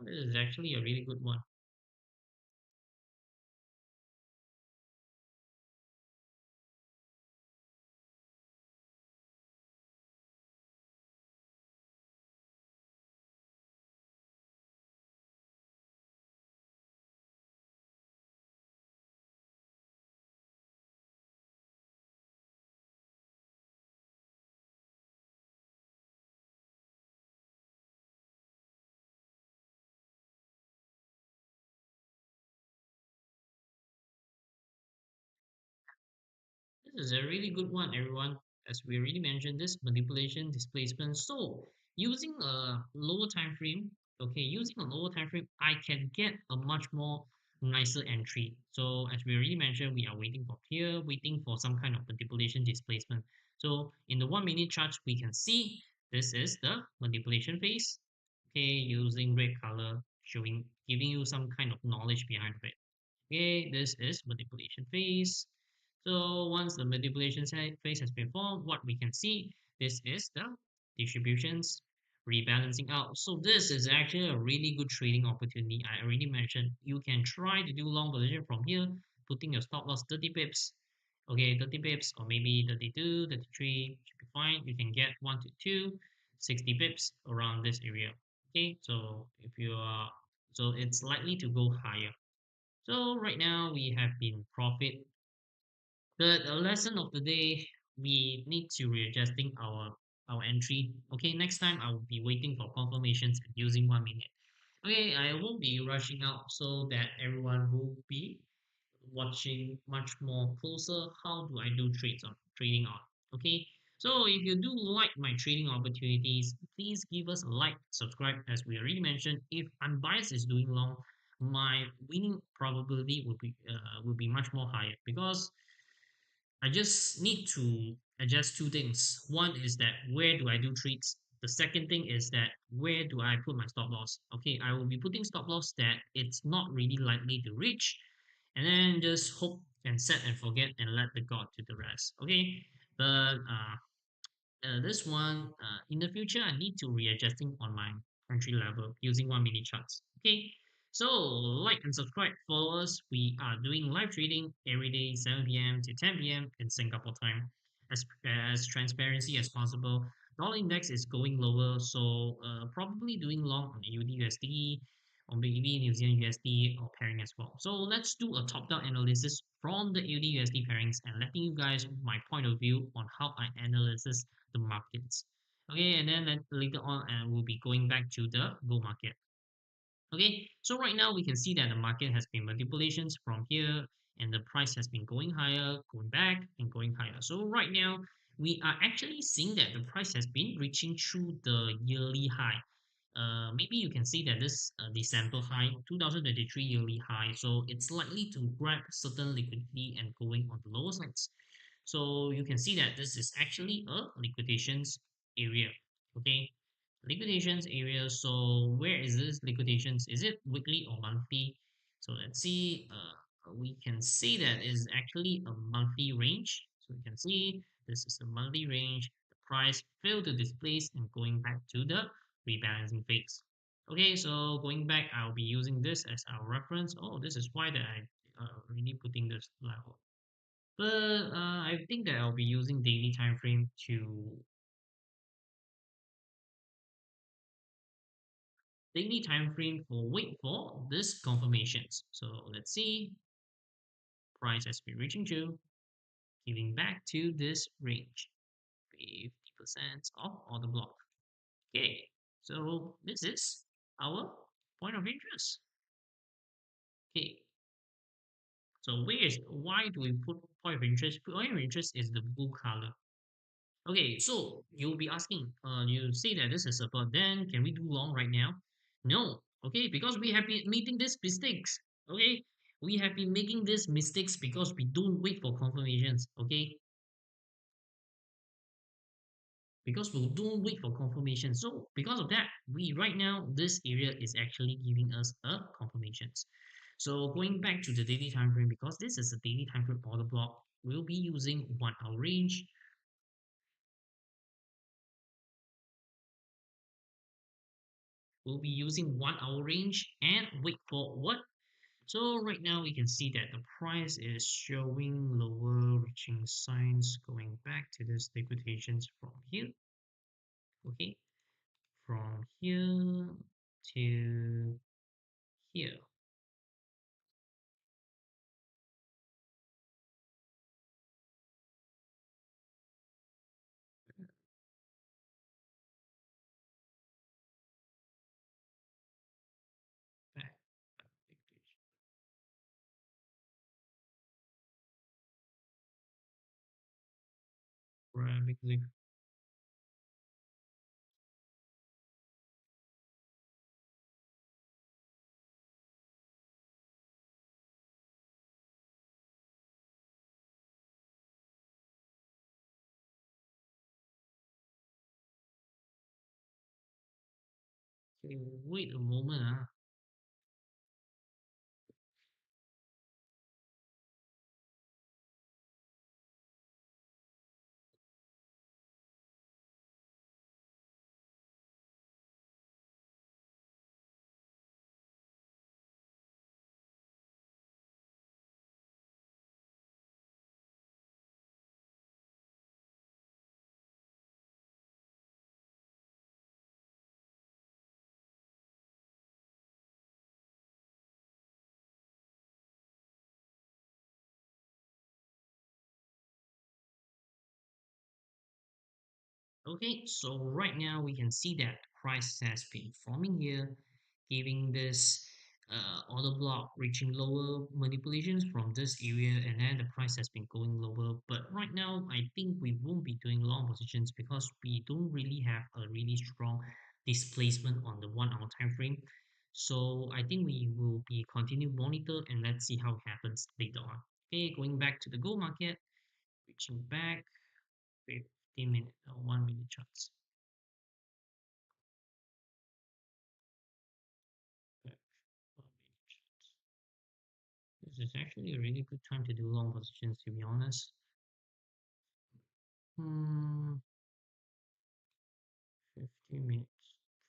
Speaker 2: This is actually a really good one. This is a really good one, everyone. As we already mentioned, this manipulation, displacement. So using a lower time frame, okay, using a lower time frame, I can get a much more nicer entry. So as we already mentioned, we are waiting for here, waiting for some kind of manipulation displacement. So in the 1 minute chart, we can see this is the manipulation phase. Okay, using red color, showing, giving you some kind of knowledge behind it. Okay, this is manipulation phase. So once the manipulation phase has been formed, what we can see, this is the distributions rebalancing out. So this is actually a really good trading opportunity. I already mentioned you can try to do long position from here, putting your stop loss 30 pips. Okay, 30 pips or maybe 32, 33 should be fine. You can get 1 to 2, 60 pips around this area. Okay, so if you are, so it's likely to go higher. So right now we have been profit. The lesson of the day, we need to readjusting our entry. Okay, next time I will be waiting for confirmations and using 1 minute. Okay, I won't be rushing out so that everyone will be watching much more closer how do I do trades on trading on. Okay, so if you do like my trading opportunities, please give us a like, subscribe. As we already mentioned, if unbiased is doing long, my winning probability will be much more higher because I just need to adjust two things. One is that where do I do trades? The second thing is that where do I put my stop loss? Okay, I will be putting stop loss that it's not really likely to reach, and then just hope and set and forget and let the God to the rest. Okay, but this one in the future I need to readjusting on my entry level using 1 minute charts. Okay, so like and subscribe, follow us. We are doing live trading every day 7 p.m. to 10 p.m. in Singapore time, as transparency as possible. Dollar index is going lower, so probably doing long on AUD/USD or maybe New Zealand USD or pairing as well. So let's do a top-down analysis from the AUD/USD pairings and letting you guys my point of view on how I analysis the markets. Okay, and then later on, and we'll be going back to the bull market. Okay, so right now we can see that the market has been manipulations from here, and the price has been going higher, going back, and going higher. So right now we are actually seeing that the price has been reaching through the yearly high. maybe you can see that this December high, 2023 yearly high, so it's likely to grab certain liquidity and going on the lower sides. So you can see that this is actually a liquidations area. Okay, liquidations area. So where is this liquidations? Is it weekly or monthly? So let's see. We can see that is actually a monthly range. So you can see this is the monthly range. The price failed to displace and going back to the rebalancing phase. Okay, so going back, I'll be using this as our reference. Oh, this is why that I really putting this level. But I think that I'll be using daily time frame to for wait for this confirmations. So let's see, price has been reaching to, giving back to this range, 50% of order block. Okay, so this is our point of interest. Okay, so why do we put point of interest? Point of interest is the blue color. Okay, so you'll be asking, you say that this is support, then can we do long right now? No, okay, because we have been making these mistakes. Okay, we have been making these mistakes because we don't wait for confirmations. Okay, because we don't wait for confirmation. So because of that, we right now this area is actually giving us a confirmations. So going back to the daily time frame, because this is a daily time frame order block, we'll be using 1 hour range. We'll be using 1 hour range and wait for what. So right now we can see that the price is showing lower reaching signs going back to this liquidations from here. Okay, from here to here. Back, liquidation. Okay, wait a moment. Okay, so right now we can see that price has been forming here, giving this order block reaching lower manipulations from this area, and then the price has been going lower. But right now, I think we won't be doing long positions because we don't really have a really strong displacement on the 1 hour time frame. So I think we will be continue monitor and let's see how it happens later on. Okay, going back to the gold market, reaching back 15 minute or 1 minute charts. Back 1 minute charts. This is actually a really good time to do long positions, to be honest. Hmm, 50 minutes.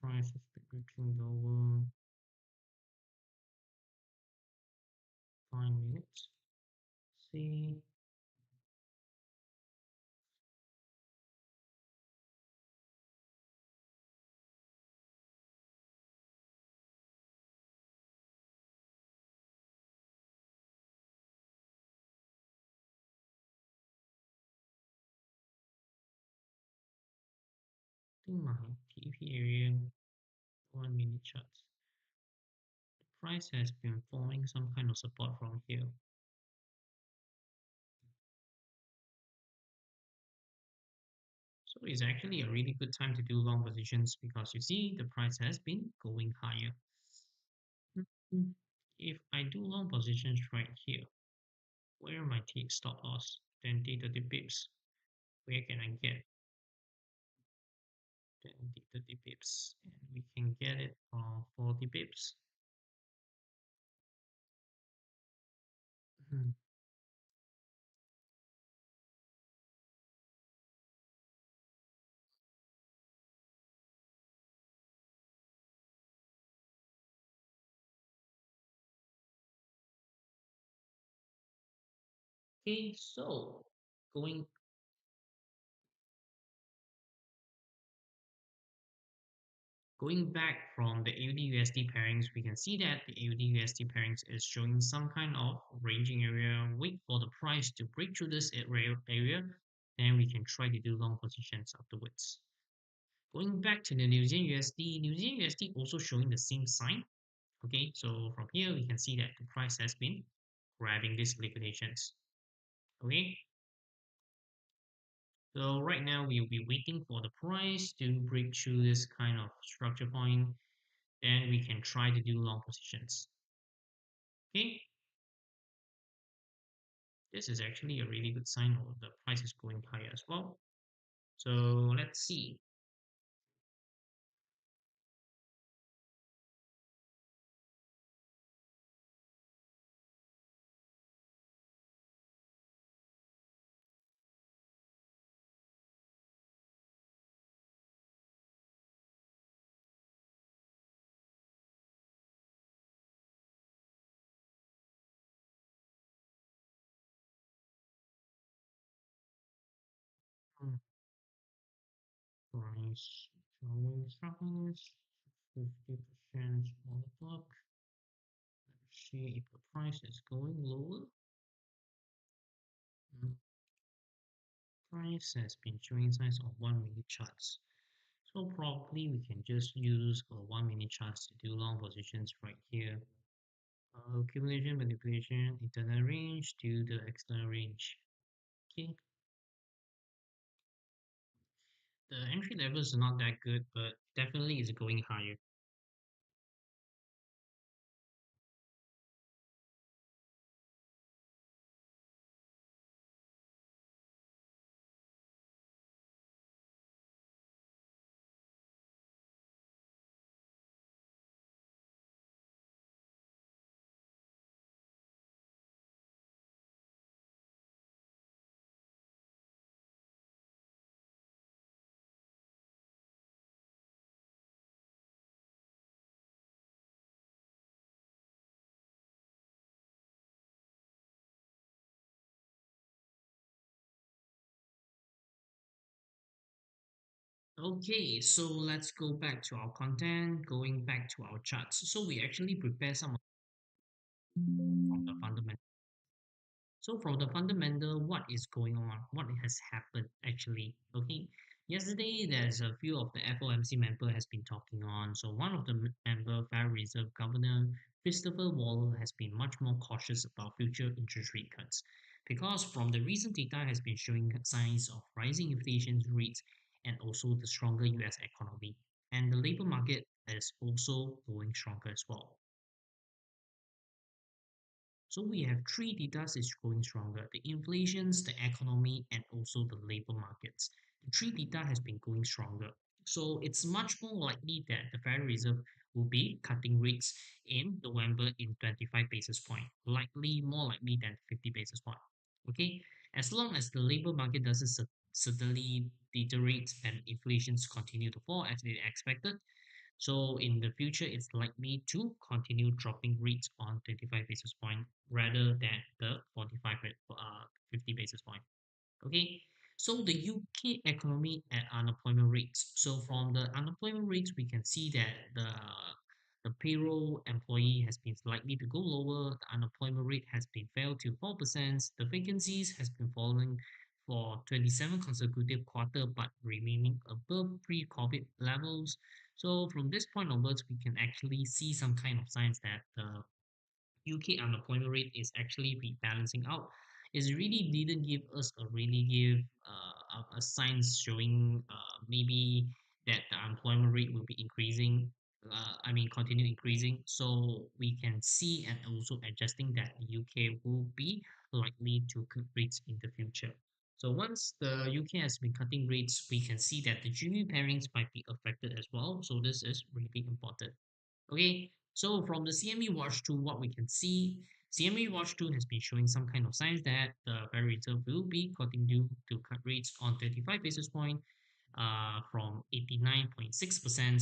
Speaker 2: Price has been reaching lower. 5 minutes. See, I think my TP area 1 minute charts. The price has been forming some kind of support from here. So it's actually a really good time to do long positions because you see the price has been going higher. Mhm. If I do long positions right here, where my take stop loss? 20, 30 pips. Where can I get 20, 30 pips? And we can get it for 40 pips. Mhm. Okay, so going going back from the AUD/USD pairings, we can see that the AUD/USD pairings is showing some kind of ranging area. Wait for the price to break through this area, then we can try to do long positions afterwards. Going back to the New Zealand USD also showing the same sign. Okay, so from here we can see that the price has been grabbing these liquidations. Okay, so right now we'll be waiting for the price to break through this kind of structure point. Then we can try to do long positions. Okay, this is actually a really good sign of the price is going higher as well. So let's see. Hmm, price showing struggles, 50% on the top. Let's see if the price is going lower. Hmm, price has been showing signs of 1 minute charts. So probably we can just use a 1 minute charts to do long positions right here. Accumulation, manipulation, internal range to the external range. Okay, the entry levels are not that good, but definitely is going higher. Okay, so let's go back to our content, going back to our charts. So we actually prepare some from the fundamental. So from the fundamental, what is going on? What has happened actually? Okay, yesterday there's a few of the FOMC member has been talking on. So one of the member, Federal Reserve Governor Christopher Waller, has been much more cautious about future interest rate cuts because from the recent data has been showing signs of rising inflation rates and also the stronger U.S. economy, and the labor market is also going stronger as well. So we have three data is growing stronger: the inflations, the economy, and also the labor markets. The three data has been going stronger. So it's much more likely that the Federal Reserve will be cutting rates in November in 25 basis point, likely more likely than 50 basis point. Okay, as long as the labor market doesn't suddenly deteriorate and inflations continue to fall as they expected, so in the future, it's likely to continue dropping rates on 25 basis point rather than the 45 50 basis point. Okay, so the UK economy and unemployment rates. So from the unemployment rates, we can see that the payroll employee has been likely to go lower. The unemployment rate has been fell to 4%. The vacancies has been falling for 27 consecutive quarter, but remaining above pre-COVID levels. So from this point onwards, we can actually see some kind of signs that the UK unemployment rate is actually rebalancing out. It really didn't give us a really give a signs showing maybe that the employment rate will be increasing. I mean, continue increasing. So we can see and also adjusting that the UK will be likely to cut rates in the future. So once the UK has been cutting rates, we can see that the GB pairings might be affected as well. So this is really important. Okay, so from the CME Watch tool, what we can see, CME Watch tool has been showing some kind of signs that the Federal Reserve will be continue to cut rates on 25 basis point from 89.6%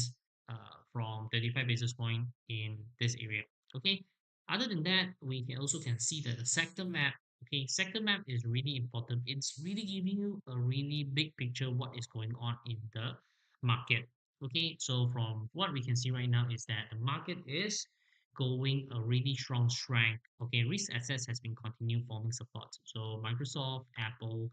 Speaker 2: from 35 basis point in this area. Okay. Other than that, we can also can see that the sector map. Okay, sector map is really important. It's really giving you a really big picture what is going on in the market. Okay, so from what we can see right now is that the market is going a really strong strength. Okay, risk assets has been continue forming support. So Microsoft, Apple,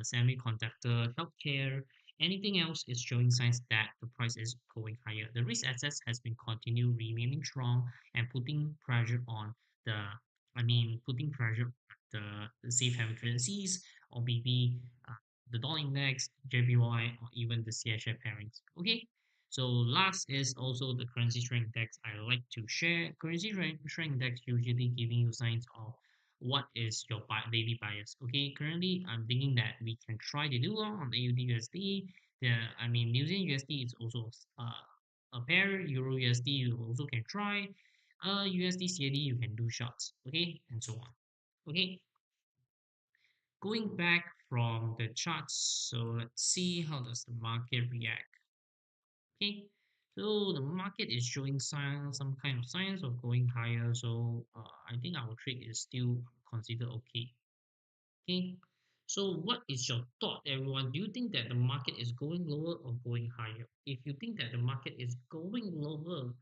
Speaker 2: semiconductor, healthcare, anything else is showing signs that the price is going higher. The risk assets has been continue remaining strong and putting pressure on the, putting pressure on the safe haven currencies or maybe the dollar index, JPY, or even the CHF pairings. Okay. So last is also the currency strength index. I like to share currency strength index usually giving you signs of what is your daily bias. Okay, currently I'm thinking that we can try to do long on AUD USD. New Zealand USD is also a pair. Euro USD you also can try. USD CAD you can do shots. Okay, and so on. Okay, going back from the charts. So let's see how does the market react. Okay, so the market is showing signs, some kind of signs of going higher. So I think our trade is still considered okay. Okay, so what is your thought, everyone? Do you think that the market is going lower or going higher? If you think that the market is going lower,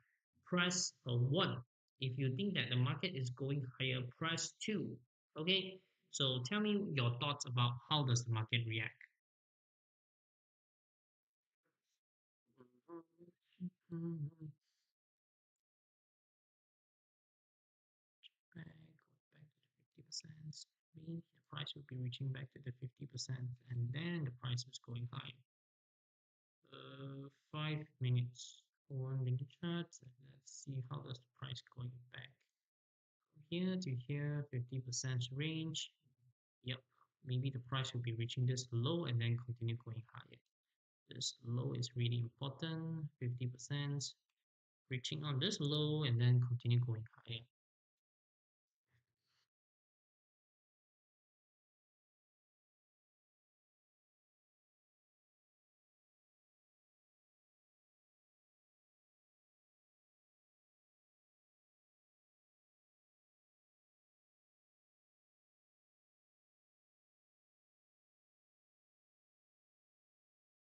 Speaker 2: press a 1. If you think that the market is going higher, press 2. Okay, so tell me your thoughts about how does the market react. Back, go back to the 50%. Mean the price will be reaching back to the 50%, and then the price is going high. 5 minutes, 1 minute chart. Let's see how does the price going back from here to here, 50% range. Yep, maybe the price will be reaching this low and then continue going higher. This low is really important. 50% reaching on this low and then continue going higher.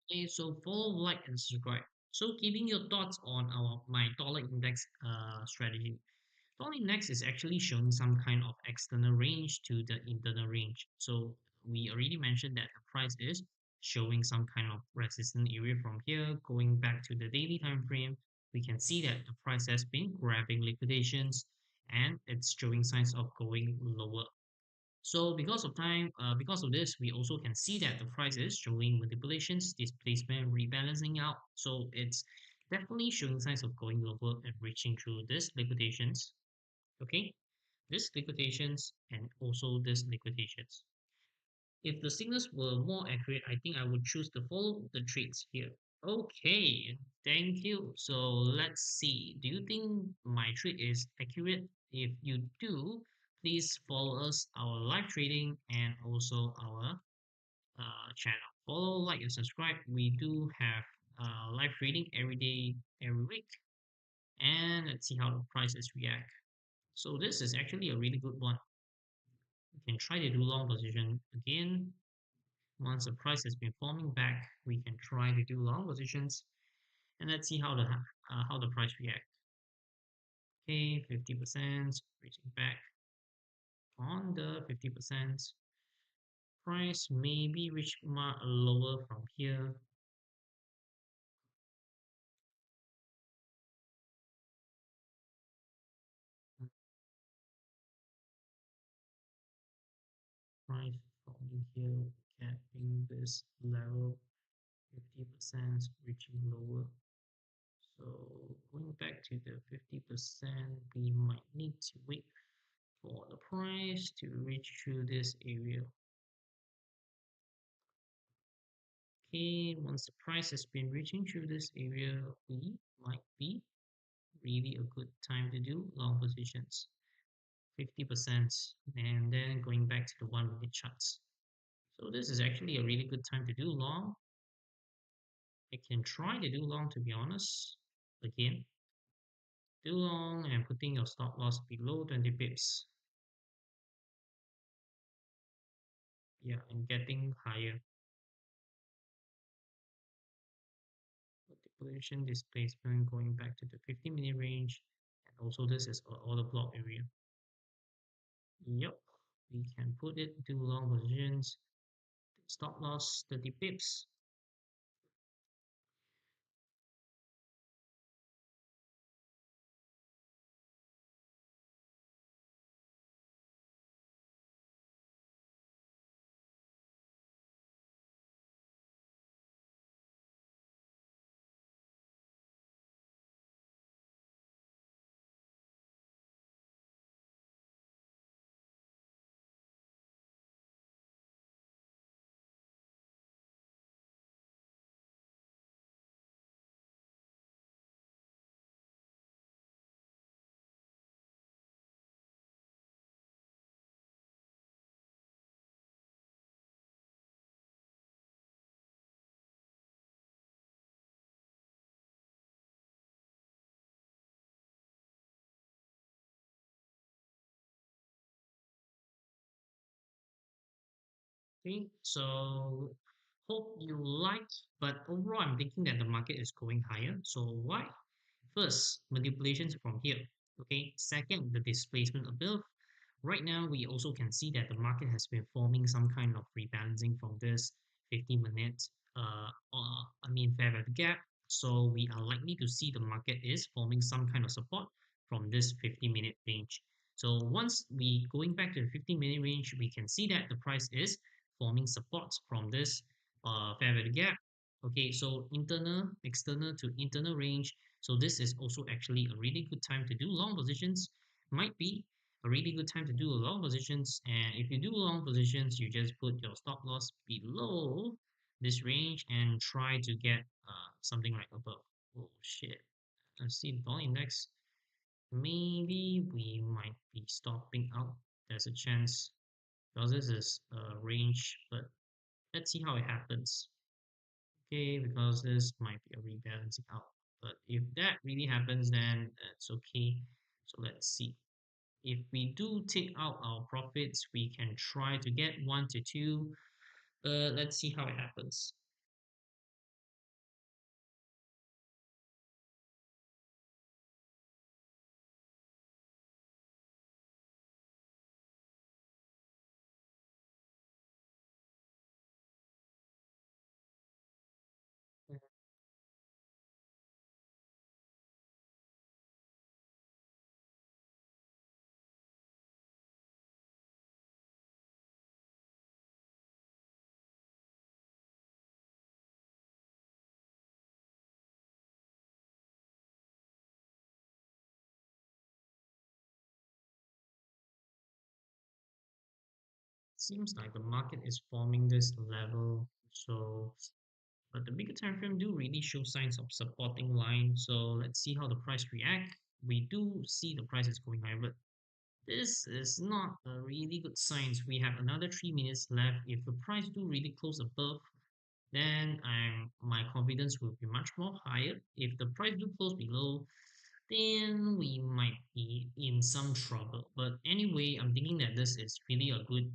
Speaker 2: Okay, so follow, like, and subscribe. So giving your thoughts on our my dollar index strategy. Dollar index is actually showing some kind of external range to the internal range. So we already mentioned that the price is showing some kind of resistance area from here, going back to the daily time frame. We can see that the price has been grabbing liquidations and it's showing signs of going lower. So because of this, we also can see that the price is showing manipulations, displacement, rebalancing out. So it's definitely showing signs of going lower and reaching through this liquidations. Okay, this liquidations and also this liquidations. If the signals were more accurate, I think I would choose to follow the trades here. Okay, thank you. So let's see. Do you think my trade is accurate? If you do, please follow us, our live trading and also our channel. Follow, like, and subscribe. We do have live trading every day, every week. And let's see how the prices react. So this is actually a really good one. You can try to do long position again. Once the price has been forming back, we can try to do long positions and let's see how the price react. Okay, 50% reaching back on the 50%. Price maybe reach lower from here. Price falling here. getting this level 50% reaching lower. So going back to the 50%, we might need to wait for the price to reach through this area. Okay, once the price has been reaching through this area, we might be really a good time to do long positions. 50% and then going back to the 1 minute charts. So this is actually a really good time to do long. I can try to do long, to be honest. Again, do long and putting your stop loss below 20 pips. Yeah, and getting higher. Manipulation displacement going back to the 50-minute range. And also this is all the block area. Yep, we can put it to long positions. Stop loss 30 pips. Okay, so hope you like, but overall I'm thinking that the market is going higher. So why? First, manipulations from here. Okay. Second, the displacement above. Right now, we also can see that the market has been forming some kind of rebalancing from this 50-minute, fair value gap. So we are likely to see the market is forming some kind of support from this 50-minute range. So once we going back to the 50-minute range, we can see that the price is forming support from this fair value gap. Okay, so internal, external to internal range. So this is also actually a really good time to do long positions. Might be a really good time to do long positions. And if you do long positions, you just put your stop loss below this range and try to get something like above. Oh shit. Let's see the dollar index. Maybe we might be stopping out. There's a chance because this is a range, but let's see how it happens. Okay, because this might be a rebalancing out. But if that really happens, then that's okay. So let's see. If we do take out our profits, we can try to get 1 to 2. Let's see how it happens. Seems like the market is forming this level. So, but the bigger time frame do really show signs of supporting line. So let's see how the price react. We do see the price is going higher, but this is not a really good signs. We have another 3 minutes left. If the price do really close above, then my confidence will be much more higher. If the price do close below, then we might be in some trouble. But anyway, I'm thinking that this is really a good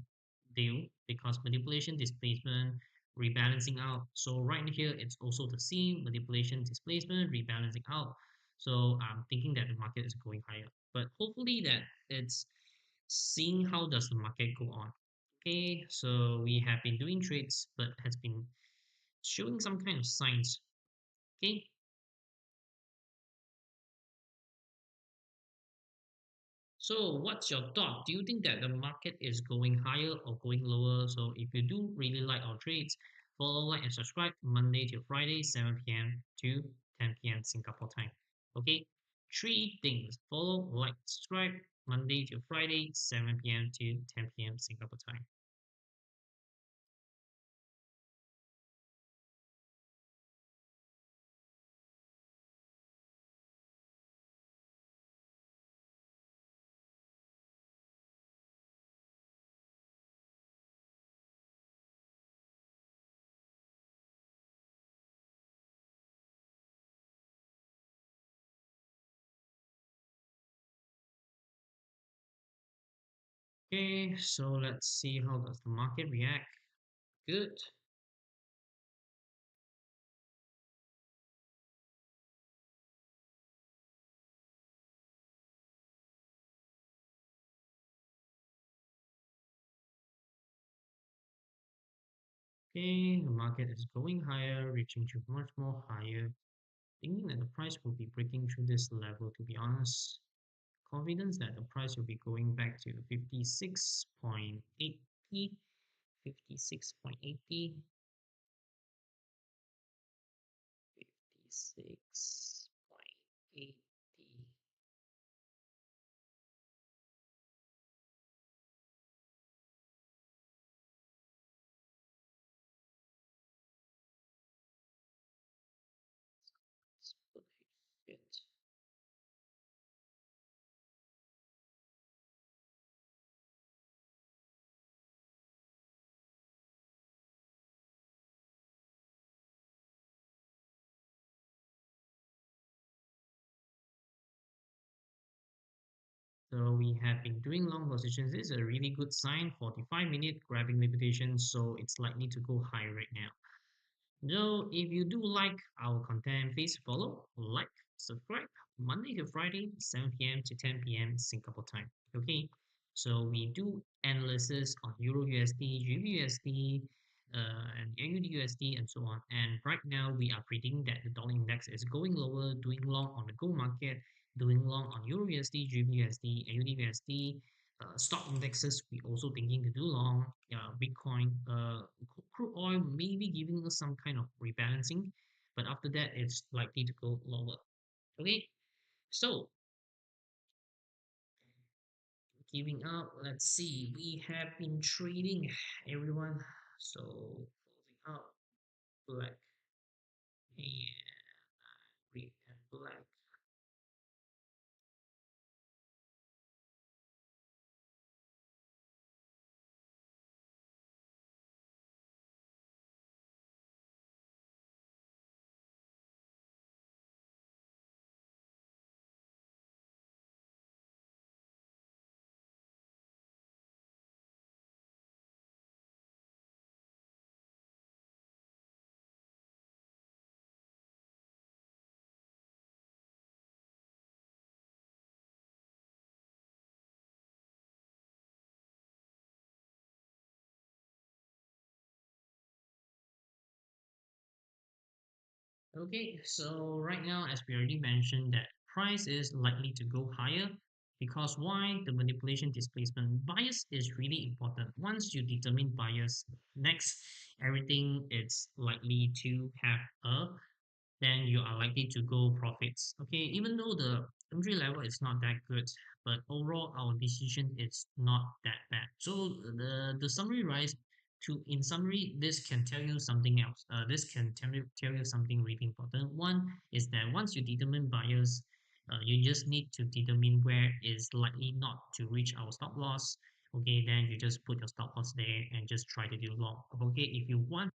Speaker 2: deal because manipulation, displacement, rebalancing out. So right here, it's also the same manipulation, displacement, rebalancing out. So I'm thinking that the market is going higher. But hopefully that it's seeing how does the market go on. Okay, so we have been doing trades, but has been showing some kind of signs. Okay, So, what's your thought? Do you think that the market is going higher or going lower? So, if you do really like our trades, follow, like, and subscribe Monday to Friday, 7 p.m. to 10 p.m. Singapore time. Okay, three things: follow, like, subscribe Monday to Friday, 7 p.m. to 10 p.m. Singapore time. Okay, so let's see how does the market react. Good. Okay, the market is going higher, reaching to much more higher. Thinking that the price will be breaking through this level, to be honest. Confidence that the price will be going back to 56.80, 56.80, 56.80. Let's put it. So we have been doing long positions. This is a really good sign. 45-minute grabbing liquidation, so it's likely to go high right now. So if you do like our content, please follow, like, subscribe Monday to Friday, 7 p.m. to 10 p.m. Singapore time. Okay. So we do analysis on Euro USD, GB USD, and AUD USD, and so on. And right now we are predicting that the dollar index is going lower, doing long on the gold market, doing long on Euro USD, GB USD, AUD USD, stock indexes, we also thinking to do long. Bitcoin, crude oil maybe giving us some kind of rebalancing, but after that it's likely to go lower. Okay, so giving up. Let's see. We have been trading everyone. So closing out black and green and black. Okay, so right now, as we already mentioned, that price is likely to go higher because why? The manipulation displacement bias is really important. Once you determine bias, next everything is likely to have a then you are likely to go profits. Okay, even though the entry level is not that good, but overall our decision is not that bad. So the summary rise to in summary, this can tell you something else. This can tell you something really important. One is that once you determine buyers, you just need to determine where is likely not to reach our stop loss. Okay, then you just put your stop loss there and just try to do long. Okay, if you want.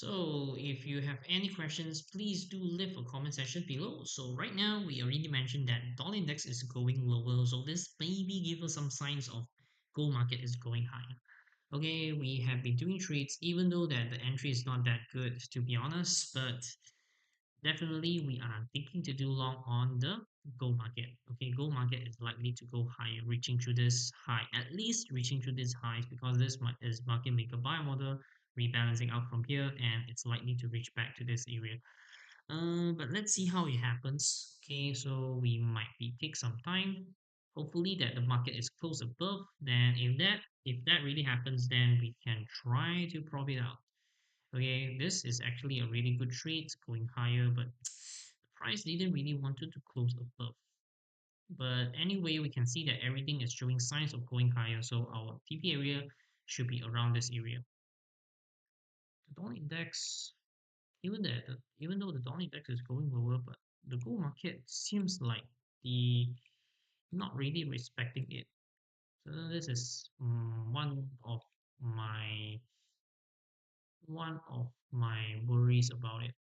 Speaker 2: So if you have any questions, please do leave a comment section below. So right now we already mentioned that dollar index is going lower, so this maybe give us some signs of gold market is going higher. Okay, we have been doing trades even though that the entry is not that good to be honest, but definitely we are thinking to do long on the gold market. Okay, gold market is likely to go higher, reaching through this high, at least reaching through this highs because is market maker buy model rebalancing out from here and it's likely to reach back to this area. But let's see how it happens. Okay, so we might be take some time. Hopefully that the market is close above. Then if that really happens, then we can try to profit out. Okay, this is actually a really good trade going higher, but the price didn't really wanted to close above. But anyway, we can see that everything is showing signs of going higher, so our TP area should be around this area. The dollar index, even though the dollar index is going lower, but the gold market seems like the not really respecting it. So this is my one of my worries about it.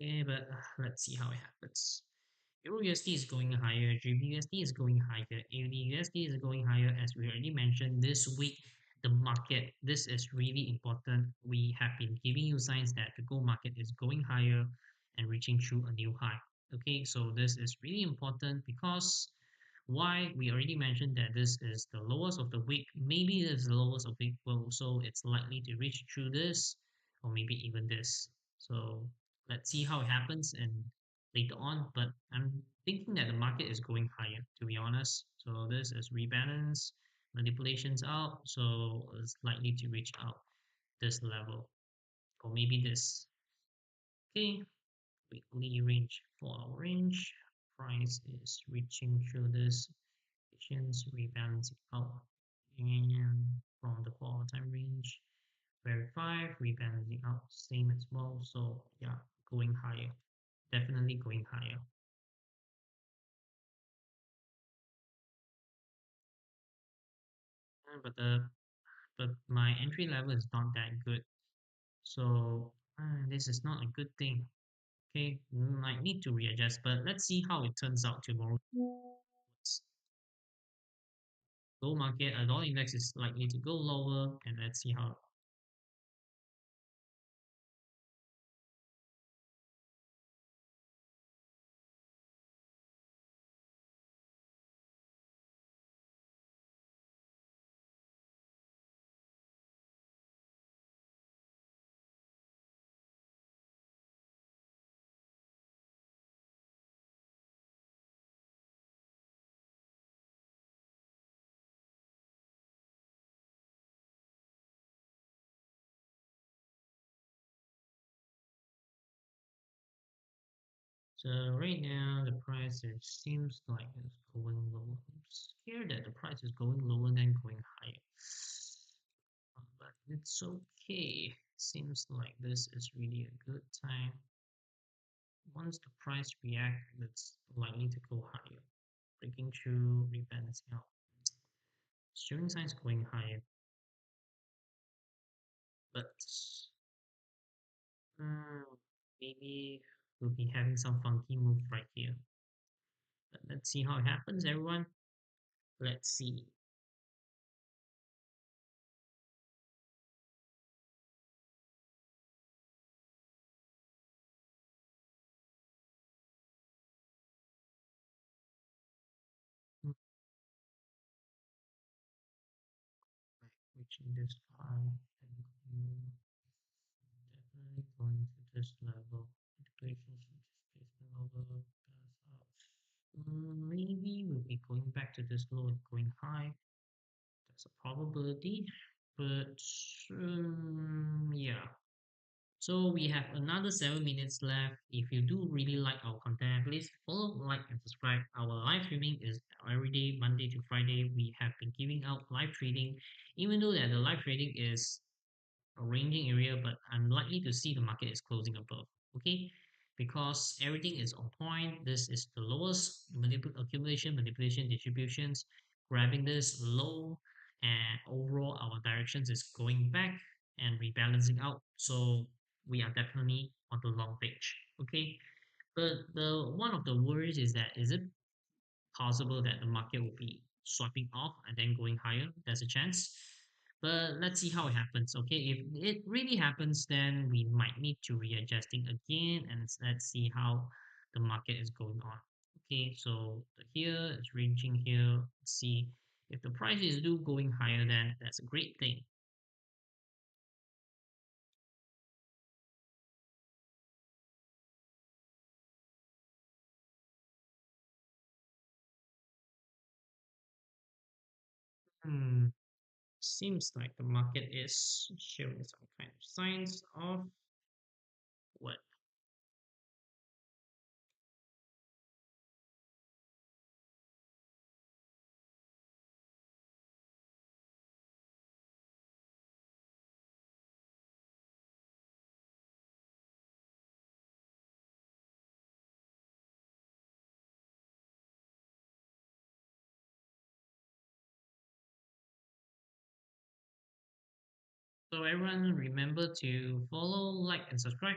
Speaker 2: Okay, but let's see how it happens. Euro USD is going higher, GB USD is going higher, AUD USD is going higher. As we already mentioned, this week the market, this is really important. We have been giving you signs that the gold market is going higher and reaching through a new high. Okay, so this is really important because why we already mentioned that this is the lowest of the week. Maybe this is the lowest of the week, well, so it's likely to reach through this or maybe even this. So let's see how it happens and later on. But I'm thinking that the market is going higher, to be honest. So this is rebalance, manipulations out, so it's likely to reach out this level or maybe this. Okay, weekly range for our range. Price is reaching through this patience rebalancing out and from the fall time range verify rebalancing out same as well, so yeah, going higher, definitely going higher. But my entry level is not that good, so this is not a good thing. Okay, might need to readjust, but let's see how it turns out tomorrow. Gold market, a dollar index is likely to go lower, and let's see how. So right now the price it seems like it's going lower. I'm scared that the price is going lower than going higher. But it's okay. Seems like this is really a good time. Once the price react, it's likely to go higher. Breaking through, rebalancing out. Showing signs going higher. But uh, maybe we'll be having some funky move right here. But let's see how it happens, everyone. Let's see. Hmm, reaching this high and definitely going to this level. Integrations displacement over pass out. Maybe we'll be going back to this low and going high. That's a probability, but yeah. So we have another 7 minutes left. If you do really like our content, please follow, like, and subscribe. Our live streaming is every day, Monday to Friday. We have been giving out live trading, even though that the live trading is a ranging area, but I'm likely to see the market is closing above. Okay, because everything is on point. This is the lowest accumulation, manipulation, distributions. Grabbing this low, and overall our directions is going back and rebalancing out. So we are definitely on the long page. Okay. But the one of the worries is that is it possible that the market will be swiping off and then going higher? There's a chance. But let's see how it happens. Okay. If it really happens, then we might need to readjusting again and let's see how the market is going on. Okay, so here it's ranging here. Let's see if the price is do going higher, then that's a great thing. Hmm, seems like the market is showing some kind of signs of what? So everyone remember to follow, like, and subscribe.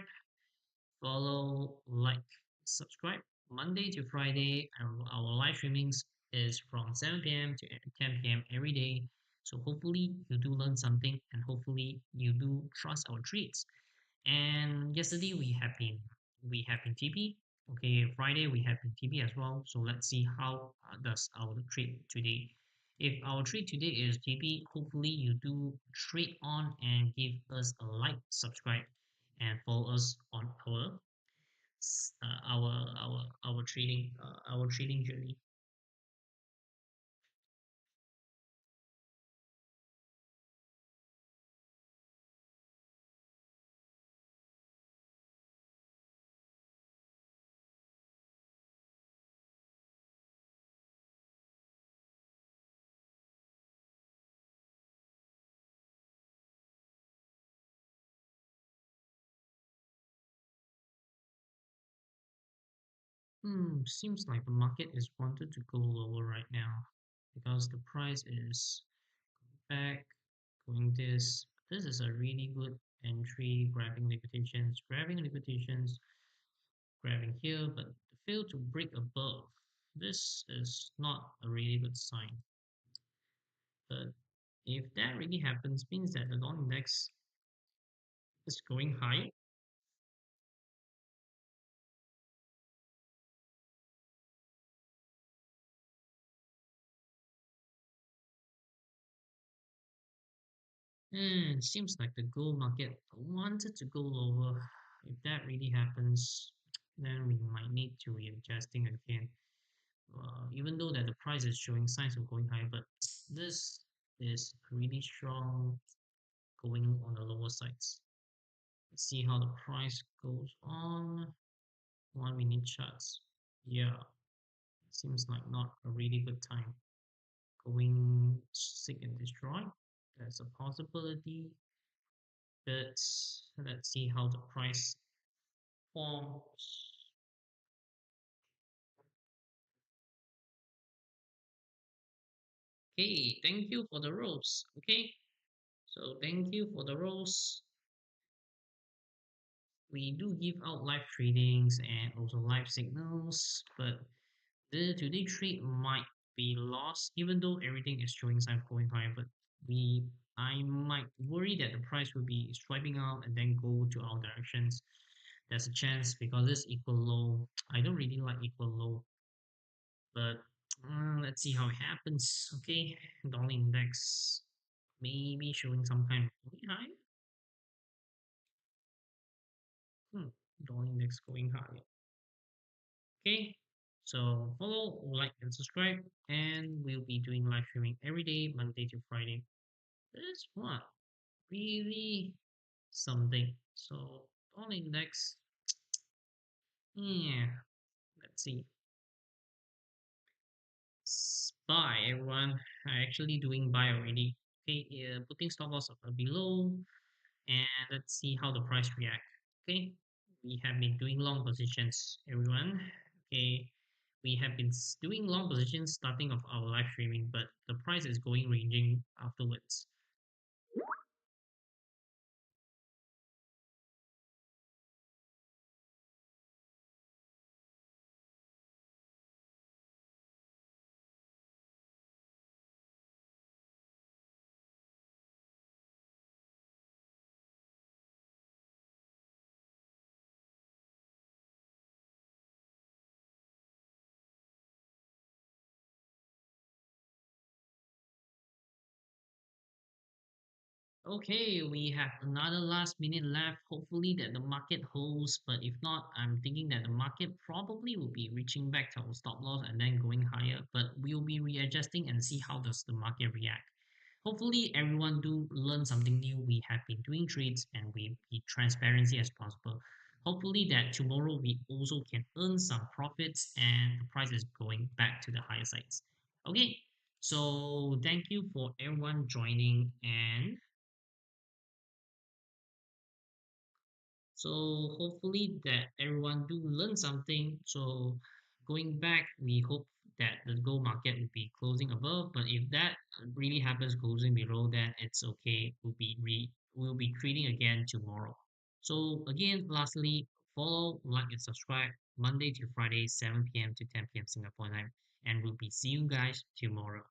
Speaker 2: Follow, like, subscribe. Monday to Friday, our live streamings is from 7 p.m. to 10 p.m. every day. So hopefully you do learn something and hopefully you do trust our trades. And yesterday we have been TP. Okay, Friday we have been TP as well. So let's see how does our trade today. If our trade today is TP, hopefully you do trade on and give us a like, subscribe, and follow us on our trading journey. Seems like the market is wanted to go lower right now because the price is back going this. This is a really good entry, grabbing liquidations, grabbing here, but fail to break above. This is not a really good sign. But if that really happens, means that the dollar index is going high. And it seems like the gold market wanted to go lower. If that really happens, then we might need to readjusting again. Even though that the price is showing signs of going high, but this is really strong going on the lower sides. Let's see how the price goes on. 1 minute charts. Yeah, seems like not a really good time. Going seek and destroy. That's a possibility. But let's see how the price forms. Okay, thank you for the rose. Okay, so thank you for the rose. We do give out live tradings and also live signals, but the today trade might be lost, even though everything is showing signs of going higher. But I might worry that the price will be swiping out and then go to our directions. There's a chance because this equal low. I don't really like equal low, but let's see how it happens. Okay, dollar index maybe showing some kind of going high. Hmm, dollar index going high. Okay, so follow, like, and subscribe, and we'll be doing live streaming every day, Monday to Friday. This one really something. So on index, yeah, let's see. Buy everyone. I actually doing buy already. Okay, putting stop loss below, and let's see how the price react. Okay, we have been doing long positions, everyone. Okay, we have been doing long positions starting of our live streaming, but the price is going ranging afterwards. Okay, we have another last minute left. Hopefully that the market holds, but if not, I'm thinking that the market probably will be reaching back to our stop loss and then going higher, but we'll be readjusting and see how does the market react. Hopefully everyone do learn something new. We have been doing trades and we be transparency as possible. Hopefully that tomorrow we also can earn some profits and the price is going back to the higher sides. Okay, so thank you for everyone joining and so hopefully that everyone do learn something. So going back, we hope that the gold market will be closing above. But if that really happens closing below, then it's okay. We'll be trading again tomorrow. So again, lastly, follow, like, and subscribe Monday to Friday, 7 p.m. to 10 p.m. Singapore time, and we'll be seeing you guys tomorrow.